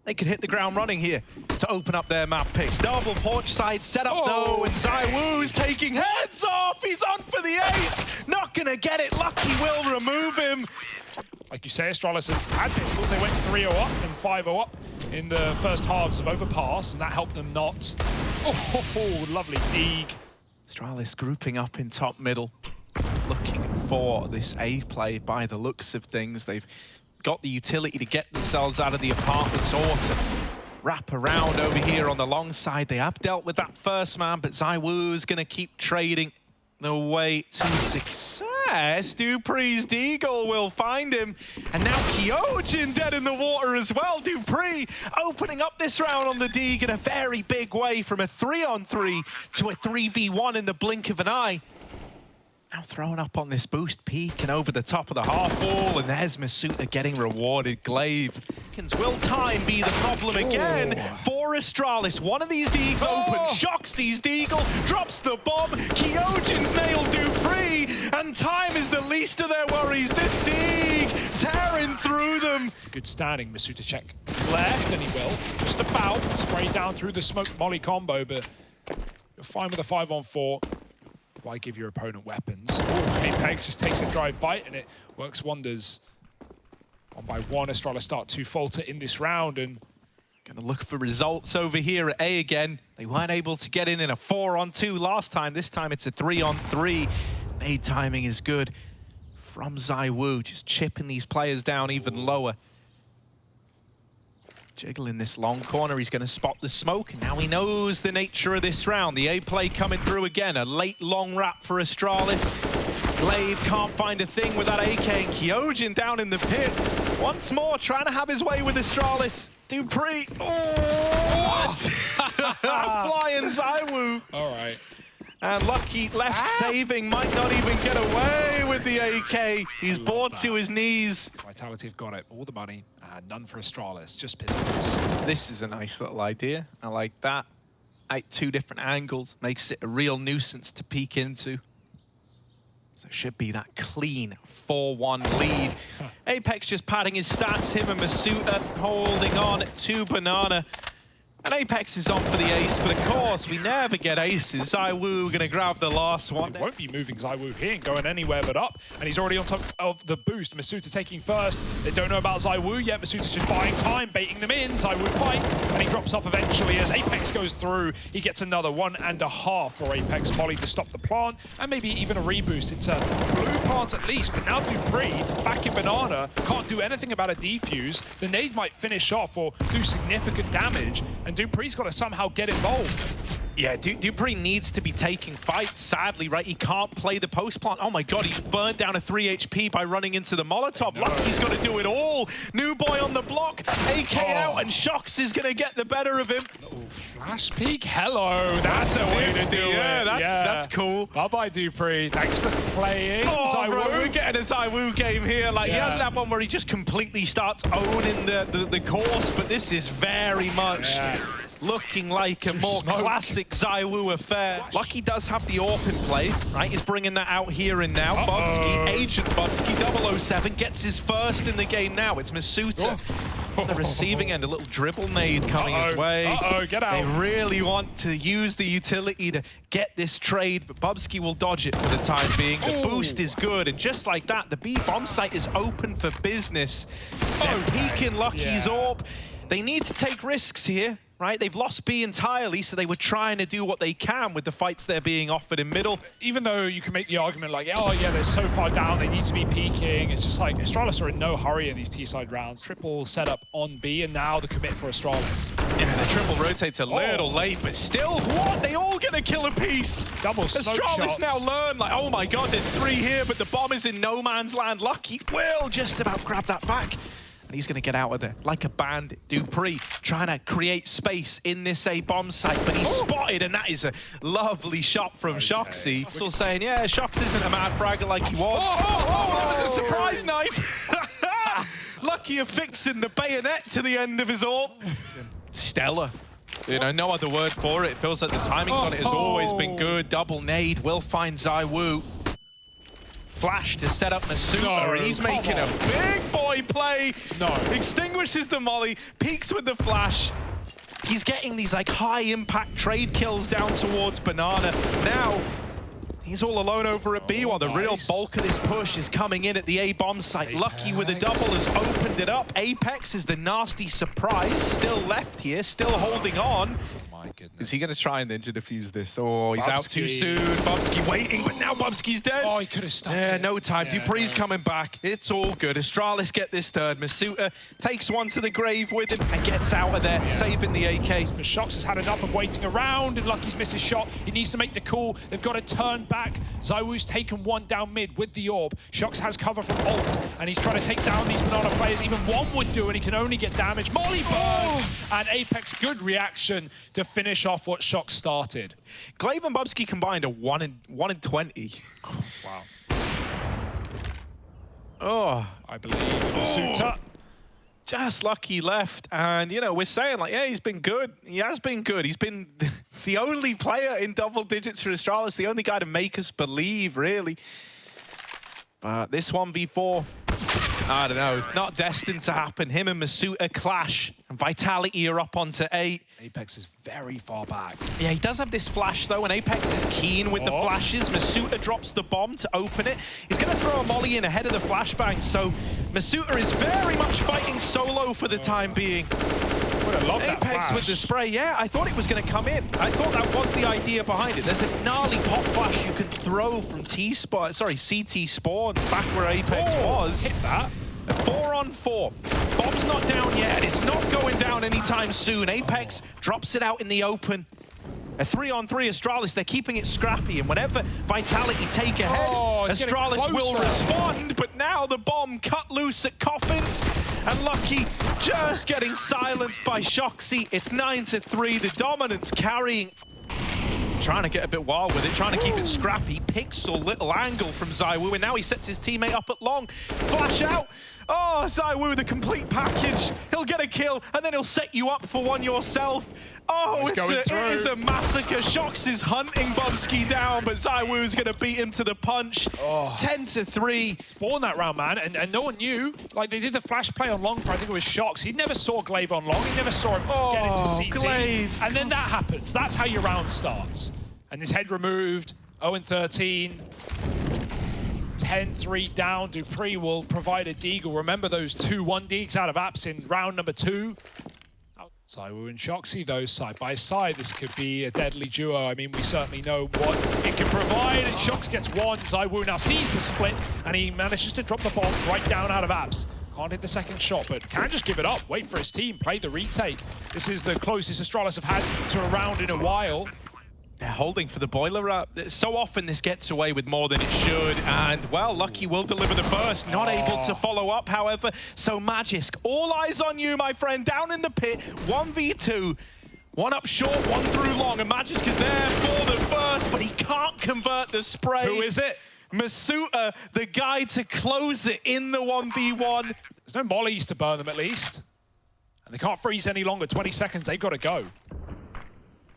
They could hit the ground running here to open up their map pick. Double porch side set up though, and ZywOo's taking heads off. He's on for the ace. Not gonna get it. Lucky will remove him. Like you say, Astralis have had pistols. They went 3-0 up and 5-0 up in the first halves of Overpass, and that helped them not. Oh, lovely dig. Astralis grouping up in top middle, looking for this A play by the looks of things. They've got the utility to get themselves out of the apartments or to wrap around over here on the long side. They have dealt with that first man, but ZywOo's going to keep trading the way to success. Dupree's Deagle will find him. And now Kyojin dead in the water as well. Dupree opening up this round on the Deag in a very big way, from a 3-on-3 to a 3v1 in the blink of an eye. Now thrown up on this boost peak and over the top of the half wall, and there's Masuta getting rewarded. Glaive. Will time be the problem again for Astralis? One of these Deags open, shocks these Deagle, drops the bomb. Kyojin's nailed Dupree, and time is the least of their worries. This Deag tearing through them. Good standing, Masuta check left, and he will. Just about spray down through the smoke molly combo, but you're fine with a 5-on-4. Why give your opponent weapons? Apex just takes a drive fight, and it works wonders. 1 by 1, Astralis start to falter in this round, and gonna look for results over here at A again. They weren't able to get in a 4-on-2 last time. This time it's a 3-on-3. Nade timing is good from ZywOo, just chipping these players down even lower. Jiggle in this long corner, he's going to spot the smoke, and now he knows the nature of this round. The A play coming through again, a late long wrap for Astralis. Glaive can't find a thing with that AK, and Kyojin down in the pit. Once more, trying to have his way with Astralis. Dupree, what? Flying ZywOo. All right. And Lucky left saving, might not even get away with the AK. He's brought to his knees. Vitality have got it, all the money, none for Astralis, just pistols. This is a nice little idea. I like that. At 2 different angles, makes it a real nuisance to peek into. So it should be that clean 4-1 lead. Apex just padding his stats, him and Masuta holding on to Banana. And Apex is on for the ace, but of course, we never get aces. ZywOo gonna grab the last one. He won't be moving ZywOo. He ain't going anywhere but up, and he's already on top of the boost. Masuta taking first. They don't know about ZywOo yet. Masuta's just buying time, baiting them in. ZywOo fights, and he drops off eventually as Apex goes through. He gets another 1.5 for Apex. Molly to stop the plant, and maybe even a reboost. It's a blue plant at least, but now Dupree, back in Banana, can't do anything about a defuse. The nade might finish off or do significant damage, and and Dupree's got to somehow get involved. Yeah, Dupree needs to be taking fights, sadly, right? He can't play the post plant. Oh my god, he burned down a 3 HP by running into the Molotov. Lucky's got to do it all. New boy on the block, AK out, and Shox is going to get the better of him. Flash peek, hello. That's a way to do it. That's cool. Bye-bye, Dupree. Thanks for playing. Oh, bro, we're getting a ZywOo game here. Like, he hasn't had one where he just completely starts owning the course, but this is very much looking like a more classic ZywOo affair. Lucky does have the AWP in play, right? He's bringing that out here and now. Bubsky, Agent Bubsky, 007 gets his first in the game now. It's Masuta. The receiving end, a little dribble nade coming his way. Get out. They really want to use the utility to get this trade, but Bubsky will dodge it for the time being. The boost is good, and just like that, the B bomb site is open for business. They're peeking Lucky's AWP. They need to take risks here, right? They've lost B entirely, so they were trying to do what they can with the fights they're being offered in middle. Even though you can make the argument like, oh yeah, they're so far down, they need to be peaking. It's just like, Astralis are in no hurry in these T-side rounds. Triple setup on B, and now the commit for Astralis. Yeah, the triple rotates a little late, but still, what? They all get a kill apiece. Double smoke Astralis shots. now learn, like, oh my god, there's 3 here, but the bomb is in no man's land. Lucky will just about grab that back. He's going to get out of there like a bandit. Dupree trying to create space in this A bomb site, but he's spotted, and that is a lovely shot from Shoxy. Still saying, yeah, Shox isn't a mad fragger like he was. That was a surprise knife. Lucky affixing the bayonet to the end of his AWP. Stellar. You know, no other word for it. It feels like the timings on it has always been good. Double nade will find ZywOo. Flash to set up Masuta, and he's making a big boy play. Extinguishes the molly, peeks with the flash. He's getting these like high impact trade kills down towards Banana. Now, he's all alone over at B while the real bulk of this push is coming in at the A bomb site. Apex. Lucky with a double has opened it up. Apex is the nasty surprise. Still left here, still holding on. Is he going to try and ninja defuse this? Oh, he's out too soon. Bubsky waiting, but now Bubsky's dead. Oh, he could have stuck it. it. No time. Dupree's coming back. It's all good. Astralis get this third. Masuta takes one to the grave with him and gets out of there, saving the AK. But Shox has had enough of waiting around, and Lucky's missed his shot. He needs to make the call. They've got to turn back. ZywOo's taken one down mid with the AWP. Shox has cover from ult, and he's trying to take down these Banana players. Even one would do, and he can only get damage. Molly burns, and Apex, good reaction to finish off what Shox started. Glaive and Bubsky combined a 1 in 20. Wow. Oh, I believe in Masuta. Just Lucky left, and you know, we're saying like, yeah, he's been good. He has been good. He's been the only player in double digits for Astralis, the only guy to make us believe, really. But this 1v4, I don't know, not destined to happen. Him and Masuta clash, and Vitality are up onto 8. Apex is very far back. Yeah, he does have this flash, though, and Apex is keen with the flashes. Masuta drops the bomb to open it. He's going to throw a molly in ahead of the flashbang, so Masuta is very much fighting solo for the time being. Apex with the spray, yeah, I thought it was going to come in. I thought that was the idea behind it. There's a gnarly pop flash you can throw from CT spawn, back where Apex was. Hit that. 4 on 4. Bomb's not down yet, and it's not going down anytime soon. Apex drops it out in the open. A 3 on 3 Astralis, they're keeping it scrappy, and whenever Vitality take ahead, Astralis will respond, but now the bomb cut loose at Coffins, and Lucky just getting silenced by Shoxy. It's 9-3, the dominance carrying. Trying to get a bit wild with it, trying to keep it scrappy. Pixel, little angle from ZywOo, and now he sets his teammate up at long. Flash out! Oh, ZywOo, the complete package. He'll get a kill, and then he'll set you up for one yourself. Oh, it is a massacre. Shox is hunting Bubsky down, but ZywOo's going to beat him to the punch. 10-3. Spawn that round, man, and no one knew. Like, they did the flash play on long for, I think it was Shox. He never saw Glaive on long. He never saw him get into CT. Glaive. And then that happens. That's how your round starts. And his head removed. 0-13. 10-3 down. Dupree will provide a deagle. Remember those 2-1 deags out of apps in round number 2. ZywOo and Shoxy, though, side by side. This could be a deadly duo. I mean, we certainly know what it can provide. And Shox gets one. ZywOo now sees the split, and he manages to drop the bomb right down out of apps. Can't hit the second shot, but can just give it up. Wait for his team, play the retake. This is the closest Astralis have had to a round in a while. They're holding for the boiler up. So often this gets away with more than it should, and well, Lucky will deliver the first. Not able to follow up, however. So Magisk, all eyes on you, my friend, down in the pit, 1v2. One up short, one through long, and Magisk is there for the first, but he can't convert the spray. Who is it? Masuta, the guy to close it in the 1v1. There's no mollies to burn them at least. And they can't freeze any longer, 20 seconds, they've got to go.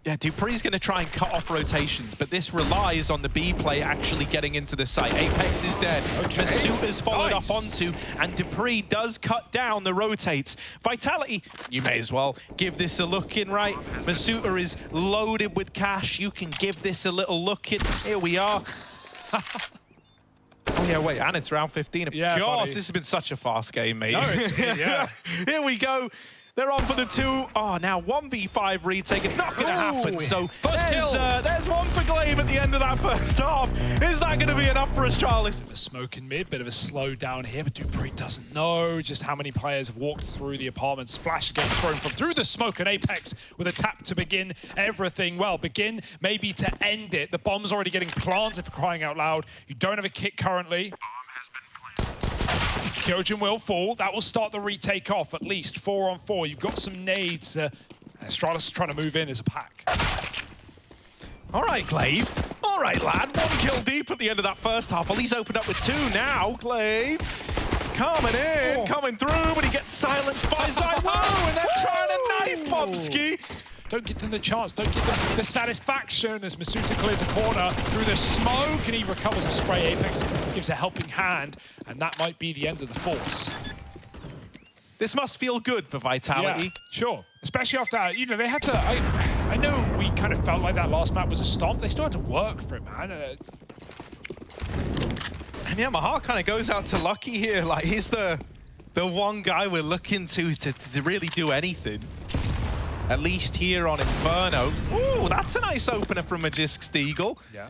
Yeah, dupree's going to try and cut off rotations, but this relies on the B play actually getting into the site. Apex is dead. Okay. Masuta's followed up onto, and dupree does cut down the rotates. Vitality, you may as well give this a look in, right? Masuta is loaded with cash. You can give this a little look in. Here we are. Oh yeah, wait, and it's round 15. Yeah, gosh, buddy. this has been such a fast game, mate. No, it's, yeah. Here we go. They're on for the 2. Oh, now 1v5 retake. It's not going to happen. So there's one for Glaive at the end of that first half. Is that going to be enough for Astralis? Bit of a smoke in mid, bit of a slow down here, but dupree doesn't know just how many players have walked through the apartments. Flash gets thrown from through the smoke, and Apex with a tap to begin everything. Well, begin maybe to end it. The bomb's already getting planted, for crying out loud. You don't have a kick currently. Kyojin will fall. That will start the retake off, at least 4 on 4. You've got some nades. Astralis is trying to move in as a pack. All right, Glaive. All right, lad. 1 kill deep at the end of that first half. Well, he's opened up with 2 now. Glaive coming in, coming through, but he gets silenced by ZywOo, and they're trying to knife Bobski. Don't give them the chance. Don't give them the satisfaction as Masuta clears a corner through the smoke, and he recovers a spray. Apex gives a helping hand, and that might be the end of the force. This must feel good for Vitality. Yeah, sure. Especially after, you know, they had to... I know we kind of felt like that last map was a stomp. They still had to work for it, man. And yeah, my heart kind of goes out to Lucky here. Like, he's the one guy we're looking to really do anything. At least here on Inferno. Ooh, that's a nice opener from Magisk's Deagle. Yeah.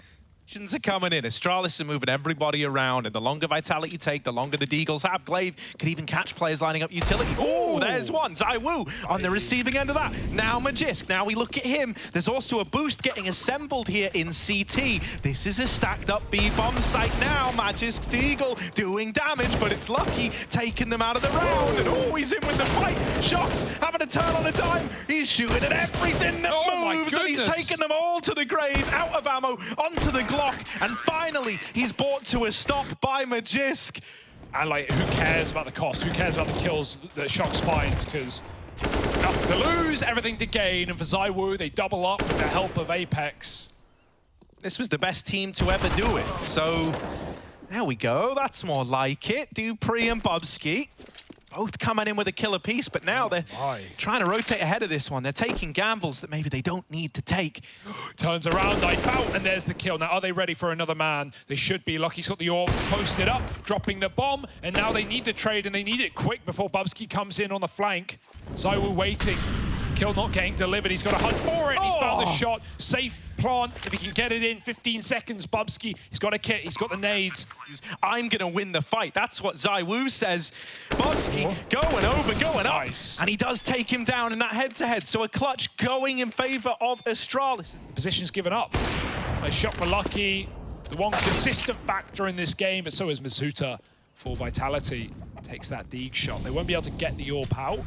Are coming in. Astralis are moving everybody around, and the longer Vitality take, the longer the Deagles have. Glaive could even catch players lining up utility. Oh, there's one. ZywOo on the receiving end of that. Now Magisk. Now we look at him. There's also a boost getting assembled here in CT. This is a stacked up B-bomb site now. Magisk's Deagle doing damage, but it's Lucky taking them out of the round. And oh, he's in with the fight. Shox having to turn on a dime. He's shooting at everything that moves, and he's taking them all to the grave, out of ammo, onto the Glock, and finally he's brought to a stop by Magisk. And like, who cares about the cost? Who cares about the kills that Shox finds? Because nothing to lose, everything to gain. And for ZywOo, they double up with the help of Apex. This was the best team to ever do it. So there we go. That's more like it. dupreeh and Bobski both coming in with a killer piece, but now they're trying to rotate ahead of this one. They're taking gambles that maybe they don't need to take. Turns around, knife out, and there's the kill. Now, are they ready for another man? They should be. Lucky's got the orb posted up, dropping the bomb, and now they need the trade, and they need it quick before Bobski comes in on the flank. ZywOo waiting. Kill not getting delivered. He's got to hunt for it. He's found the shot. Safe plant. If he can get it in 15 seconds, Bobski, he's got a kit. He's got the nades. I'm going to win the fight. That's what ZywOo says. Bobski going up. And he does take him down in that head-to-head. So a clutch going in favor of Astralis. Position's given up. A shot for Lucky. The one consistent factor in this game, but so is Masuta for Vitality. Takes that Deeg shot. They won't be able to get the AWP out.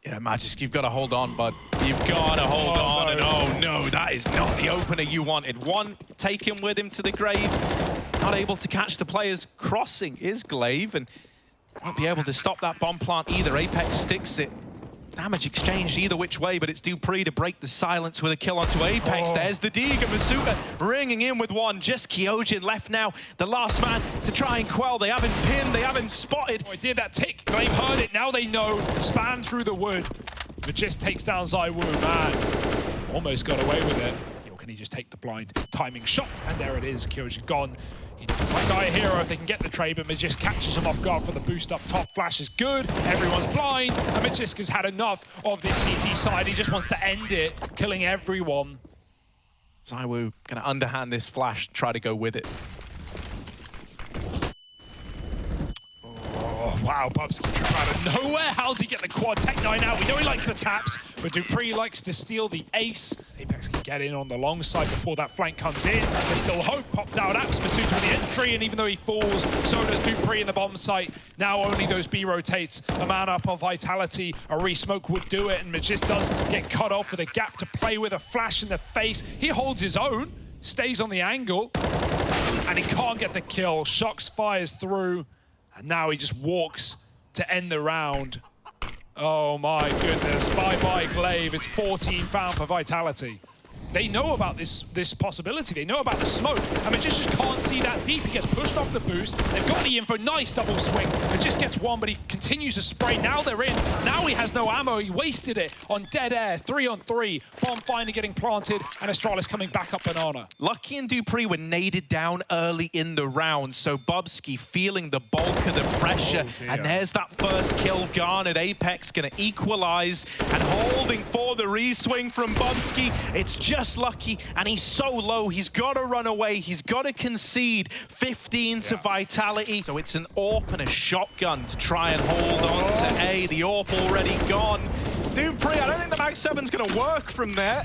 Yeah, Magisk, you've got to hold on, bud. You've got to hold on. And oh no, that is not the opener you wanted. One, take him with him to the grave. Not able to catch the players crossing is Glaive, and won't be able to stop that bomb plant either. Apex sticks it. Damage exchanged either which way, but it's dupreeh to break the silence with a kill onto Apex. There's the Deeg, and Masuta ringing in with one. Just Kyojin left now, the last man to try and quell. They have him pinned, they have him spotted. Oh, I did that tick. Glaive heard it, now they know. Span through the wood. But just takes down ZywOo, man. Almost got away with it. Or can he just take the blind timing shot? And there it is, Kyojin gone. He might die a hero if they can get the trade, but Magisk catches him off guard for the boost up top. Flash is good, everyone's blind, and Magisk has had enough of this CT side. He just wants to end it, killing everyone. ZywOo gonna underhand this flash, try to go with it. Oh, Wow, Bubsky trap out of nowhere. How's he get the quad Tech 9 out? We know he likes the taps, but dupreeh likes to steal the ace. Apex can get in on the long side before that flank comes in. There's still hope. Popped out apps. Masuta with the entry, and even though he falls, so does dupreeh in the bomb site. Now only those B rotates. A man up on Vitality. A re-smoke would do it, and Magis does get cut off with a gap to play with, a flash in the face. He holds his own, stays on the angle, and he can't get the kill. Shox fires through, and now he just walks to end the round. Oh my goodness, bye-bye Glaive. It's 14 found for Vitality. They know about this possibility. They know about the smoke. And Magis just can't see that deep. He gets pushed off the boost. They've got the info. Nice double swing. Magis gets one, but he continues to spray. Now they're in. Now he has no ammo. He wasted it on dead air. 3-on-3. Bomb finally getting planted, and Astralis coming back up banana. Lucky and dupreeh were naded down early in the round, so Bubsky feeling the bulk of the pressure. And there's that first kill garnered. Apex gonna equalize, and holding for the re-swing from Bubsky. It's just Lucky, and he's so low, he's got to run away, he's got to concede. 15 to Vitality, so it's an AWP and a shotgun to try and hold on to A. The AWP already gone. dupreeh, I don't think the Mag 7's going to work from there.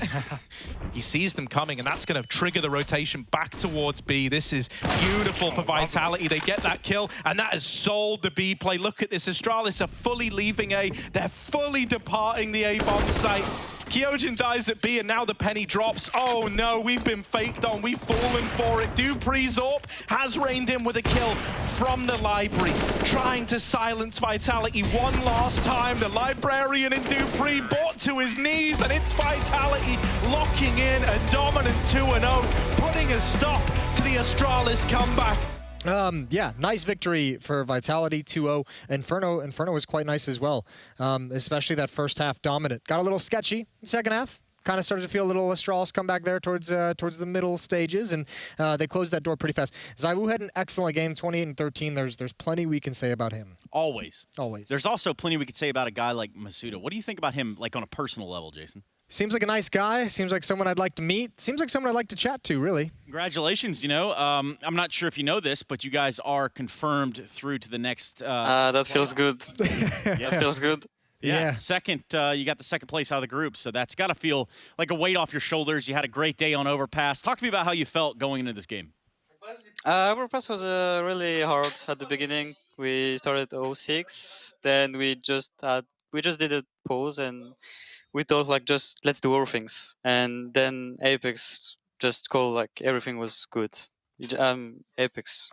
He sees them coming, and that's going to trigger the rotation back towards B. This is beautiful for Vitality. They get that kill, and that has sold the B play. Look at this. Astralis are fully leaving A. They're fully departing the A bomb site. Kyojin dies at B, and now the penny drops. Oh no, we've been faked on. We've fallen for it. dupreeh's AWP has reined in with a kill from the library, trying to silence Vitality one last time. The librarian in dupreeh brought to his knees, and it's Vitality locking in a dominant 2-0, putting a stop to the Astralis comeback. Yeah, nice victory for Vitality, 2-0. Inferno was quite nice as well, especially that first half dominant. Got a little sketchy in the second half. Kind of started to feel a little Astralis come back there towards the middle stages, and they closed that door pretty fast. ZywOo had an excellent game, 28-13. There's plenty we can say about him. Always. Always. There's also plenty we could say about a guy like Masuta. What do you think about him, like on a personal level, Jason? Seems like a nice guy. Seems like someone I'd like to meet. Seems like someone I'd like to chat to, really. Congratulations, you know. I'm not sure if you know this, but you guys are confirmed through to the next... that feels good. Yeah. That feels good. Yeah. Second, you got the second place out of the group, so that's got to feel like a weight off your shoulders. You had a great day on Overpass. Talk to me about how you felt going into this game. Overpass was really hard at the beginning. We started 0-6, then we just did a pause, and we thought like just let's do our things, and then Apex just called like everything was good. Apex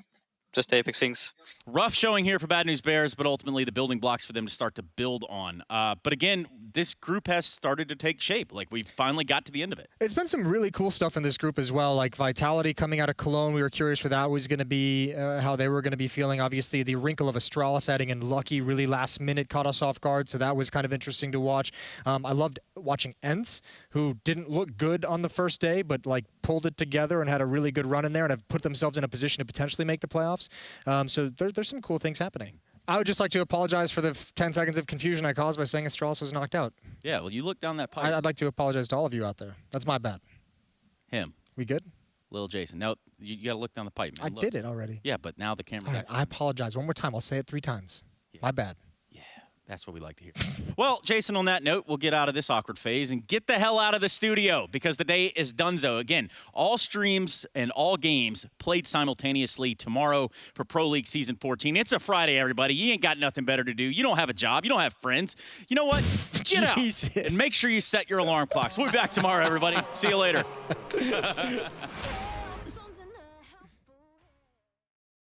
things. Rough showing here for Bad News Bears, but ultimately the building blocks for them to start to build on. But again, this group has started to take shape. Like, we finally got to the end of it. It's been some really cool stuff in this group as well, like Vitality coming out of Cologne. We were curious for that was going to be, how they were going to be feeling. Obviously, the wrinkle of Astralis adding in Lucky really last minute caught us off guard, so that was kind of interesting to watch. I loved watching Ence, who didn't look good on the first day, but like pulled it together and had a really good run in there and have put themselves in a position to potentially make the playoffs. So there's some cool things happening. I would just like to apologize for the 10 seconds of confusion I caused by saying Astralis was knocked out. Yeah, well, you look down that pipe. I'd like to apologize to all of you out there. That's my bad. Him. We good? Little Jason. Now, you got to look down the pipe, man. I did it already. Yeah, but now the camera's Right, I apologize. One more time. I'll say it 3 times. Yeah. My bad. That's what we like to hear. Well, Jason, on that note, we'll get out of this awkward phase and get the hell out of the studio because the day is donezo. Again, all streams and all games played simultaneously tomorrow for Pro League Season 14. It's a Friday, everybody. You ain't got nothing better to do. You don't have a job. You don't have friends. You know what? Get out and make sure you set your alarm clocks. We'll be back tomorrow, everybody. See you later.